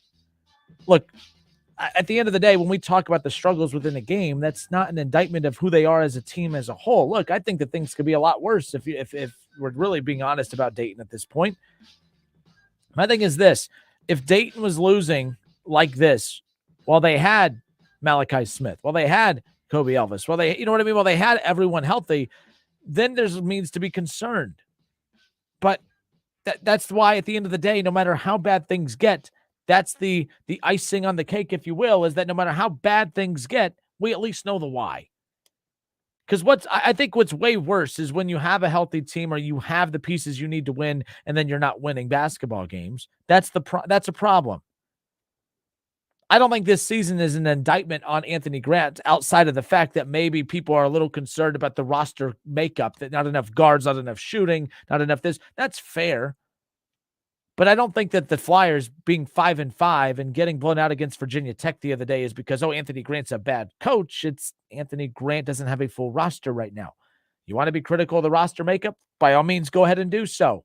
[SPEAKER 2] Look, at the end of the day, when we talk about the struggles within a game, that's not an indictment of who they are as a team as a whole. Look, I think that things could be a lot worse if we're really being honest about Dayton at this point. My thing is this: if Dayton was losing like this, while they had Malachi Smith, while they had Kobe Elvis, while they, you know what I mean, while they had everyone healthy, then there's means to be concerned. But that's why at the end of the day, no matter how bad things get, that's the icing on the cake, if you will, is that no matter how bad things get, we at least know the why. Because I think what's way worse is when you have a healthy team or you have the pieces you need to win and then you're not winning basketball games. That's a problem. I don't think this season is an indictment on Anthony Grant outside of the fact that maybe people are a little concerned about the roster makeup, that not enough guards, not enough shooting, not enough this. That's fair. But I don't think that the Flyers being 5-5 and getting blown out against Virginia Tech the other day is because, oh, Anthony Grant's a bad coach. It's Anthony Grant doesn't have a full roster right now. You want to be critical of the roster makeup? By all means, go ahead and do so.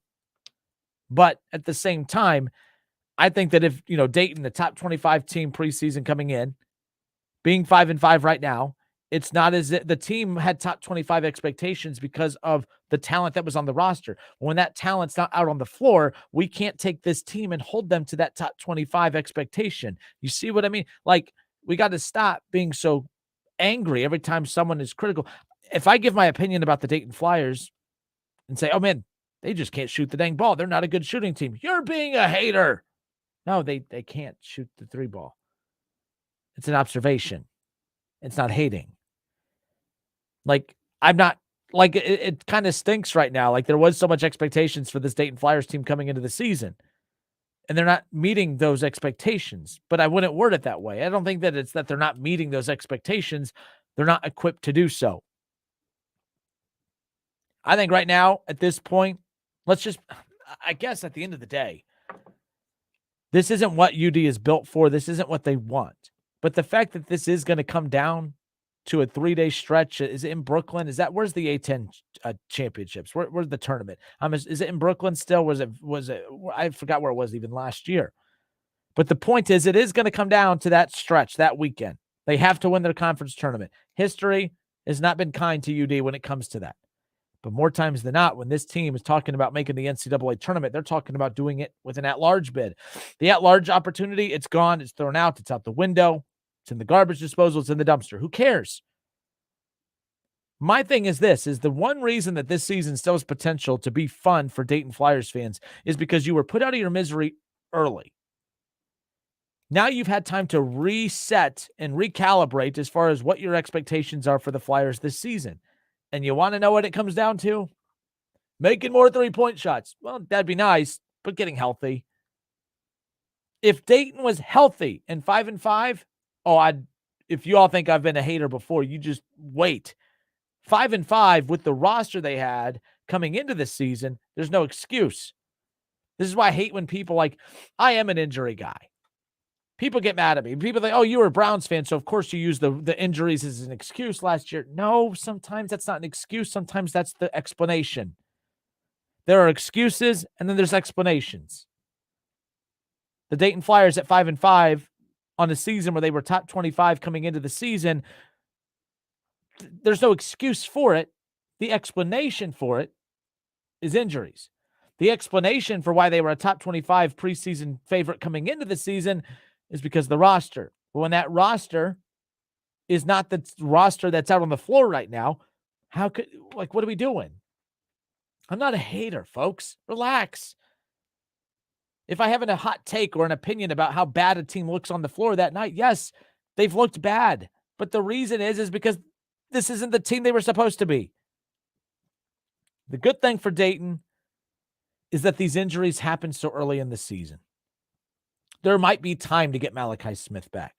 [SPEAKER 2] But at the same time, I think that if, you know, Dayton, the top 25 team preseason coming in, being 5-5 right now, it's not as if the team had top 25 expectations because of the talent that was on the roster. When that talent's not out on the floor, we can't take this team and hold them to that top 25 expectation. You see what I mean? Like, we got to stop being so angry every time someone is critical. If I give my opinion about the Dayton Flyers and say, oh man, they just can't shoot the dang ball, they're not a good shooting team, you're being a hater. No, they can't shoot the three ball. It's an observation. It's not hating. Like, I'm not, like, it kind of stinks right now. Like, there was so much expectations for this Dayton Flyers team coming into the season, and they're not meeting those expectations. But I wouldn't word it that way. I don't think that it's that they're not meeting those expectations. They're not equipped to do so. I think right now, at this point, I guess at the end of the day, this isn't what UD is built for. This isn't what they want. But the fact that this is going to come down to a 3-day stretch, is it in Brooklyn? Where's the A10 championships? Where's the tournament? Is it in Brooklyn still? Was it? I forgot where it was even last year. But the point is, it is going to come down to that stretch, that weekend. They have to win their conference tournament. History has not been kind to UD when it comes to that. But more times than not, when this team is talking about making the NCAA tournament, they're talking about doing it with an at-large bid. The at-large opportunity, it's gone. It's thrown out. It's out the window. It's in the garbage disposal. It's in the dumpster. Who cares? My thing is this, is the one reason that this season still has potential to be fun for Dayton Flyers fans is because you were put out of your misery early. Now you've had time to reset and recalibrate as far as what your expectations are for the Flyers this season. And you want to know what it comes down to? Making more three-point shots. Well, that'd be nice, but getting healthy. If Dayton was healthy and 5-5, if you all think I've been a hater before, you just wait. 5-5 with the roster they had coming into this season, there's no excuse. This is why I hate when people I am an injury guy. People get mad at me. People think, oh, you were a Browns fan, so of course you use the injuries as an excuse last year. No, sometimes that's not an excuse. Sometimes that's the explanation. There are excuses, and then there's explanations. The Dayton Flyers at 5-5 on a season where they were top 25 coming into the season, there's no excuse for it. The explanation for it is injuries. The explanation for why they were a top 25 preseason favorite coming into the season is because of the roster. But when that roster is not the roster that's out on the floor right now, what are we doing? I'm not a hater, folks. Relax. If I have a hot take or an opinion about how bad a team looks on the floor that night, yes, they've looked bad. But the reason is because this isn't the team they were supposed to be. The good thing for Dayton is that these injuries happen so early in the season. There might be time to get Malachi Smith back.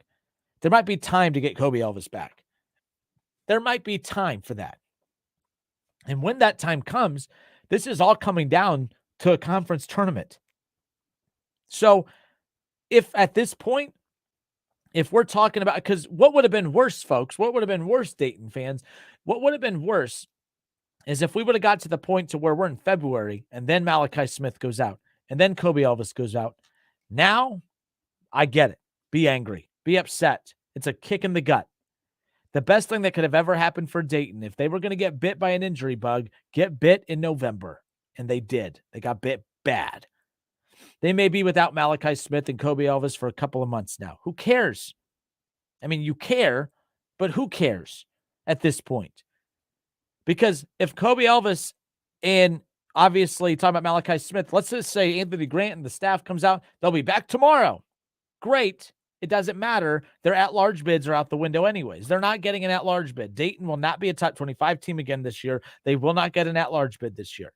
[SPEAKER 2] There might be time to get Kobe Elvis back. There might be time for that. And when that time comes, this is all coming down to a conference tournament. So if at this point, if we're talking about, because what would have been worse, folks, what would have been worse, Dayton fans, what would have been worse is if we would have got to the point to where we're in February and then Malachi Smith goes out and then Kobe Elvis goes out. Now, I get it. Be angry. Be upset. It's a kick in the gut. The best thing that could have ever happened for Dayton, if they were going to get bit by an injury bug, get bit in November. And they did. They got bit bad. They may be without Malachi Smith and Kobe Elvis for a couple of months now. Who cares? I mean, you care, but who cares at this point? Because if Kobe Elvis and obviously talking about Malachi Smith, let's just say Anthony Grant and the staff comes out, they'll be back tomorrow. Great. It doesn't matter. Their at-large bids are out the window anyways. They're not getting an at-large bid. Dayton will not be a top 25 team again this year. They will not get an at-large bid this year.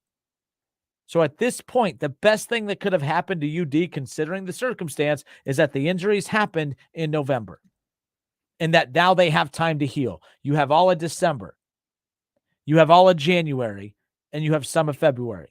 [SPEAKER 2] So at this point, the best thing that could have happened to UD, considering the circumstance, is that the injuries happened in November and that now they have time to heal. You have all of December. You have all of January, and you have some of February.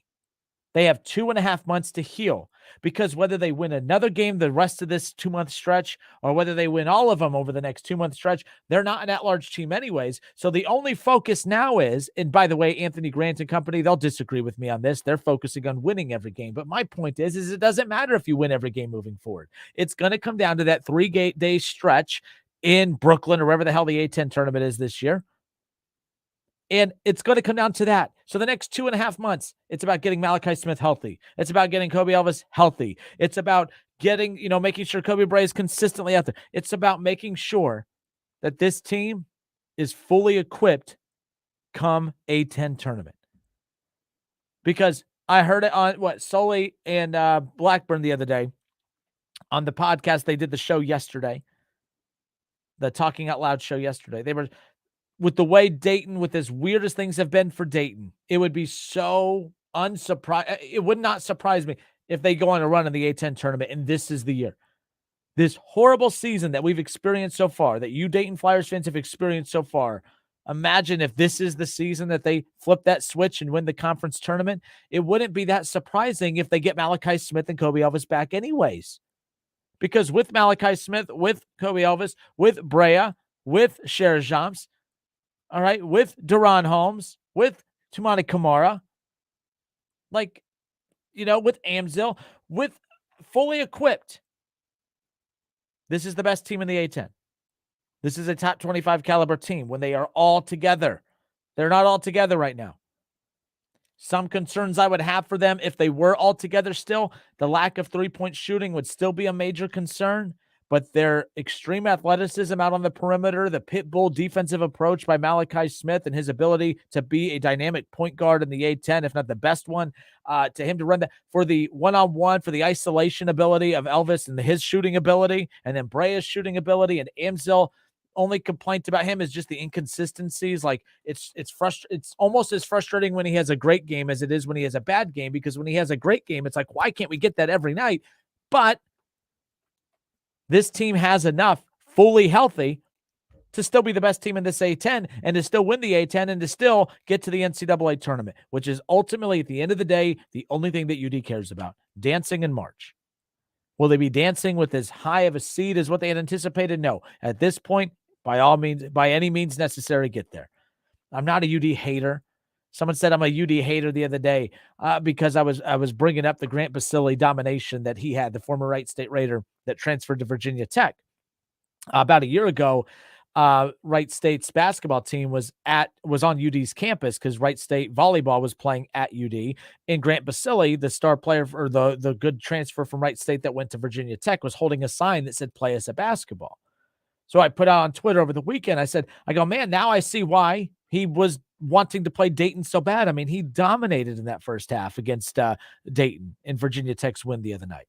[SPEAKER 2] They have 2.5 months to heal, because whether they win another game the rest of this 2-month stretch or whether they win all of them over the next 2-month stretch, they're not an at-large team anyways. So the only focus now is, and by the way, Anthony Grant and company, they'll disagree with me on this. They're focusing on winning every game. But my point is it doesn't matter if you win every game moving forward. It's going to come down to that 3-day stretch in Brooklyn or wherever the hell the A-10 tournament is this year. And it's going to come down to that. So the next 2.5 months, it's about getting Malachi Smith healthy. It's about getting Kobe Elvis healthy. It's about getting, making sure Kobe Bray is consistently out there. It's about making sure that this team is fully equipped come A-10 tournament. Because I heard it on Sully and Blackburn the other day on the podcast. They did the show yesterday, the Talking Out Loud show yesterday. They were, with the way Dayton, with as weird as things have been for Dayton, it would be so unsurprising. It would not surprise me if they go on a run in the A-10 tournament, and this is the year. This horrible season that we've experienced so far, that you Dayton Flyers fans have experienced so far, imagine if this is the season that they flip that switch and win the conference tournament. It wouldn't be that surprising if they get Malachi Smith and Kobe Elvis back anyways. Because with Malachi Smith, with Kobe Elvis, with Brea, with Sher Jams, all right, with Duran Holmes, with Tumani Kamara, with Amzil, with fully equipped. This is the best team in the A-10. This is a top 25 caliber team when they are all together. They're not all together right now. Some concerns I would have for them if they were all together still, the lack of three-point shooting would still be a major concern. But their extreme athleticism out on the perimeter, the pit bull defensive approach by Malachi Smith and his ability to be a dynamic point guard in the A-10, if not the best one, to him to run that for the one-on-one, for the isolation ability of Elvis and his shooting ability, and then Brea's shooting ability, and Amzil. Only complaint about him is just the inconsistencies. Like it's almost as frustrating when he has a great game as it is when he has a bad game, because when he has a great game, it's like, why can't we get that every night? But this team has enough fully healthy to still be the best team in this A-10 and to still win the A-10 and to still get to the NCAA tournament, which is ultimately, at the end of the day, the only thing that UD cares about. Dancing in March. Will they be dancing with as high of a seed as what they had anticipated? No. At this point, by all means, by any means necessary, get there. I'm not a UD hater. Someone said I'm a UD hater the other day because I was bringing up the Grant Basile domination that he had, the former Wright State Raider that transferred to Virginia Tech about a year ago. Wright State's basketball team was on UD's campus because Wright State volleyball was playing at UD. And Grant Basile, the star player or the good transfer from Wright State that went to Virginia Tech, was holding a sign that said "Play us at basketball." So I put out on Twitter over the weekend, I go, man, now I see why he was wanting to play Dayton so bad. I mean, he dominated in that first half against Dayton in Virginia Tech's win the other night.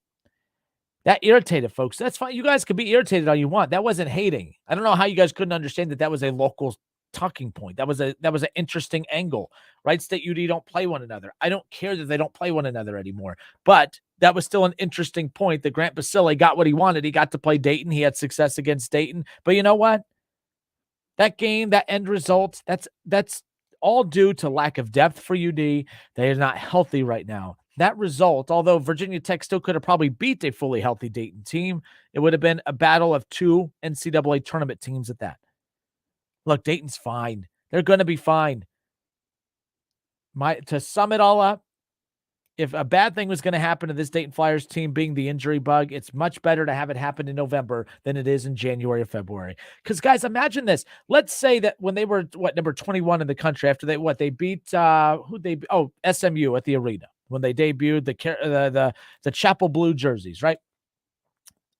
[SPEAKER 2] That irritated folks. That's fine. You guys can be irritated all you want. That wasn't hating. I don't know how you guys couldn't understand that was a local talking point. That was an interesting angle. Wright State UD don't play one another. I don't care that they don't play one another anymore. But that was still an interesting point that Grant Basile got what he wanted. He got to play Dayton. He had success against Dayton. But you know what? That game, that end result, that's all due to lack of depth for UD. They are not healthy right now. That result, although Virginia Tech still could have probably beat a fully healthy Dayton team, it would have been a battle of two NCAA tournament teams at that. Look, Dayton's fine. They're going to be fine. To sum it all up, if a bad thing was going to happen to this Dayton Flyers team being the injury bug, it's much better to have it happen in November than it is in January or February. Because, guys, imagine this. Let's say that when they were, number 21 in the country after they beat, SMU at the arena when they debuted the Chapel Blue jerseys, right?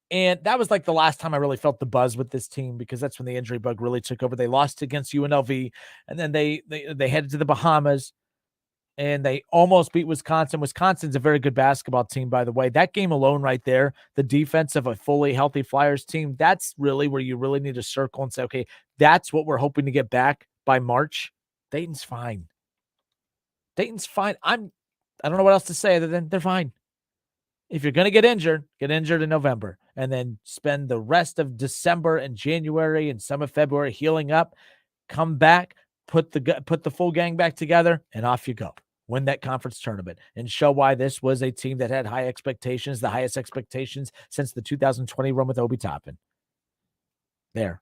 [SPEAKER 2] And that was like the last time I really felt the buzz with this team because that's when the injury bug really took over. They lost against UNLV, and then they headed to the Bahamas, and they almost beat Wisconsin. Wisconsin's a very good basketball team, by the way. That game alone right there, the defense of a fully healthy Flyers team, that's really where you really need to circle and say, okay, that's what we're hoping to get back by March. Dayton's fine. Dayton's fine. I don't know what else to say other than they're fine. If you're going to get injured in November and then spend the rest of December and January and some of February healing up, come back, put the full gang back together, and off you go. Win that conference tournament and show why this was a team that had high expectations, the highest expectations since the 2020 run with Obi Toppin. There.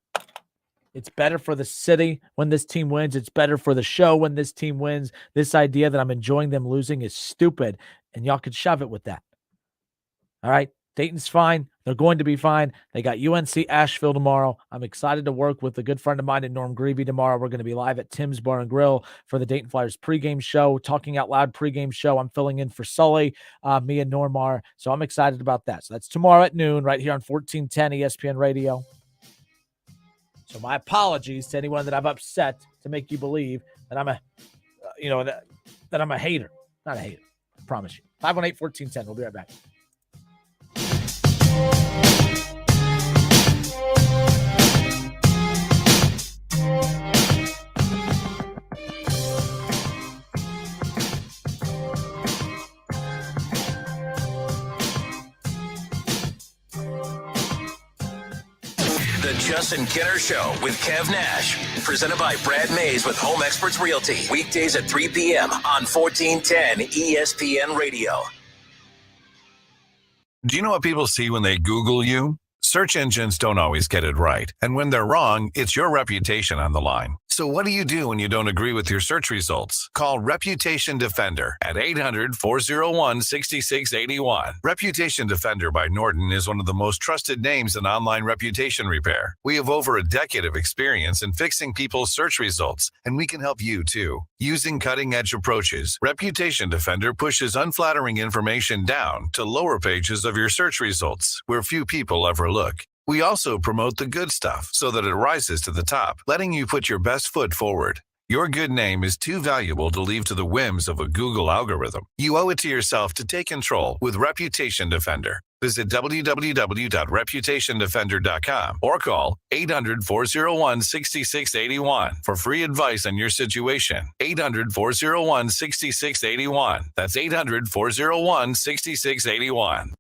[SPEAKER 2] It's better for the city when this team wins. It's better for the show when this team wins. This idea that I'm enjoying them losing is stupid, and y'all could shove it with that. All right, Dayton's fine. They're going to be fine. They got UNC Asheville tomorrow. I'm excited to work with a good friend of mine at Norm Greavy tomorrow. We're going to be live at Tim's Bar and Grill for the Dayton Flyers pregame show, Talking Out Loud pregame show. I'm filling in for Sully, me and Norm are. So I'm excited about that. So that's tomorrow at noon right here on 1410 ESPN Radio. So my apologies to anyone that I've upset to make you believe that I'm that I'm a hater. Not a hater. I promise you. 518-1410. We'll be right back.
[SPEAKER 12] The Justin Kinner Show with Kev Nash. Presented by Brad Mays with Home Experts Realty. Weekdays at 3 p.m. on 1410 ESPN Radio.
[SPEAKER 17] Do you know what people see when they Google you? Search engines don't always get it right. And when they're wrong, it's your reputation on the line. So what do you do when you don't agree with your search results? Call Reputation Defender at 800-401-6681. Reputation Defender by Norton is one of the most trusted names in online reputation repair. We have over a decade of experience in fixing people's search results, and we can help you too. Using cutting-edge approaches, Reputation Defender pushes unflattering information down to lower pages of your search results, where few people ever look. We also promote the good stuff so that it rises to the top, letting you put your best foot forward. Your good name is too valuable to leave to the whims of a Google algorithm. You owe it to yourself to take control with Reputation Defender. Visit www.reputationdefender.com or call 800-401-6681 for free advice on your situation. 800-401-6681. That's 800-401-6681.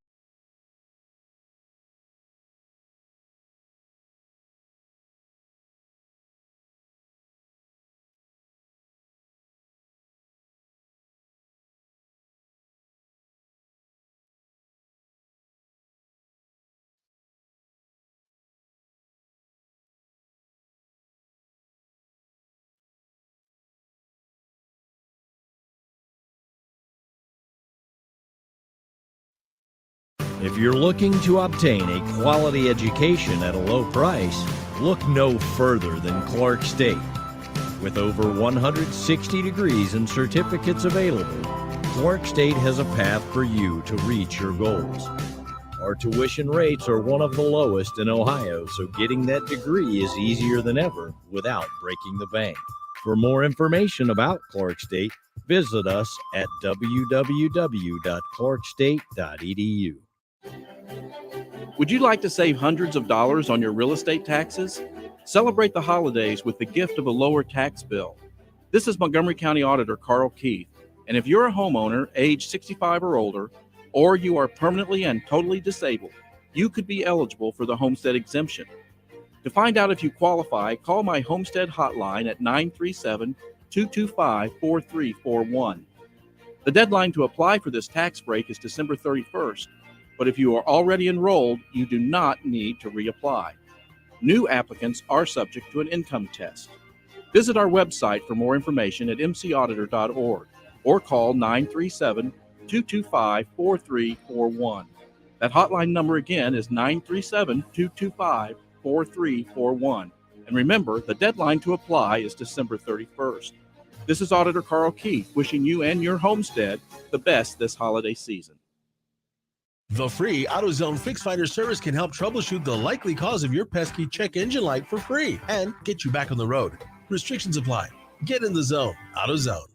[SPEAKER 7] If you're looking to obtain a quality education at a low price, Look no further than Clark State. With over 160 degrees and certificates available, Clark State has a path for you to reach your goals. Our tuition rates are one of the lowest in Ohio, so getting that degree is easier than ever without breaking the bank. For more information about Clark State, visit us at www.clarkstate.edu.
[SPEAKER 8] Would you like to save hundreds of dollars on your real estate taxes? Celebrate the holidays with the gift of a lower tax bill. This is Montgomery County Auditor Carl Keith, and if you're a homeowner age 65 or older, or you are permanently and totally disabled, you could be eligible for the homestead exemption. To find out if you qualify, call my homestead hotline at 937-225-4341. The deadline to apply for this tax break is December 31st, but if you are already enrolled, you do not need to reapply. New applicants are subject to an income test. Visit our website for more information at mcauditor.org or call 937-225-4341. That hotline number again is 937-225-4341. And remember, the deadline to apply is December 31st. This is Auditor Carl Keith wishing you and your homestead the best this holiday season.
[SPEAKER 9] The free AutoZone Fix Finder service can help troubleshoot the likely cause of your pesky check engine light for free and get you back on the road. Restrictions apply. Get in the zone. AutoZone.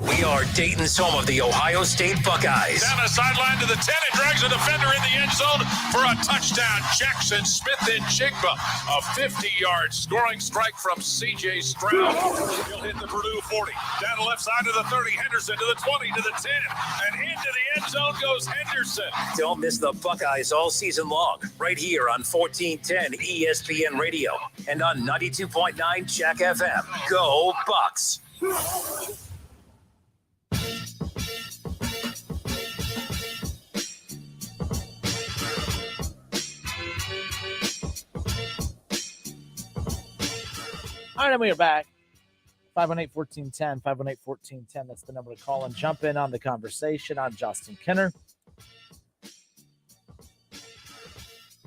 [SPEAKER 12] We are Dayton's home of the Ohio State Buckeyes.
[SPEAKER 23] Down the sideline to the 10 and drags a defender in the end zone for a touchdown. Jackson Smith-Njigba, a 50-yard scoring strike from CJ Stroud. He'll hit the Purdue 40. Down the left side to the 30. Henderson to the 20 to the 10. And into the end zone goes Henderson.
[SPEAKER 12] Don't miss the Buckeyes all season long, right here on 1410 ESPN Radio and on 92.9 Jack FM. Go Bucks!
[SPEAKER 2] All right, and we are back. 518-1410, 518-1410. That's the number to call and jump in on the conversation. I'm Justin Kinner.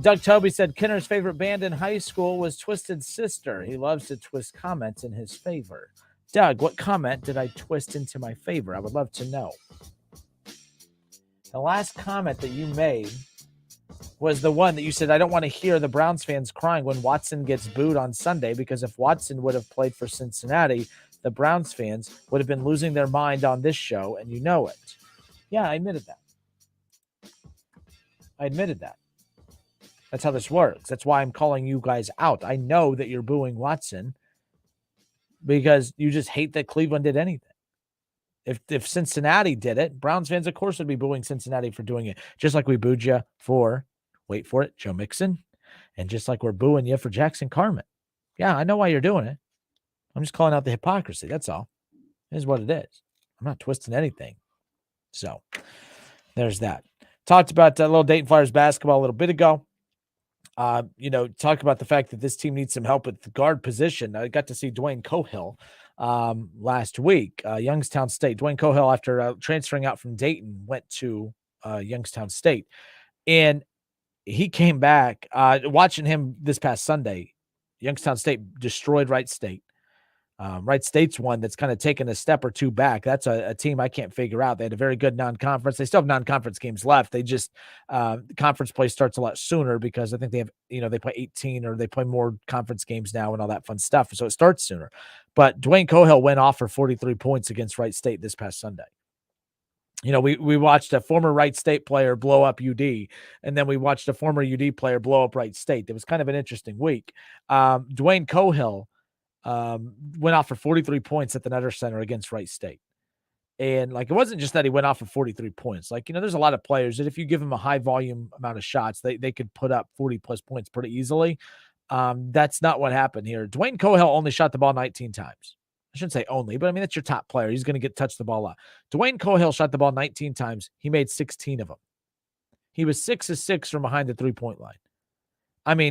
[SPEAKER 2] Doug Toby said Kinner's favorite band in high school was Twisted Sister. He loves to twist comments in his favor. Doug, what comment did I twist into my favor? I would love to know. The last comment that you made was the one that you said, I don't want to hear the Browns fans crying when Watson gets booed on Sunday, because if Watson would have played for Cincinnati, the Browns fans would have been losing their mind on this show, and you know it. Yeah, I admitted that. That's how this works. That's why I'm calling you guys out. I know that you're booing Watson because you just hate that Cleveland did anything. If Cincinnati did it, Browns fans, of course, would be booing Cincinnati for doing it. Just like we booed you for, wait for it, Joe Mixon. And just like we're booing you for Jackson Carman. Yeah, I know why you're doing it. I'm just calling out the hypocrisy. That's all. It is what it is. I'm not twisting anything. So there's that. Talked about a little Dayton Flyers basketball a little bit ago. Talk about the fact that this team needs some help at the guard position. I got to see Dwayne Cohill last week, Youngstown State. Dwayne Cohill, after transferring out from Dayton, went to Youngstown State. And he came back, watching him this past Sunday. Youngstown State destroyed Wright State. Wright State's one that's kind of taken a step or two back. That's a team I can't figure out. They had a very good non-conference. They still have non-conference games left. They just conference play starts a lot sooner because I think they have, they play 18 or they play more conference games now and all that fun stuff. So it starts sooner. But Dwayne Cohill went off for 43 points against Wright State this past Sunday. We watched a former Wright State player blow up UD, and then we watched a former UD player blow up Wright State. It was kind of an interesting week. Dwayne Cohill went off for 43 points at the Nutter Center against Wright State. And it wasn't just that he went off for 43 points. There's a lot of players that if you give them a high volume amount of shots, they could put up 40 plus points pretty easily. That's not what happened here. Dwayne Cohill only shot the ball 19 times. I shouldn't say only, but that's your top player. He's going to touch the ball a lot. Dwayne Cohill shot the ball 19 times. He made 16 of them. He was 6 of 6 from behind the 3-point line.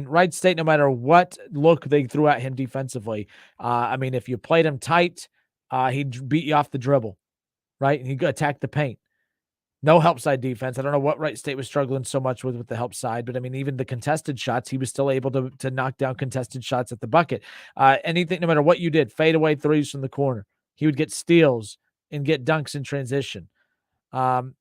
[SPEAKER 2] Wright State, no matter what look they threw at him defensively, if you played him tight, he'd beat you off the dribble, right? And he'd attack the paint. No help side defense. I don't know what Wright State was struggling so much with the help side, but I mean, even the contested shots, he was still able to knock down contested shots at the bucket. Anything, no matter what you did, fadeaway threes from the corner, he would get steals and get dunks in transition. And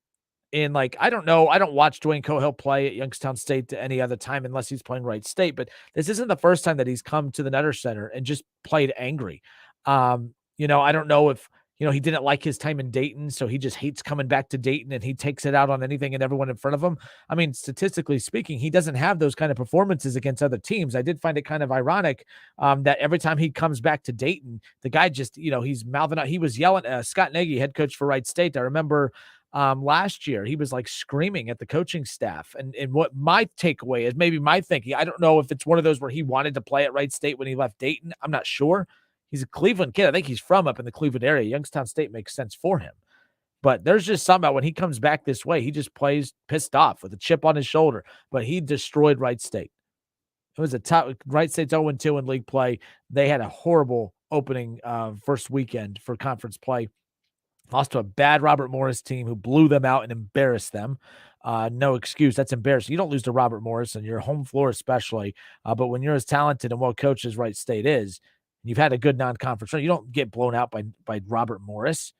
[SPEAKER 2] like, I don't know, I don't watch Dwayne Cohill play at Youngstown State any other time unless he's playing Wright State, but this isn't the first time that he's come to the Nutter Center and just played angry. I don't know if, he didn't like his time in Dayton, so he just hates coming back to Dayton and he takes it out on anything and everyone in front of him. I mean, statistically speaking, he doesn't have those kind of performances against other teams. I did find it kind of ironic that every time he comes back to Dayton, the guy just, he's mouthing out. He was yelling at Scott Nagy, head coach for Wright State. I remember last year, he was like screaming at the coaching staff. And what my takeaway is, maybe my thinking, I don't know if it's one of those where he wanted to play at Wright State when he left Dayton. I'm not sure. He's a Cleveland kid. I think he's from up in the Cleveland area. Youngstown State makes sense for him. But there's just something about when he comes back this way, he just plays pissed off with a chip on his shoulder. But he destroyed Wright State. It was a top. Wright State's 0-2 in league play. They had a horrible opening first weekend for conference play. Lost to a bad Robert Morris team who blew them out and embarrassed them. No excuse. That's embarrassing. You don't lose to Robert Morris on your home floor especially. But when you're as talented and well-coached as Wright State is, you've had a good non-conference run, you don't get blown out by Robert Morris.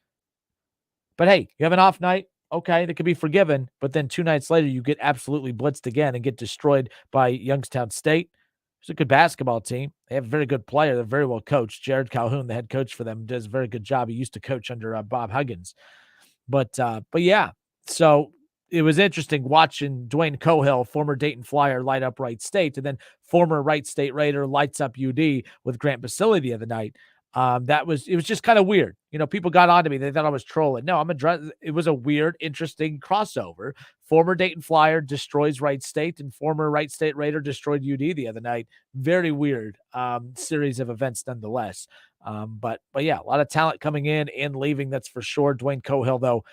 [SPEAKER 2] But hey, you have an off night. Okay, that could be forgiven. But then 2 nights later, you get absolutely blitzed again and get destroyed by Youngstown State. It's a good basketball team. They have a very good player. They're very well coached. Jared Calhoun, the head coach for them, does a very good job. He used to coach under Bob Huggins. But yeah, so it was interesting watching Dwayne Cohill, former Dayton Flyer, light up Wright State, and then former Wright State Raider lights up UD with Grant Basile the other night. It was just kind of weird. People got on to me. They thought I was trolling. No, it was a weird, interesting crossover. Former Dayton Flyer destroys Wright State and former Wright State Raider destroyed UD the other night. Very weird series of events nonetheless. But yeah, a lot of talent coming in and leaving. That's for sure. Dwayne Cohill, though,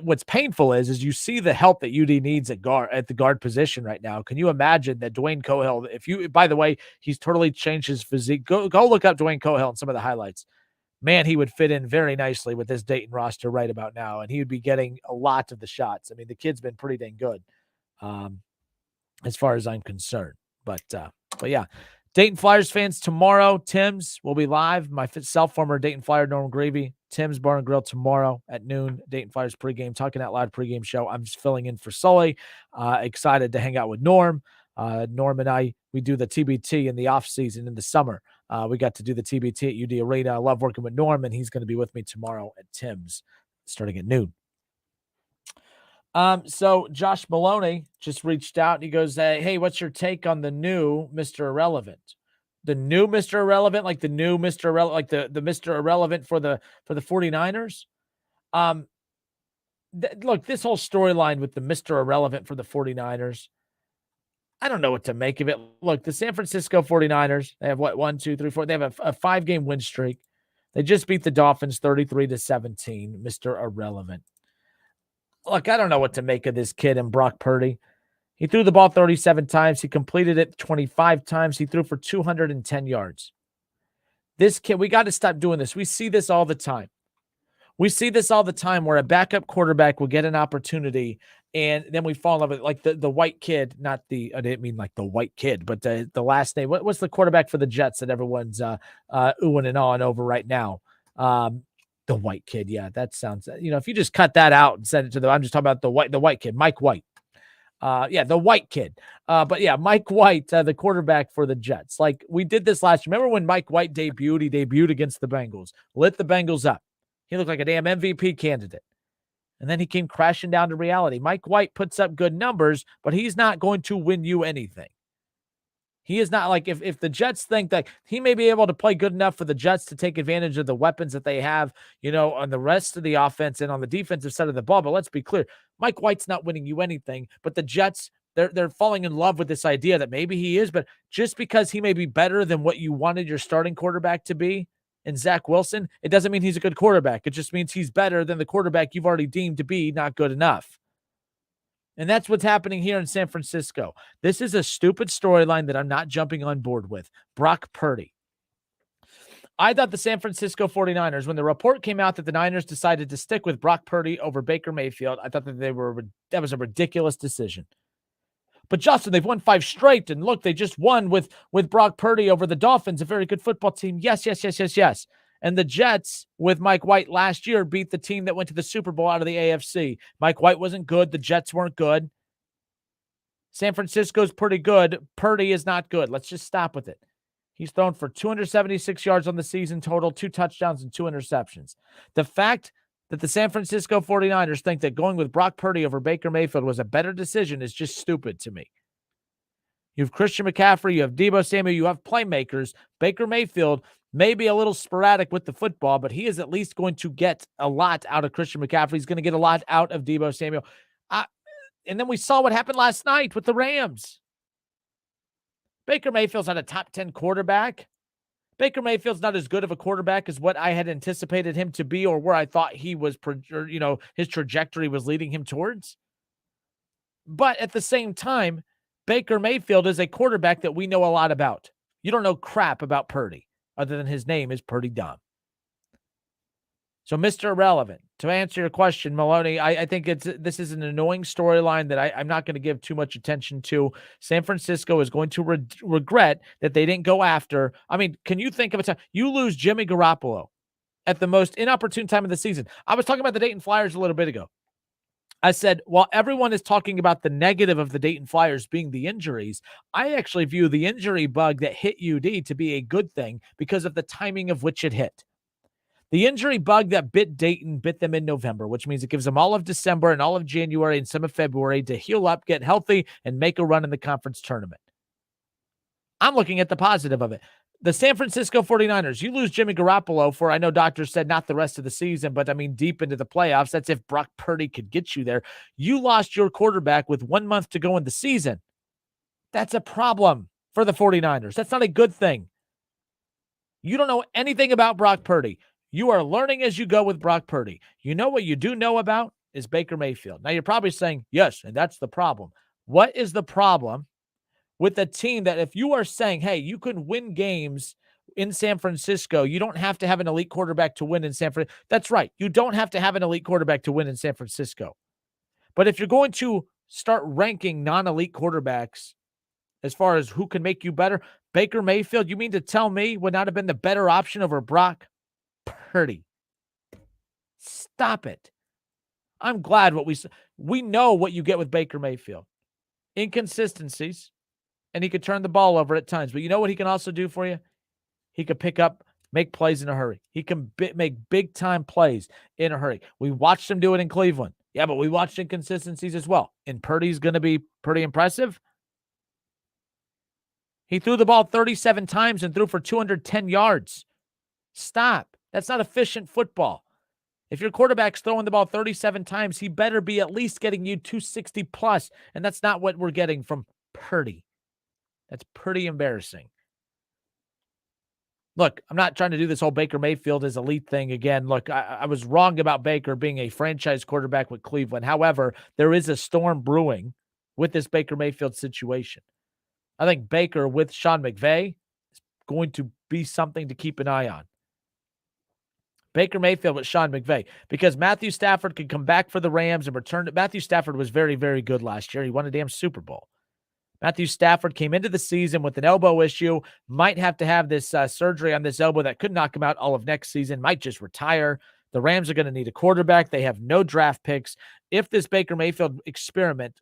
[SPEAKER 2] what's painful is you see the help that UD needs at the guard position right now. Can you imagine that Dwayne Cohill, by the way, he's totally changed his physique. Go look up Dwayne Cohill and some of the highlights. Man, he would fit in very nicely with this Dayton roster right about now, and he would be getting a lot of the shots. I mean, the kid's been pretty dang good as far as I'm concerned. But yeah, Dayton Flyers fans, tomorrow, Tim's will be live. Myself, former Dayton Flyer, Norman Gravy, Tim's Bar and Grill tomorrow at noon. Dayton Flyers pregame, Talking Out Loud pregame show. I'm just filling in for Sully. Excited to hang out with Norm. Norm and I, we do the TBT in the off season in the summer. We got to do the TBT at UD Arena. I love working with Norm, and he's going to be with me tomorrow at Tim's starting at noon. So Josh Maloney just reached out and he goes, hey, what's your take on the new Mr. Irrelevant? The new Mr. Irrelevant, like the new Mr. Irrelevant, like the Mr. Irrelevant for the 49ers. Look, this whole storyline with the Mr. Irrelevant for the 49ers, I don't know what to make of it. Look, the San Francisco 49ers, they have 1, 2, 3, 4. They have a 5-game win streak. They just beat the Dolphins 33-17, Mr. Irrelevant. Look, I don't know what to make of this kid and Brock Purdy. He threw the ball 37 times. He completed it 25 times. He threw for 210 yards. This kid, we got to stop doing this. We see this all the time. We see this all the time where a backup quarterback will get an opportunity and then we fall in love with like the white kid, I didn't mean like the white kid, but the last name. What's the quarterback for the Jets that everyone's oohing and awing over right now? The white kid. Yeah, that sounds, if you just cut that out and send it to I'm just talking about the white kid, Mike White. The white kid. But yeah, Mike White, the quarterback for the Jets. Like we did this last year. Remember when Mike White debuted? He debuted against the Bengals, lit the Bengals up. He looked like a damn MVP candidate. And then he came crashing down to reality. Mike White puts up good numbers, but he's not going to win you anything. He is not like if the Jets think that he may be able to play good enough for the Jets to take advantage of the weapons that they have, on the rest of the offense and on the defensive side of the ball. But let's be clear, Mike White's not winning you anything. But the Jets, they're falling in love with this idea that maybe he is, but just because he may be better than what you wanted your starting quarterback to be, and Zach Wilson, it doesn't mean he's a good quarterback. It just means he's better than the quarterback you've already deemed to be not good enough. And that's what's happening here in San Francisco. This is a stupid storyline that I'm not jumping on board with. Brock Purdy. I thought the San Francisco 49ers, when the report came out that the Niners decided to stick with Brock Purdy over Baker Mayfield, I thought that that was a ridiculous decision. But Justin, they've won 5 straight, and look, they just won with Brock Purdy over the Dolphins, a very good football team. Yes. And the Jets with Mike White last year beat the team that went to the Super Bowl out of the AFC. Mike White wasn't good. The Jets weren't good. San Francisco's pretty good. Purdy is not good. Let's just stop with it. He's thrown for 276 yards on the season total, 2 touchdowns and 2 interceptions. The fact that the San Francisco 49ers think that going with Brock Purdy over Baker Mayfield was a better decision is just stupid to me. You have Christian McCaffrey, you have Deebo Samuel, you have playmakers. Baker Mayfield may be a little sporadic with the football, but he is at least going to get a lot out of Christian McCaffrey. He's going to get a lot out of Deebo Samuel. And then we saw what happened last night with the Rams. Baker Mayfield's not a top 10 quarterback. Baker Mayfield's not as good of a quarterback as what I had anticipated him to be or where I thought he was, his trajectory was leading him towards. But at the same time, Baker Mayfield is a quarterback that we know a lot about. You don't know crap about Purdy other than his name is Purdy Dumb. So, Mr. Irrelevant, to answer your question, Maloney, I think this is an annoying storyline that I'm not going to give too much attention to. San Francisco is going to regret that they didn't go after. I mean, can you think of a time? You lose Jimmy Garoppolo at the most inopportune time of the season. I was talking about the Dayton Flyers a little bit ago. I said, while everyone is talking about the negative of the Dayton Flyers being the injuries, I actually view the injury bug that hit UD to be a good thing because of the timing of which it hit. The injury bug that bit Dayton bit them in November, which means it gives them all of December and all of January and some of February to heal up, get healthy, and make a run in the conference tournament. I'm looking at the positive of it. The San Francisco 49ers, you lose Jimmy Garoppolo for, I know doctors said not the rest of the season, but I mean deep into the playoffs. That's if Brock Purdy could get you there. You lost your quarterback with 1 month to go in the season. That's a problem for the 49ers. That's not a good thing. You don't know anything about Brock Purdy. You are learning as you go with Brock Purdy. You know what you do know about is Baker Mayfield. Now, you're probably saying, yes, and that's the problem. What is the problem with a team that if you are saying, hey, you can win games in San Francisco, you don't have to have an elite quarterback to win in San Francisco. That's right. You don't have to have an elite quarterback to win in San Francisco. But if you're going to start ranking non-elite quarterbacks as far as who can make you better, Baker Mayfield, you mean to tell me would not have been the better option over Brock Purdy? Stop it. I'm glad we know what you get with Baker Mayfield. Inconsistencies, and he could turn the ball over at times. But you know what he can also do for you? He could pick up, make plays in a hurry. He can make big-time plays in a hurry. We watched him do it in Cleveland. Yeah, but we watched inconsistencies as well. And Purdy's going to be pretty impressive. He threw the ball 37 times and threw for 210 yards. Stop. That's not efficient football. If your quarterback's throwing the ball 37 times, he better be at least getting you 260 plus, and that's not what we're getting from Purdy. That's pretty embarrassing. Look, I'm not trying to do this whole Baker Mayfield as elite thing again. Look, I was wrong about Baker being a franchise quarterback with Cleveland. However, there is a storm brewing with this Baker Mayfield situation. I think Baker with Sean McVay is going to be something to keep an eye on. Baker Mayfield with Sean McVay, because Matthew Stafford could come back for the Rams and return. Matthew Stafford was very, very good last year. He won a damn Super Bowl. Matthew Stafford came into the season with an elbow issue, might have to have this surgery on this elbow that could knock him out all of next season, might just retire. The Rams are going to need a quarterback. They have no draft picks. If this Baker Mayfield experiment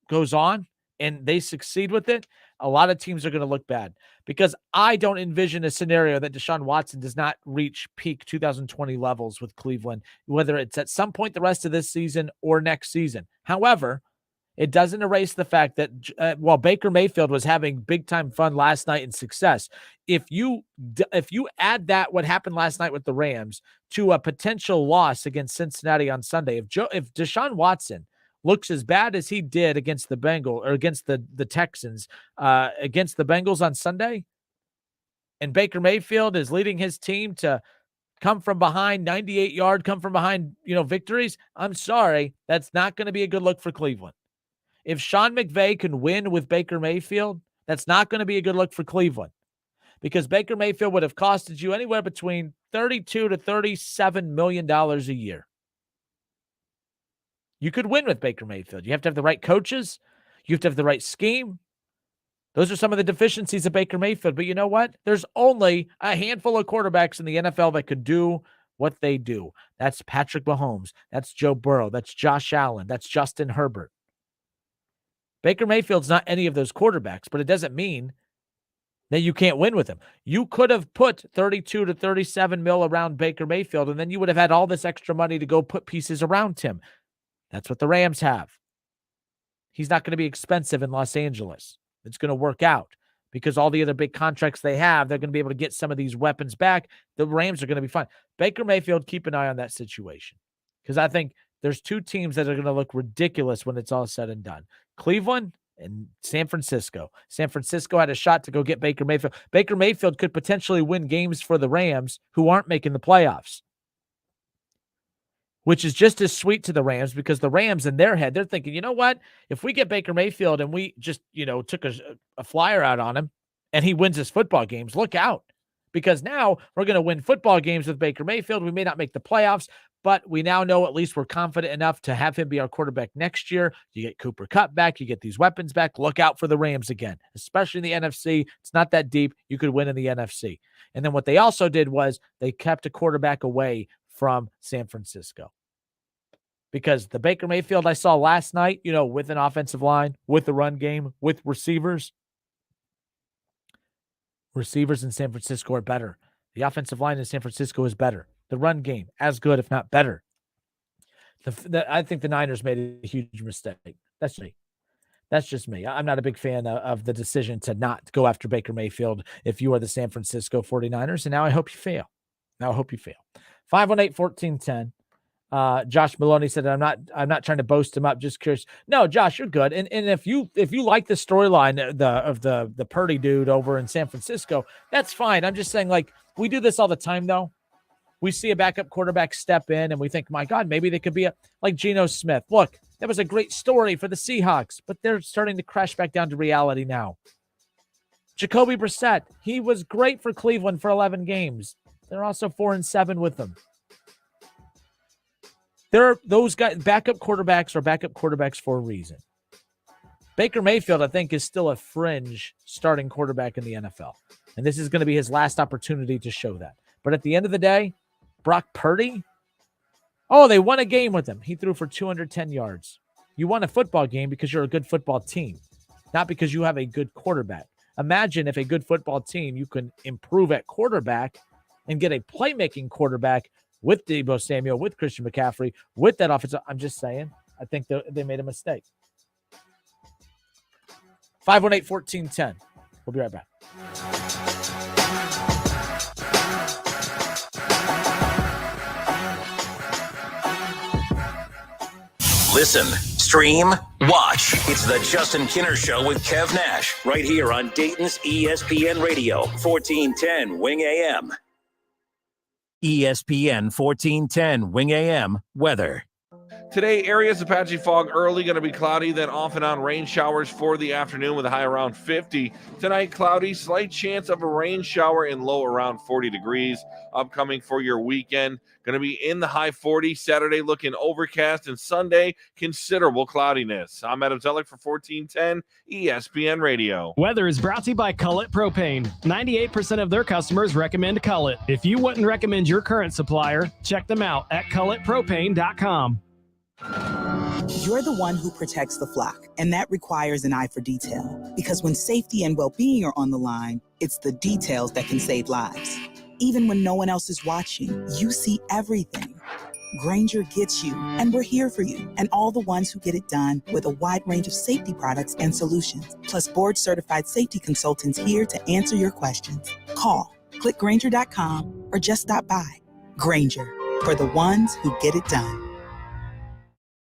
[SPEAKER 2] goes on and they succeed with it, a lot of teams are going to look bad, because I don't envision a scenario that Deshaun Watson does not reach peak 2020 levels with Cleveland, whether it's at some point the rest of this season or next season. However, it doesn't erase the fact that while Baker Mayfield was having big-time fun last night and success, if you add that what happened last night with the Rams to a potential loss against Cincinnati on Sunday, if Deshaun Watson looks as bad as he did against the Bengals or against the Texans, against the Bengals on Sunday, and Baker Mayfield is leading his team to come from behind, 98-yard, come from behind, victories, I'm sorry, that's not going to be a good look for Cleveland. If Sean McVay can win with Baker Mayfield, that's not going to be a good look for Cleveland. because Baker Mayfield would have costed you anywhere between $32 to $37 million a year. You could win with Baker Mayfield. You have to have the right coaches. You have to have the right scheme. Those are some of the deficiencies of Baker Mayfield. But you know what? There's only a handful of quarterbacks in the NFL that could do what they do. That's Patrick Mahomes. That's Joe Burrow. That's Josh Allen. That's Justin Herbert. Baker Mayfield's not any of those quarterbacks, but it doesn't mean that you can't win with him. You could have put 32 to 37 mil around Baker Mayfield, and then you would have had all this extra money to go put pieces around him. That's what the Rams have. He's not going to be expensive in Los Angeles. It's going to work out because all the other big contracts they have, they're going to be able to get some of these weapons back. The Rams are going to be fine. Baker Mayfield, keep an eye on that situation because I think there's two teams that are going to look ridiculous when it's all said and done. Cleveland and San Francisco. San Francisco had a shot to go get Baker Mayfield. Baker Mayfield could potentially win games for the Rams who aren't making the playoffs, which is just as sweet to the Rams because the Rams in their head, they're thinking, you know what? If we get Baker Mayfield and we just, took a flyer out on him and he wins his football games, look out. Because now we're going to win football games with Baker Mayfield. We may not make the playoffs, but we now know at least we're confident enough to have him be our quarterback next year. You get Cooper Kupp back. You get these weapons back. Look out for the Rams again, especially in the NFC. It's not that deep. You could win in the NFC. And then what they also did was they kept a quarterback away from San Francisco. Because the Baker Mayfield I saw last night, with an offensive line, with the run game, with receivers in San Francisco are better. The offensive line in San Francisco is better. The run game, as good, if not better. I think the Niners made a huge mistake. That's me. That's just me. I'm not a big fan of the decision to not go after Baker Mayfield if you are the San Francisco 49ers, and now I hope you fail. 518-1410. Josh Maloney said, I'm not trying to boast him up, just curious. No, Josh, you're good. And if you like the storyline of the Purdy dude over in San Francisco, that's fine. I'm just saying, we do this all the time though. We see a backup quarterback step in and we think, my God, maybe they could be like Geno Smith. Look, that was a great story for the Seahawks, but they're starting to crash back down to reality now. Jacoby Brissett, he was great for Cleveland for 11 games. They're also 4-7 with them. Those guys, backup quarterbacks are backup quarterbacks for a reason. Baker Mayfield, I think, is still a fringe starting quarterback in the NFL. And this is going to be his last opportunity to show that. But at the end of the day, Brock Purdy, they won a game with him. He threw for 210 yards. You won a football game because you're a good football team, not because you have a good quarterback. Imagine if a good football team, you can improve at quarterback and get a playmaking quarterback with Deebo Samuel, with Christian McCaffrey, with that offense. I'm just saying, I think they made a mistake. 518-1410. We'll be right back.
[SPEAKER 12] Listen, stream, watch. It's the Justin Kinner Show with Kev Nash right here on Dayton's ESPN Radio, 1410 Wing AM. ESPN 1410 Wing AM weather.
[SPEAKER 4] Today, areas of patchy fog early, going to be cloudy, then off and on rain showers for the afternoon with a high around 50. Tonight, cloudy, slight chance of a rain shower and low around 40 degrees. Upcoming for your weekend, going to be in the high 40s. Saturday looking overcast, and Sunday, considerable cloudiness. I'm Adam Zellick for 1410 ESPN Radio.
[SPEAKER 14] Weather is brought to you by Cullet Propane. 98% of their customers recommend Cullet. If you wouldn't recommend your current supplier, check them out at culletpropane.com.
[SPEAKER 10] You're the one who protects the flock, and that requires an eye for detail. Because when safety and well-being are on the line, it's the details that can save lives. Even when no one else is watching, you see everything. Grainger gets you, and we're here for you, and all the ones who get it done with a wide range of safety products and solutions, plus board-certified safety consultants here to answer your questions. Call, click Grainger.com, or just stop by. Grainger, for the ones who get it done.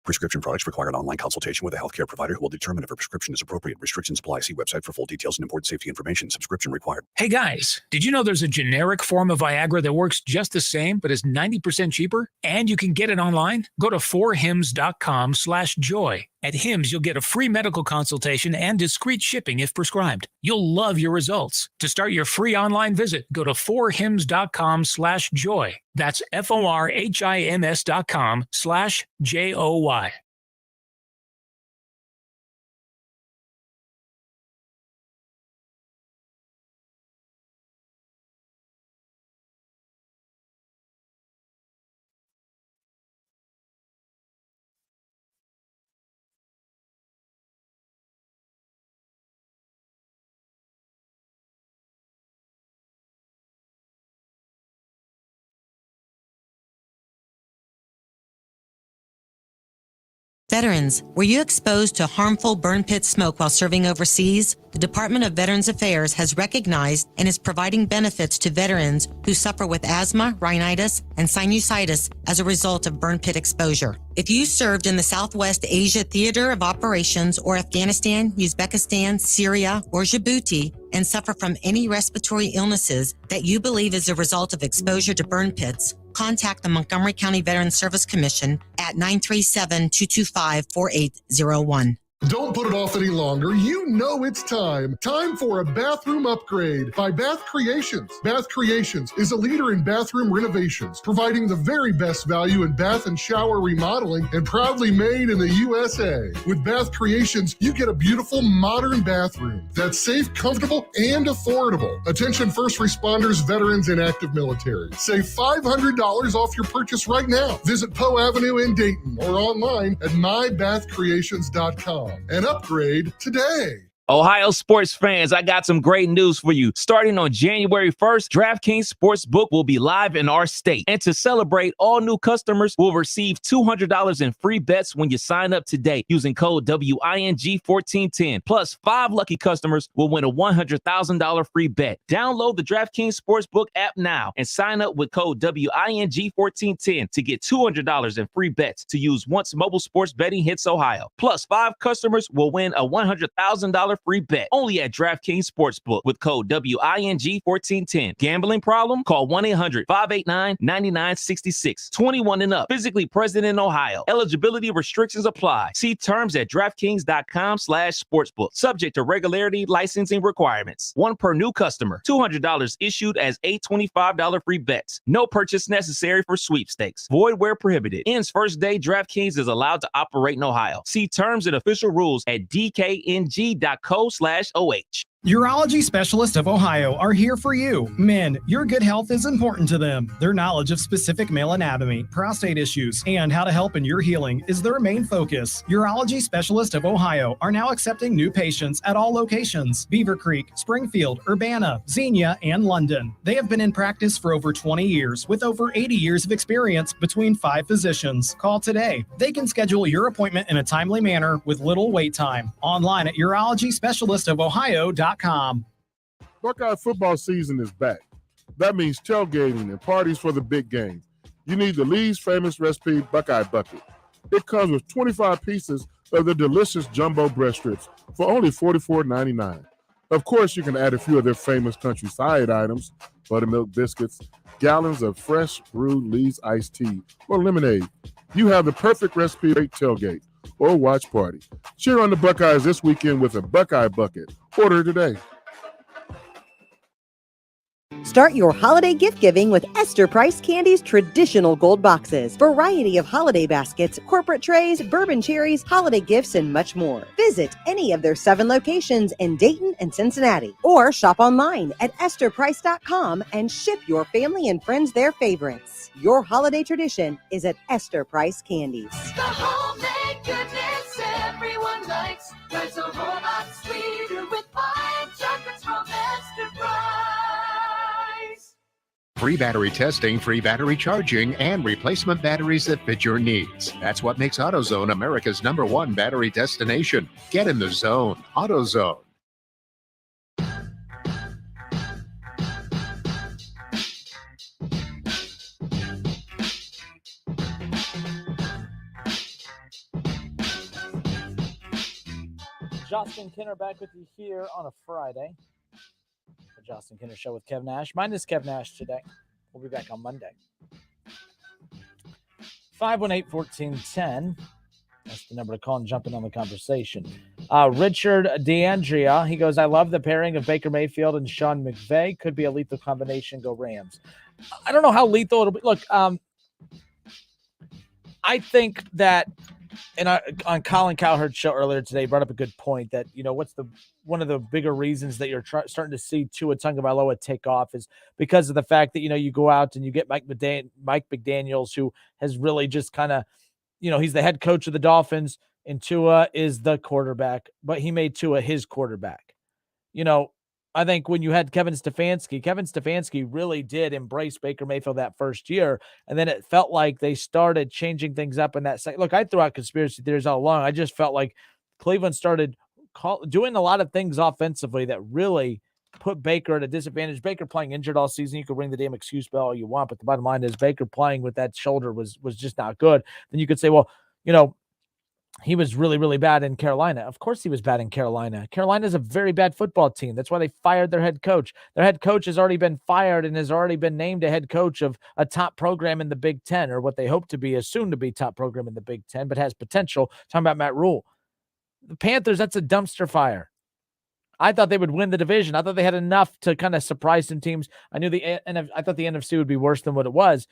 [SPEAKER 11] Prescription products require an online consultation with a healthcare provider who will determine if a prescription is appropriate. Restrictions apply. See website for full details and important safety information. Subscription required.
[SPEAKER 13] Hey guys, did you know there's a generic form of Viagra that works just the same but is 90% cheaper? And you can get it online? Go to 4hims.com/joy. At Hims, you'll get a free medical consultation and discreet shipping if prescribed. You'll love your results. To start your free online visit, go to 4hims.com/joy. That's FORHIMS.com/JOY.
[SPEAKER 16] Veterans, were you exposed to harmful burn pit smoke while serving overseas? The Department of Veterans Affairs has recognized and is providing benefits to veterans who suffer with asthma, rhinitis, and sinusitis as a result of burn pit exposure. If you served in the Southwest Asia Theater of Operations or Afghanistan, Uzbekistan, Syria, or Djibouti, and suffer from any respiratory illnesses that you believe is a result of exposure to burn pits, contact the Montgomery County Veterans Service Commission at 937-225-4801.
[SPEAKER 18] Don't put it off any longer. You know it's time. Time for a bathroom upgrade by Bath Creations. Bath Creations is a leader in bathroom renovations, providing the very best value in bath and shower remodeling and proudly made in the USA. With Bath Creations, you get a beautiful modern bathroom that's safe, comfortable, and affordable. Attention first responders, veterans, and active military. Save $500 off your purchase right now. Visit Poe Avenue in Dayton or online at mybathcreations.com. And upgrade today.
[SPEAKER 24] Ohio sports fans, I got some great news for you. Starting on January 1st, DraftKings Sportsbook will be live in our state. And to celebrate, all new customers will receive $200 in free bets when you sign up today using code WING1410. Plus, 5 lucky customers will win a $100,000 free bet. Download the DraftKings Sportsbook app now and sign up with code WING1410 to get $200 in free bets to use once mobile sports betting hits Ohio. Plus, 5 customers will win a $100,000 free bet only at DraftKings Sportsbook with code WING1410. Gambling problem? Call 1-800-589-9966. 21 and up. Physically present in Ohio. Eligibility restrictions apply. See terms at DraftKings.com/sportsbook. Subject to regularity, licensing requirements. 1 per new customer. $200 issued as $825 free bets. No purchase necessary for sweepstakes. Void where prohibited. Ends first day. DraftKings is allowed to operate in Ohio. See terms and official rules at DKNG.com/OH.
[SPEAKER 14] Urology Specialists of Ohio are here for you. Men, your good health is important to them. Their knowledge of specific male anatomy, prostate issues, and how to help in your healing is their main focus. Urology Specialists of Ohio are now accepting new patients at all locations: Beaver Creek, Springfield, Urbana, Xenia, and London. They have been in practice for over 20 years with over 80 years of experience between 5 physicians. Call today. They can schedule your appointment in a timely manner with little wait time. Online at urologyspecialistofohio.com.
[SPEAKER 25] Buckeye football season is back. That means tailgating and parties for the big game. You need the Lee's famous recipe Buckeye Bucket. It comes with 25 pieces of the delicious jumbo breast strips for only $44.99. Of course, you can add a few of their famous country side items, buttermilk biscuits, gallons of fresh brewed Lee's iced tea, or lemonade. You have the perfect recipe for a tailgate or watch party. Cheer on the Buckeyes this weekend with a Buckeye Bucket. Order today.
[SPEAKER 27] Start your holiday gift giving with Esther Price Candy's traditional gold boxes. Variety of holiday baskets, corporate trays, bourbon cherries, holiday gifts, and much more. Visit any of their 7 locations in Dayton and Cincinnati, or shop online at estherprice.com and ship your family and friends their favorites. Your holiday tradition is at Esther Price Candies.
[SPEAKER 15] The homemade goodness everyone likes. Life's a whole lot sweeter with fine chocolates from Esther Price.
[SPEAKER 6] Free battery testing, free battery charging, and replacement batteries that fit your needs. That's what makes AutoZone America's #1 battery destination. Get in the zone. AutoZone.
[SPEAKER 2] Justin Kinner back with you here on a Friday. The Justin Kinner Show with Kev Nash. Mine is Kev Nash today. We'll be back on Monday. 518-1410. That's the number to call and jump in on the conversation. Richard DeAndrea, he goes, I love the pairing of Baker Mayfield and Sean McVay. Could be a lethal combination. Go Rams. I don't know how lethal it'll be. Look, I think that, and on Colin Cowherd's show earlier today, he brought up a good point that, what's one of the bigger reasons that you're starting to see Tua Tagovailoa take off is because of the fact that, you go out and you get Mike McDaniels, who has really just kind of, he's the head coach of the Dolphins and Tua is the quarterback, but he made Tua his quarterback. I think when you had Kevin Stefanski really did embrace Baker Mayfield that first year. And then it felt like they started changing things up in that second. Look, I threw out conspiracy theories all along. I just felt like Cleveland started doing a lot of things offensively that really put Baker at a disadvantage. Baker playing injured all season. You could ring the damn excuse bell all you want, but the bottom line is Baker playing with that shoulder was just not good. Then you could say, well, he was really, really bad in Carolina. Of course he was bad in Carolina. Carolina's a very bad football team. That's why they fired their head coach. Their head coach has already been fired and has already been named a head coach of a top program in the Big Ten, or what they hope to be a soon-to-be top program in the Big Ten, but has potential. Talking about Matt Rule. The Panthers, that's a dumpster fire. I thought they would win the division. I thought they had enough to kind of surprise some teams. I thought the NFC would be worse than what it was.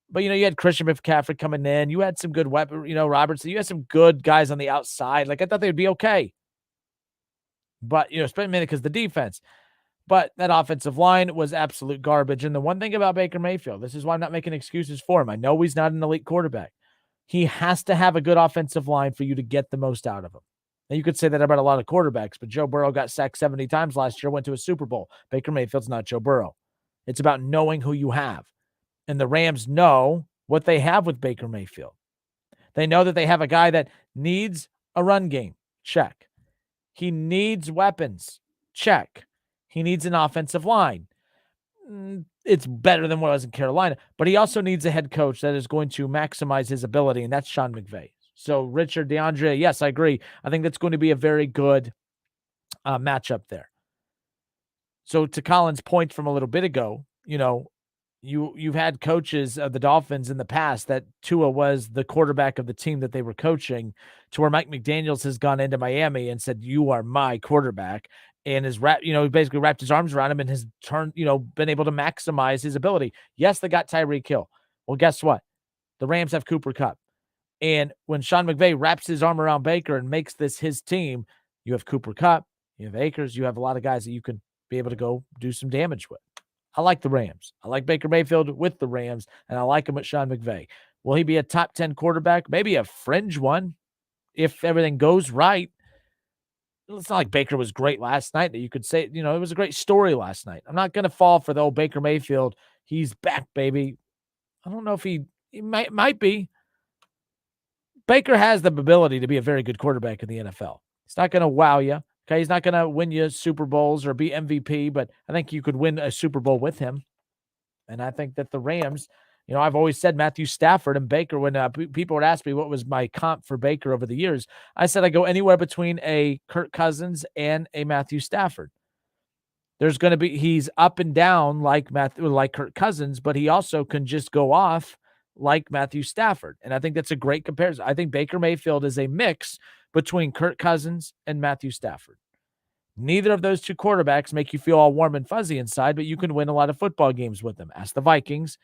[SPEAKER 2] But, you had Christian McCaffrey coming in. You had some good weapons, Robertson. You had some good guys on the outside. Like, I thought they would be okay. But, especially because the defense. But that offensive line was absolute garbage. And the one thing about Baker Mayfield, this is why I'm not making excuses for him. I know he's not an elite quarterback. He has to have a good offensive line for you to get the most out of him. Now, you could say that about a lot of quarterbacks, but Joe Burrow got sacked 70 times last year, went to a Super Bowl. Baker Mayfield's not Joe Burrow. It's about knowing who you have. And the Rams know what they have with Baker Mayfield. They know that they have a guy that needs a run game. Check. He needs weapons. Check. He needs an offensive line. It's better than what it was in Carolina. But he also needs a head coach that is going to maximize his ability, and that's Sean McVay. So Richard DeAndre, yes, I agree. I think that's going to be a very good matchup there. So to Colin's point from a little bit ago, You've had coaches of the Dolphins in the past that Tua was the quarterback of the team that they were coaching, to where Mike McDaniels has gone into Miami and said, you are my quarterback, and has basically wrapped his arms around him and has been able to maximize his ability. Yes, they got Tyreek Hill. Well, guess what? The Rams have Cooper Kupp. And when Sean McVay wraps his arm around Baker and makes this his team, you have Cooper Kupp, you have Akers, you have a lot of guys that you can be able to go do some damage with. I like the Rams. I like Baker Mayfield with the Rams, and I like him with Sean McVay. Will he be a top 10 quarterback? Maybe a fringe one if everything goes right. It's not like Baker was great last night that you could say, it was a great story last night. I'm not going to fall for the old Baker Mayfield. He's back, baby. I don't know if he might be. Baker has the ability to be a very good quarterback in the NFL. He's not going to wow you. Okay, he's not going to win you Super Bowls or be MVP, but I think you could win a Super Bowl with him. And I think that the Rams, I've always said Matthew Stafford and Baker. When people would ask me what was my comp for Baker over the years, I said I go anywhere between a Kirk Cousins and a Matthew Stafford. There's going to be, he's up and down like Kirk Cousins, but he also can just go off like Matthew Stafford. And I think that's a great comparison. I think Baker Mayfield is a mix between Kirk Cousins and Matthew Stafford. Neither of those two quarterbacks make you feel all warm and fuzzy inside, but you can win a lot of football games with them. Ask the Vikings.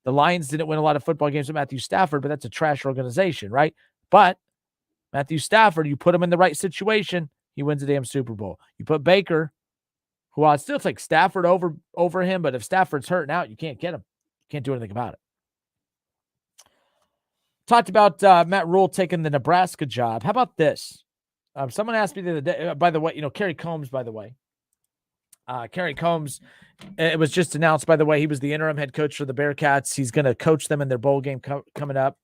[SPEAKER 2] The Lions didn't win a lot of football games with Matthew Stafford, but that's a trash organization, right? But Matthew Stafford, you put him in the right situation, he wins a damn Super Bowl. You put Baker, who I'd still take Stafford over him, but if Stafford's hurting out, you can't get him. You can't do anything about it. Talked about Matt Rule taking the Nebraska job. How about this? Someone asked me the other day, by the way, Kerry Combs, by the way. Kerry Combs, it was just announced, by the way, he was the interim head coach for the Bearcats. He's going to coach them in their bowl game coming up.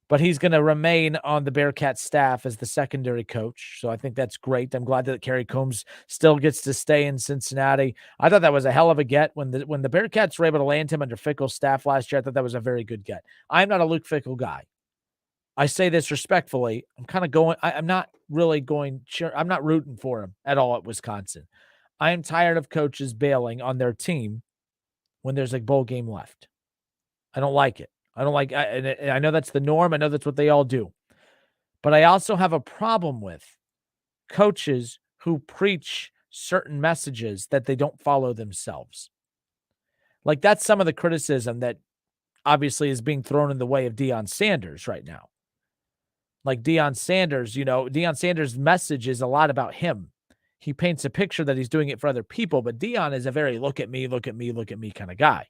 [SPEAKER 2] But he's going to remain on the Bearcats staff as the secondary coach. So I think that's great. I'm glad that Kerry Combs still gets to stay in Cincinnati. I thought that was a hell of a get. When the Bearcats were able to land him under Fickle's staff last year, I thought that was a very good get. I'm not a Luke Fickle guy. I say this respectfully. I'm kind of going, I'm not really going, I'm not rooting for him at all at Wisconsin. I am tired of coaches bailing on their team when there's a bowl game left. I don't like it. I know that's the norm. I know that's what they all do. But I also have a problem with coaches who preach certain messages that they don't follow themselves. Like, that's some of the criticism that obviously is being thrown in the way of Deion Sanders right now. Like Deion Sanders, Deion Sanders' message is a lot about him. He paints a picture that he's doing it for other people, but Deion is a very look at me kind of guy.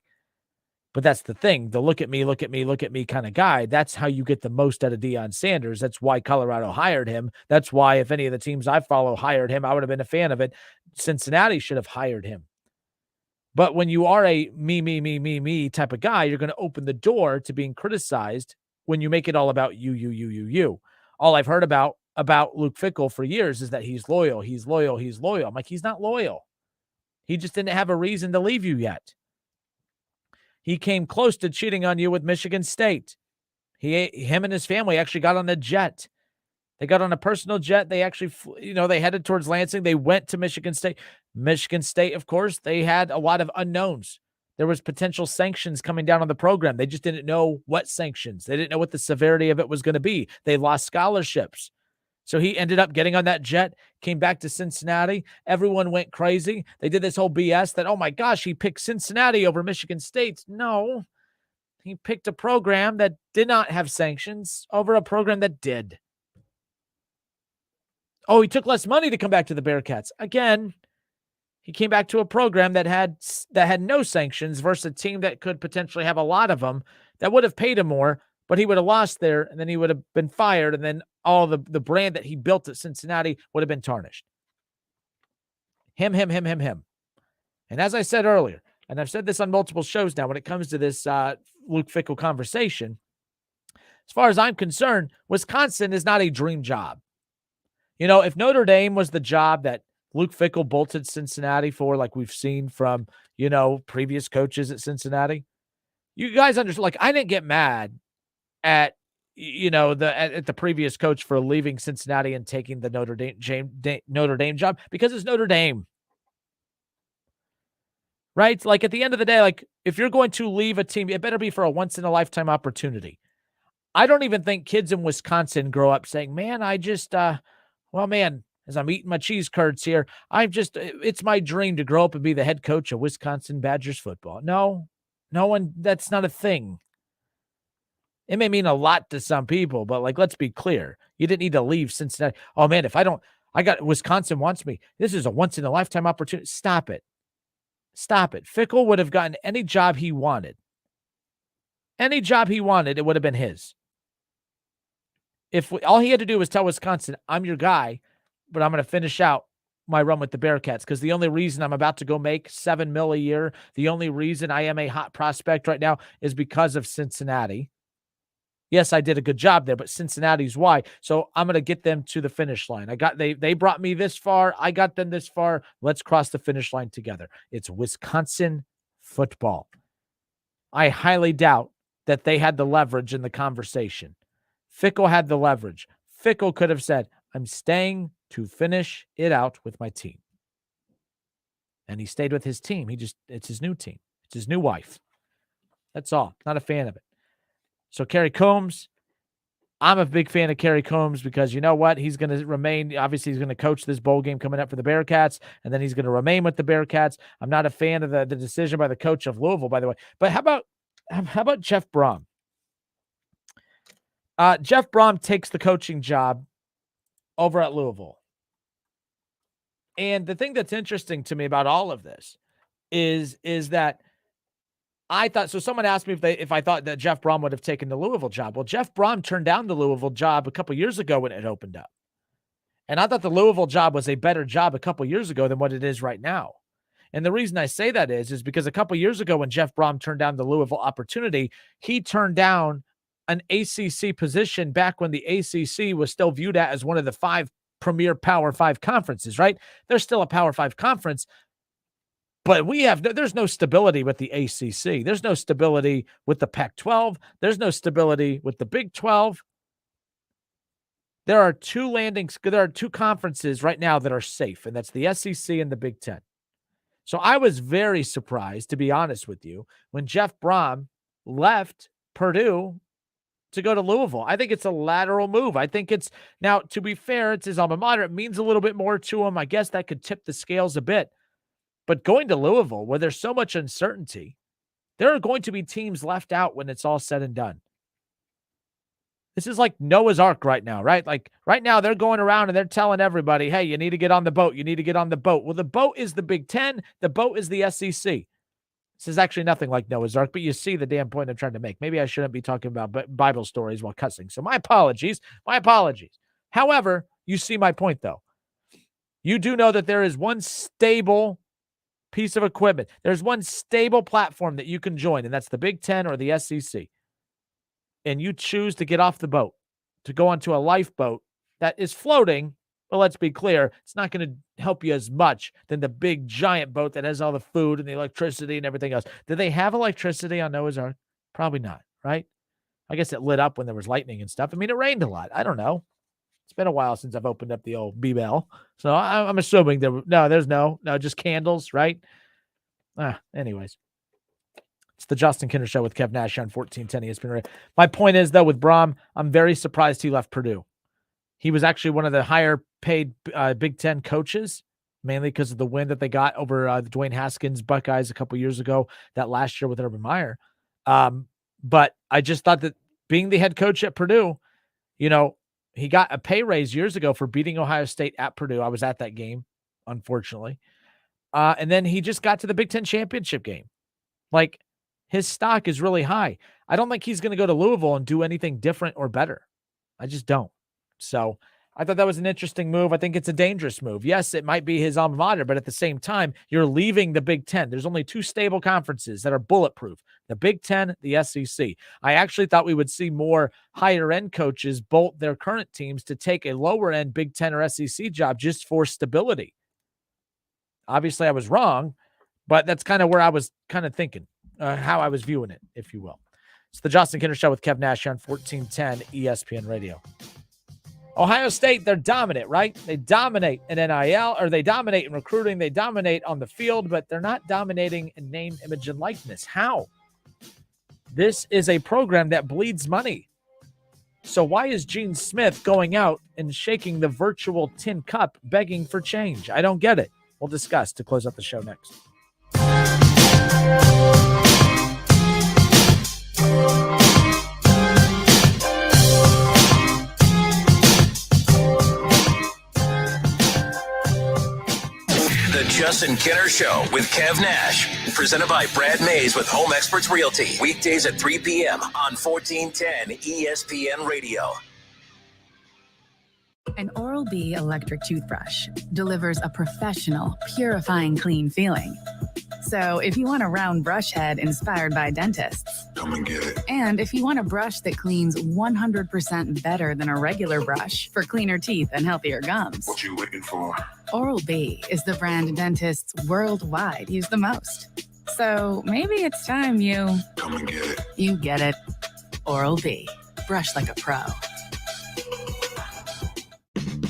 [SPEAKER 2] But that's the thing, the look at me kind of guy. That's how you get the most out of Deion Sanders. That's why Colorado hired him. That's why if any of the teams I follow hired him, I would have been a fan of it. Cincinnati should have hired him. But when you are a me type of guy, you're going to open the door to being criticized when you make it all about you. All I've heard about Luke Fickell for years is that he's loyal. I'm like, he's not loyal. He just didn't have a reason to leave you yet. He came close to cheating on you with Michigan State. Him and his family actually got on a jet. They got on a personal jet. They actually, they headed towards Lansing. They went to Michigan State. Michigan State, of course, they had a lot of unknowns. There was potential sanctions coming down on the program. They just didn't know what sanctions. They didn't know what the severity of it was going to be. They lost scholarships. So he ended up getting on that jet, came back to Cincinnati. Everyone went crazy. They did this whole BS that, oh my gosh, he picked Cincinnati over Michigan State. No, he picked a program that did not have sanctions over a program that did. Oh, he took less money to come back to the Bearcats. Again, he came back to a program that had no sanctions versus a team that could potentially have a lot of them that would have paid him more, but he would have lost there, and then he would have been fired, and then all the brand that he built at Cincinnati would have been tarnished. Him. And as I said earlier, and I've said this on multiple shows now when it comes to this Luke Fickell conversation, as far as I'm concerned, Wisconsin is not a dream job. If Notre Dame was the job that Luke Fickell bolted Cincinnati for, like we've seen from, previous coaches at Cincinnati, you guys understand, like, I didn't get mad at, at the previous coach for leaving Cincinnati and taking the Notre Dame job because it's Notre Dame. Right? Like, at the end of the day, like, if you're going to leave a team, it better be for a once-in-a-lifetime opportunity. I don't even think kids in Wisconsin grow up saying, man, I just, as I'm eating my cheese curds here, it's my dream to grow up and be the head coach of Wisconsin Badgers football. No one, that's not a thing. It may mean a lot to some people, but, like, let's be clear. You didn't need to leave Cincinnati. Oh man, Wisconsin wants me. This is a once-in-a-lifetime opportunity. Stop it. Fickell would have gotten any job he wanted. Any job he wanted, it would have been his. All he had to do was tell Wisconsin, I'm your guy, but I'm going to finish out my run with the Bearcats, because the only reason I'm about to go make $7 million a year, the only reason I am a hot prospect right now is because of Cincinnati. Yes, I did a good job there, but Cincinnati's why. So I'm going to get them to the finish line. They brought me this far. I got them this far. Let's cross the finish line together. It's Wisconsin football. I highly doubt that they had the leverage in the conversation. Fickell had the leverage. Fickell could have said, I'm staying to finish it out with my team. And he stayed with his team. It's his new team. It's his new wife. That's all. Not a fan of it. So Kerry Coombs, I'm a big fan of Kerry Coombs because you know what? He's going to remain. Obviously, he's going to coach this bowl game coming up for the Bearcats, and then he's going to remain with the Bearcats. I'm not a fan of the decision by the coach of Louisville, by the way. But how about Jeff Brom? Jeff Brom takes the coaching job over at Louisville. And the thing that's interesting to me about all of this is that I thought, so someone asked me if I thought that Jeff Brom would have taken the Louisville job. Well, Jeff Brom turned down the Louisville job a couple years ago when it opened up. And I thought the Louisville job was a better job a couple years ago than what it is right now. And the reason I say that is because a couple years ago when Jeff Brom turned down the Louisville opportunity, he turned down an ACC position back when the ACC was still viewed as one of the 5 premier Power 5 conferences, right? They're still a Power 5 conference, but there's no stability with the ACC. There's no stability with the Pac-12. There's no stability with the Big 12. there are two conferences right now that are safe, and that's the SEC and the Big Ten. So I was very surprised, to be honest with you, when Jeff Brom left Purdue to go to Louisville. I think it's a lateral move. I think it's, now, to be fair, it's his alma mater. It means a little bit more to him. I guess that could tip the scales a bit. But going to Louisville, where there's so much uncertainty, there are going to be teams left out when it's all said and done. This is like Noah's Ark right now, right? Like right now they're going around and they're telling everybody, hey, you need to get on the boat. You need to get on the boat. Well, the boat is the Big Ten. The boat is the SEC. This is actually nothing like Noah's Ark, but you see the damn point I'm trying to make. Maybe I shouldn't be talking about Bible stories while cussing. So my apologies. My apologies. However, you see my point, though. You do know that there is one stable piece of equipment. There's one stable platform that you can join, and that's the Big Ten or the SEC. And you choose to get off the boat, to go onto a lifeboat that is floating. Well, let's be clear, it's not going to help you as much than the big giant boat that has all the food and the electricity and everything else. Did they have electricity on Noah's Ark? Probably not, right? I guess it lit up when there was lightning and stuff. I mean, it rained a lot. I don't know. It's been a while since I've opened up the old B-Bell. So I'm assuming there's no, just candles, right? Anyways. It's the Justin Kinner Show with Kev Nash on 1410 ESPN. My point is, though, with Brom, I'm very surprised he left Purdue. He was actually one of the higher paid Big Ten coaches, mainly because of the win that they got over the Dwayne Haskins Buckeyes a couple years ago, that last year with Urban Meyer. But I just thought that being the head coach at Purdue, he got a pay raise years ago for beating Ohio State at Purdue. I was at that game, unfortunately. And then he just got to the Big Ten championship game. Like, his stock is really high. I don't think he's going to go to Louisville and do anything different or better. I just don't. So I thought that was an interesting move. I think it's a dangerous move. Yes, it might be his alma mater, but at the same time, you're leaving the Big Ten. There's only two stable conferences that are bulletproof, the Big Ten, the SEC. I actually thought we would see more higher-end coaches bolt their current teams to take a lower-end Big Ten or SEC job just for stability. Obviously, I was wrong, but that's kind of where I was kind of thinking. How I was viewing it, if you will. It's the Justin Kinner Show with Kev Nash on 1410 ESPN Radio. Ohio State, they're dominant, right? They dominate in NIL, or they dominate in recruiting. They dominate on the field, but they're not dominating in name, image, and likeness. How? This is a program that bleeds money. So why is Gene Smith going out and shaking the virtual tin cup, begging for change? I don't get it. We'll discuss to close out the show next.
[SPEAKER 12] The Justin Kinner Show with Kev Nash, presented by Brad Mays with Home Experts Realty. Weekdays at 3 p.m. on 1410 ESPN Radio.
[SPEAKER 1] An Oral-B electric toothbrush delivers a professional, purifying, clean feeling. So if you want a round brush head inspired by dentists,
[SPEAKER 3] come and get it.
[SPEAKER 1] And if you want a brush that cleans 100% better than a regular brush for cleaner teeth and healthier gums,
[SPEAKER 3] What you waiting for?
[SPEAKER 1] Oral-B is the brand dentists worldwide use the most. So maybe it's time you...
[SPEAKER 3] Come and get it.
[SPEAKER 1] You get it. Oral-B. Brush like a pro.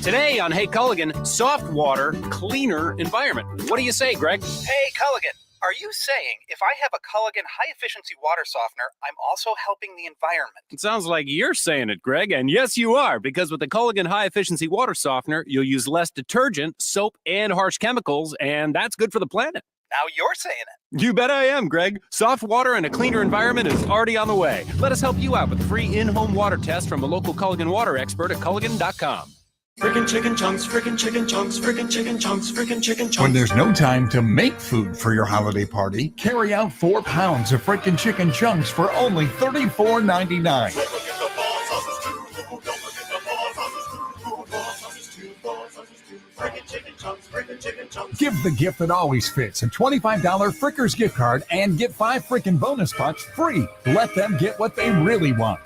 [SPEAKER 5] Today on Hey Culligan, soft water, cleaner environment. What do you say, Greg?
[SPEAKER 19] Hey Culligan, are you saying if I have a Culligan high-efficiency water softener, I'm also helping the environment?
[SPEAKER 5] It sounds like you're saying it, Greg, and yes, you are, because with the Culligan high-efficiency water softener, you'll use less detergent, soap, and harsh chemicals, and that's good for the planet.
[SPEAKER 19] Now you're saying it.
[SPEAKER 5] You bet I am, Greg. Soft water and a cleaner environment is already on the way. Let us help you out with a free in-home water test from a local Culligan water expert at Culligan.com.
[SPEAKER 20] Frickin' chicken chunks, frickin' chicken chunks, frickin' chicken chunks, frickin' chicken chunks.
[SPEAKER 21] When there's no time to make food for your holiday party, carry out 4 pounds of frickin' chicken chunks for only $34.99. Give the gift that always fits, a $25 Frickers gift card, and get 5 frickin' bonus pots free. Let them get what they really want.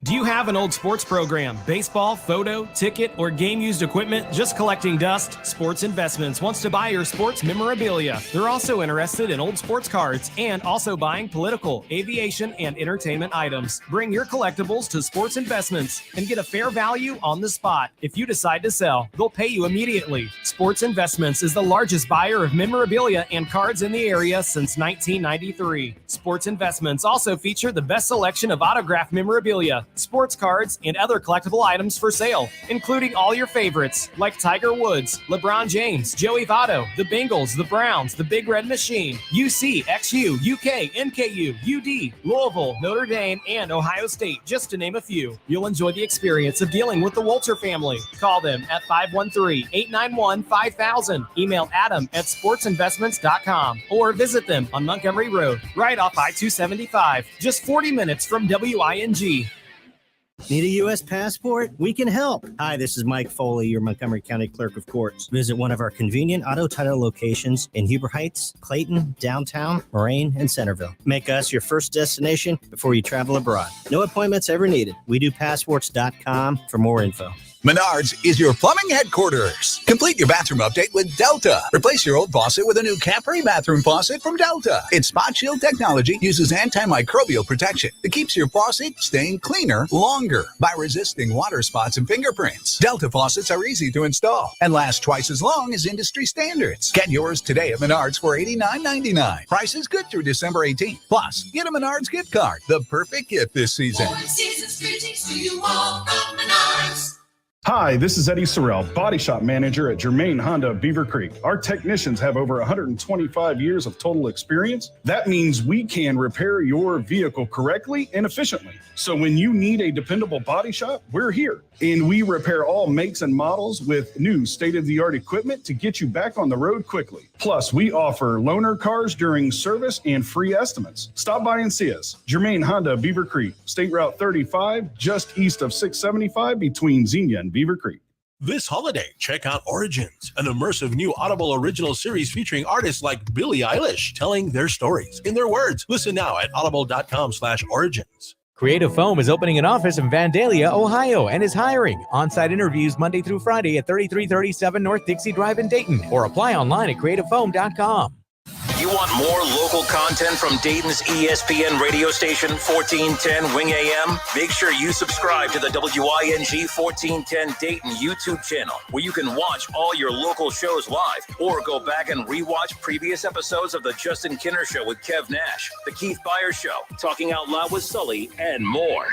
[SPEAKER 14] Do you have an old sports program, baseball, photo, ticket, or game-used equipment just collecting dust? Sports Investments wants to buy your sports memorabilia. They're also interested in old sports cards and also buying political, aviation, and entertainment items. Bring your collectibles to Sports Investments and get a fair value on the spot. If you decide to sell, they'll pay you immediately. Sports Investments is the largest buyer of memorabilia and cards in the area since 1993. Sports Investments also feature the best selection of autographed memorabilia, sports cards, and other collectible items for sale, including all your favorites like Tiger Woods, LeBron James, Joey Votto, the Bengals, the Browns, the Big Red Machine, UC, XU, UK, NKU, UD, Louisville, Notre Dame, and Ohio State, just to name a few. You'll enjoy the experience of dealing with the Walter family. Call them at 513-891-5000. Email adam@sportsinvestments.com or visit them on Montgomery Road, right off I-275, just 40 minutes from WING.
[SPEAKER 3] Need a U.S. passport? We can help. Hi, this is Mike Foley, your Montgomery County Clerk of Courts. Visit one of our convenient auto title locations in Huber Heights, Clayton, downtown, Moraine, and Centerville. Make us your first destination before you travel abroad. No appointments ever needed. We do passports.com for more info.
[SPEAKER 7] Menards is your plumbing headquarters. Complete your bathroom update with Delta. Replace your old faucet with a new Capri bathroom faucet from Delta. Its Spot Shield technology uses antimicrobial protection that keeps your faucet staying cleaner longer by resisting water spots and fingerprints. Delta faucets are easy to install and last twice as long as industry standards. Get yours today at Menards for $89.99. Price is good through December 18th. Plus, get a Menards gift card, the perfect gift this season.
[SPEAKER 15] Season's greetings to you all from Menards.
[SPEAKER 8] Hi, this is Eddie Sorrell, Body Shop Manager at Germain Honda of Beaver Creek. Our technicians have over 125 years of total experience. That means we can repair your vehicle correctly and efficiently. So when you need a dependable body shop, we're here. And we repair all makes and models with new state-of-the-art equipment to get you back on the road quickly. Plus, we offer loaner cars during service and free estimates. Stop by and see us. Germain Honda of Beaver Creek, State Route 35, just east of 675 between Xenia and Beaver Creek.
[SPEAKER 23] This holiday, check out Origins, an immersive new Audible original series featuring artists like Billie Eilish telling their stories in their words. Listen now at audible.com/origins.
[SPEAKER 9] Creative Foam is opening an office in Vandalia, Ohio, and is hiring. On-site interviews Monday through Friday at 3337 North Dixie Drive in Dayton, or apply online at creativefoam.com.
[SPEAKER 12] You want more local content from Dayton's ESPN radio station, 1410 Wing AM? Make sure you subscribe to the WING 1410 Dayton YouTube channel, where you can watch all your local shows live, or go back and rewatch previous episodes of the Justin Kinner Show with Kev Nash, the Keith Byers Show, Talking Out Loud with Sully, and more.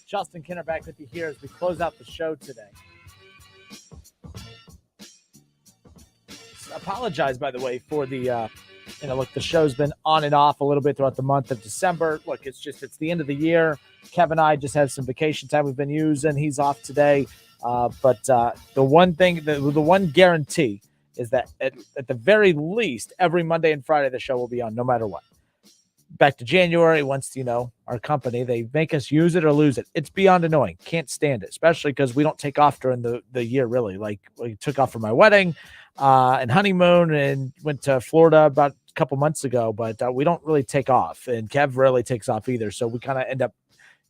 [SPEAKER 2] Justin Kinner back with you here as we close out the show today. Apologize, by the way, for the, look, the show's been on and off a little bit throughout the month of December. Look, it's the end of the year. Kevin and I just had some vacation time we've been using. He's off today. But the one thing, the one guarantee is that at the very least, every Monday and Friday, the show will be on no matter what. Back to January, once, our company, they make us use it or lose it. It's beyond annoying. Can't stand it, especially because we don't take off during the year, really. Like, we took off for my wedding and honeymoon and went to Florida about a couple months ago, but we don't really take off, and Kev rarely takes off either. So we kind of end up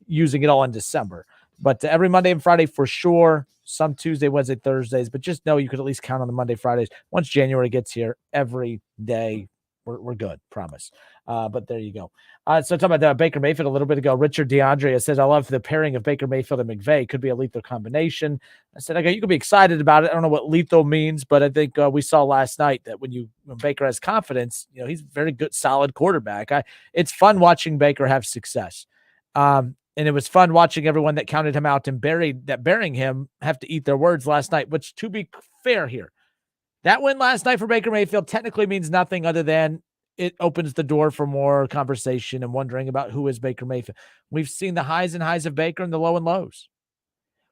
[SPEAKER 2] using it all in December, but every Monday and Friday for sure, some Tuesday, Wednesday, Thursdays, but just know you could at least count on the Monday, Fridays. Once January gets here, every day we're good, promise. But there you go. So talking about Baker Mayfield a little bit ago, Richard DeAndrea says, I love the pairing of Baker Mayfield and McVay. Could be a lethal combination. I said, okay, you could be excited about it. I don't know what lethal means, but I think we saw last night that when Baker has confidence, he's a very good, solid quarterback. It's fun watching Baker have success. And it was fun watching everyone that counted him out and burying him have to eat their words last night, which, to be fair here, that win last night for Baker Mayfield technically means nothing other than it opens the door for more conversation and wondering about who is Baker Mayfield. We've seen the highs and highs of Baker and the low and lows.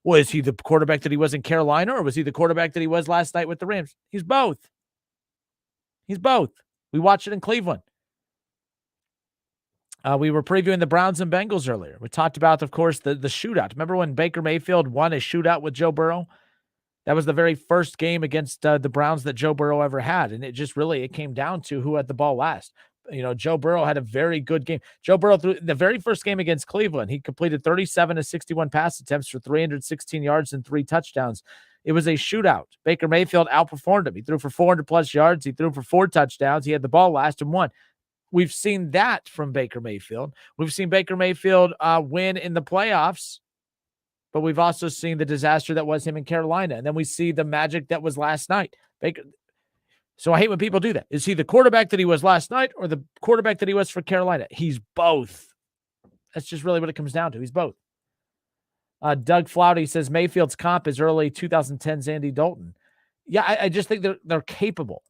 [SPEAKER 2] Well, is he the quarterback that he was in Carolina, or was he the quarterback that he was last night with the Rams? He's both. He's both. We watched it in Cleveland. We were previewing the Browns and Bengals earlier. We talked about, of course, the shootout. Remember when Baker Mayfield won a shootout with Joe Burrow? That was the very first game against the Browns that Joe Burrow ever had. And it came down to who had the ball last. Joe Burrow had a very good game. Joe Burrow, through the very first game against Cleveland, he completed 37 of 61 pass attempts for 316 yards and 3 touchdowns. It was a shootout. Baker Mayfield outperformed him. He threw for 400-plus yards. He threw for 4 touchdowns. He had the ball last and won. We've seen that from Baker Mayfield. We've seen Baker Mayfield win in the playoffs, but we've also seen the disaster that was him in Carolina. And then we see the magic that was last night. So I hate when people do that. Is he the quarterback that he was last night or the quarterback that he was for Carolina? He's both. That's just really what it comes down to. He's both. Doug Flouty says Mayfield's comp is early 2010s Andy Dalton. Yeah, I just think they're capable.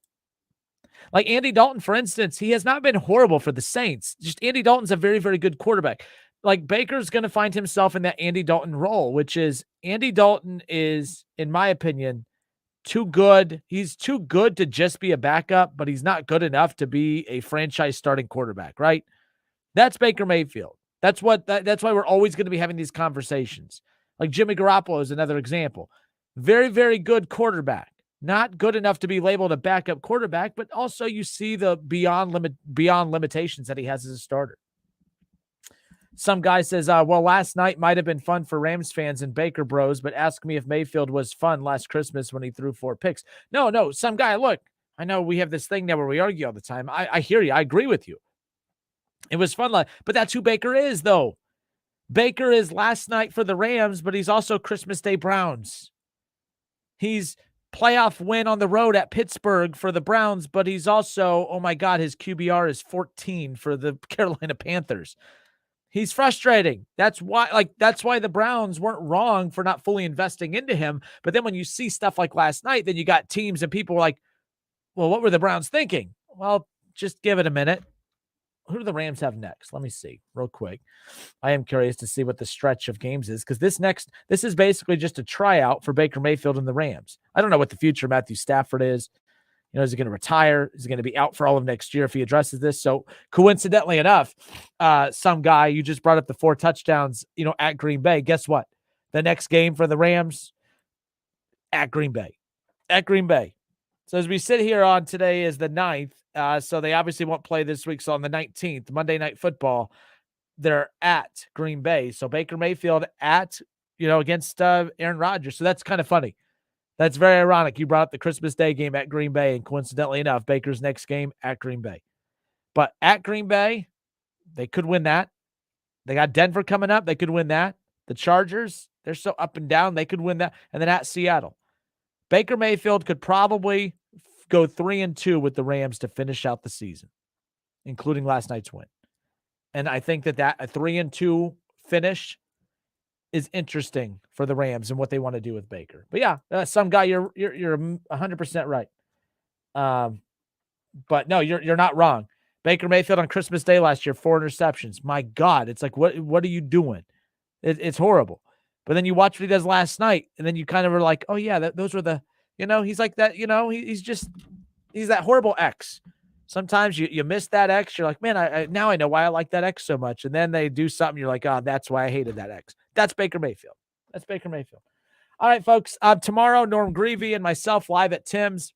[SPEAKER 2] Like Andy Dalton, for instance, he has not been horrible for the Saints. Just Andy Dalton's a very, very good quarterback. Like Baker's going to find himself in that Andy Dalton role, which is Andy Dalton is, in my opinion, too good. He's too good to just be a backup, but he's not good enough to be a franchise starting quarterback, right? That's Baker Mayfield. That's why we're always going to be having these conversations. Like Jimmy Garoppolo is another example. Very, very good quarterback. Not good enough to be labeled a backup quarterback, but also you see the beyond limitations that he has as a starter. Some guy says, well, last night might have been fun for Rams fans and Baker bros, but ask me if Mayfield was fun last Christmas when he threw 4 picks. No, some guy, look, I know we have this thing now where we argue all the time. I hear you. I agree with you. It was fun, but that's who Baker is, though. Baker is last night for the Rams, but he's also Christmas Day Browns. He's playoff win on the road at Pittsburgh for the Browns, but he's also, oh my God, his QBR is 14 for the Carolina Panthers. He's frustrating. That's why the Browns weren't wrong for not fully investing into him. But then when you see stuff like last night, then you got teams and people were like, well, what were the Browns thinking? Well, just give it a minute. Who do the Rams have next? Let me see real quick. I am curious to see what the stretch of games is because this is basically just a tryout for Baker Mayfield and the Rams. I don't know what the future of Matthew Stafford is. Is he going to retire? Is he going to be out for all of next year if he addresses this? So coincidentally enough, some guy, you just brought up the 4 touchdowns, at Green Bay. Guess what? The next game for the Rams at Green Bay. At Green Bay. So as we sit here on today is the 9th. So they obviously won't play this week. So on the 19th, Monday Night Football, they're at Green Bay. So Baker Mayfield against Aaron Rodgers. So that's kind of funny. That's very ironic. You brought up the Christmas Day game at Green Bay, and coincidentally enough, Baker's next game at Green Bay. But at Green Bay, they could win that. They got Denver coming up. They could win that. The Chargers, they're so up and down. They could win that. And then at Seattle. Baker Mayfield could probably go 3-2 with the Rams to finish out the season, including last night's win. And I think that a 3-2 finish is interesting for the Rams and what they want to do with Baker. But yeah, some guy, you're 100% right. But no, you're not wrong. Baker Mayfield on Christmas Day last year, 4 interceptions. My God, it's like, what are you doing? It's horrible. But then you watch what he does last night, and then you kind of were like, oh yeah, those were the, he's like that, he's that horrible X. Sometimes you miss that X. You're like, man, now I know why I like that X so much. And then they do something. You're like, oh, that's why I hated that X. That's Baker Mayfield. That's Baker Mayfield. All right, folks. Tomorrow, Norm Greavy and myself live at Tim's.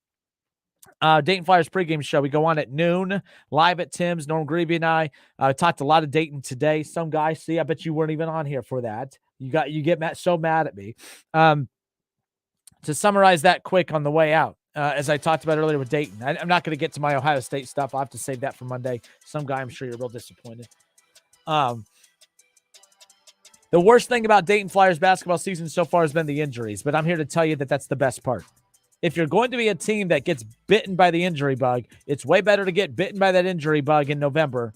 [SPEAKER 2] Dayton Flyers pregame show. We go on at noon, live at Tim's. Norm Greavy and I talked a lot of Dayton today. Some guys, I bet you weren't even on here for that. You get so mad at me. To summarize that quick on the way out, as I talked about earlier with Dayton, I'm not going to get to my Ohio State stuff. I'll have to save that for Monday. Some guy, I'm sure you're real disappointed. The worst thing about Dayton Flyers basketball season so far has been the injuries, but I'm here to tell you that that's the best part. If you're going to be a team that gets bitten by the injury bug, it's way better to get bitten by that injury bug in November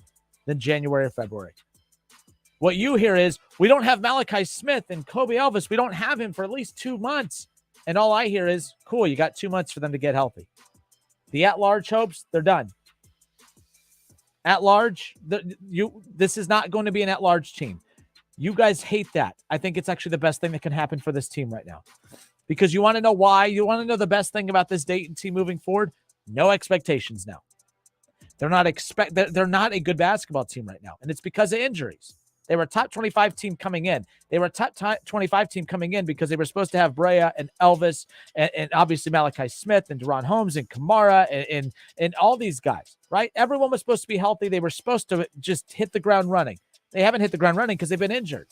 [SPEAKER 2] than January or February. What you hear is, we don't have Malachi Smith and Kobe Elvis. We don't have him for at least 2 months. And all I hear is, cool, you got 2 months for them to get healthy. The at-large hopes, they're done. At-large, this is not going to be an at-large team. You guys hate that. I think it's actually the best thing that can happen for this team right now. Because you want to know why? You want to know the best thing about this Dayton team moving forward? No expectations now. They're not a good basketball team right now. And it's because of injuries. They were a top 25 team coming in. They were a top 25 team coming in because they were supposed to have Brea and Elvis and obviously Malachi Smith and Deron Holmes and Kamara and all these guys, right? Everyone was supposed to be healthy. They were supposed to just hit the ground running. They haven't hit the ground running because they've been injured.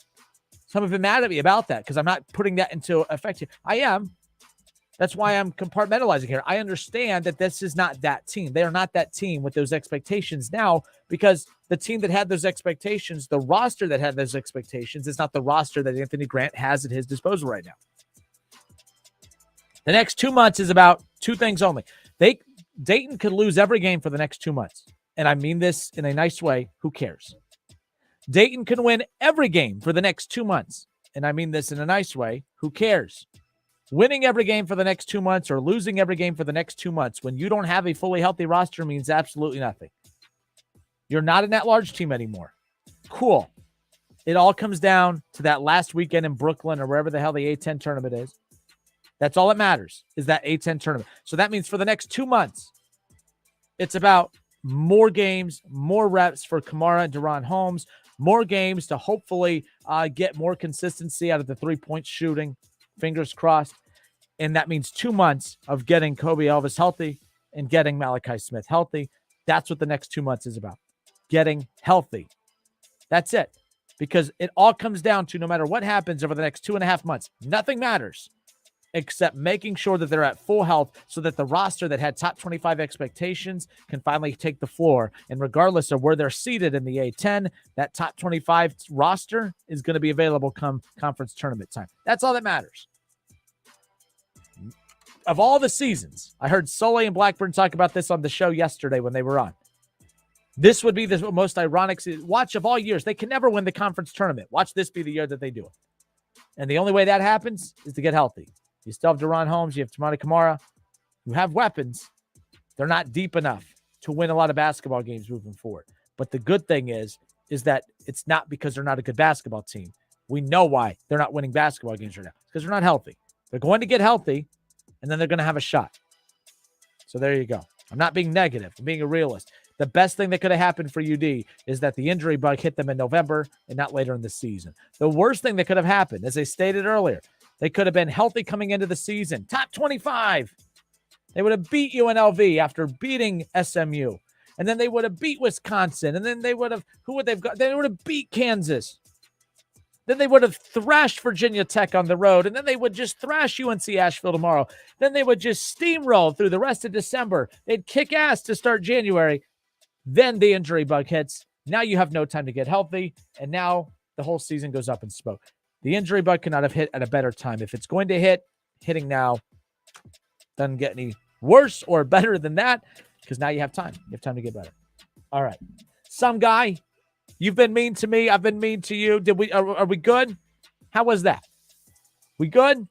[SPEAKER 2] Some have been mad at me about that because I'm not putting that into effect here. I am. That's why I'm compartmentalizing here. I understand that this is not that team. They are not that team with those expectations now because the team that had those expectations, the roster that had those expectations, is not the roster that Anthony Grant has at his disposal right now. The next 2 months is about two things only. Dayton could lose every game for the next 2 months. And I mean this in a nice way. Who cares? Dayton can win every game for the next 2 months. And I mean this in a nice way. Who cares? Winning every game for the next 2 months or losing every game for the next 2 months when you don't have a fully healthy roster means absolutely nothing. You're not an at-large team anymore. Cool. It all comes down to that last weekend in Brooklyn or wherever the hell the A-10 tournament is. That's all that matters is that A-10 tournament. So that means for the next 2 months, it's about more games, more reps for Kamara and Deron Holmes, more games to hopefully get more consistency out of the three-point shooting. Fingers crossed. And that means 2 months of getting Kobe Elvis healthy and getting Malachi Smith healthy. That's what the next 2 months is about. Getting healthy. That's it. Because it all comes down to no matter what happens over the next 2.5 months, nothing matters except making sure that they're at full health so that the roster that had top 25 expectations can finally take the floor. And regardless of where they're seated in the A-10, that top 25 roster is going to be available come conference tournament time. That's all that matters. Of all the seasons, I heard Sully and Blackburn talk about this on the show yesterday when they were on. This would be the most ironic watch of all years. They can never win the conference tournament. Watch this be the year that they do it. And the only way that happens is to get healthy. You still have Deron Holmes. You have Tamani Kamara. You have weapons. They're not deep enough to win a lot of basketball games moving forward. But the good thing is that it's not because they're not a good basketball team. We know why they're not winning basketball games right now. It's because they're not healthy. They're going to get healthy, and then they're going to have a shot. So there you go. I'm not being negative. I'm being a realist. The best thing that could have happened for UD is that the injury bug hit them in November and not later in the season. The worst thing that could have happened, as I stated earlier, they could have been healthy coming into the season. Top 25. They would have beat UNLV after beating SMU. And then they would have beat Wisconsin. And then they would have, who would they've got? They would have beat Kansas. Then they would have thrashed Virginia Tech on the road. And then they would just thrash UNC Asheville tomorrow. Then they would just steamroll through the rest of December. They'd kick ass to start January. Then the injury bug hits. Now you have no time to get healthy. And now the whole season goes up in smoke. The injury bug could not have hit at a better time. If it's going to hit, hitting now doesn't get any worse or better than that because now you have time. You have time to get better. All right. Some guy, you've been mean to me. I've been mean to you. Are we good? How was that? We good?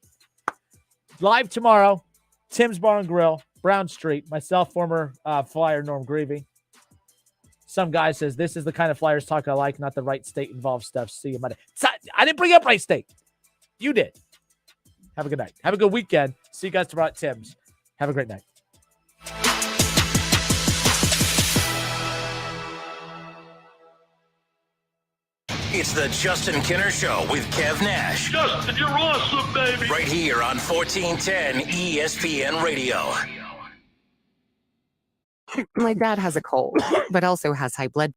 [SPEAKER 2] Live tomorrow, Tim's Bar and Grill, Brown Street. Myself, former Flyer Norm Greavy. Some guy says, this is the kind of Flyers talk I like, not the right state involved stuff. See you Monday. I didn't bring up right state. You did. Have a good night. Have a good weekend. See you guys tomorrow at Tim's. Have a great night.
[SPEAKER 12] It's the Justin Kinner Show with Kev Nash.
[SPEAKER 23] Justin, you're awesome, baby.
[SPEAKER 12] Right here on 1410 ESPN Radio.
[SPEAKER 4] My dad has a cold, but also has high blood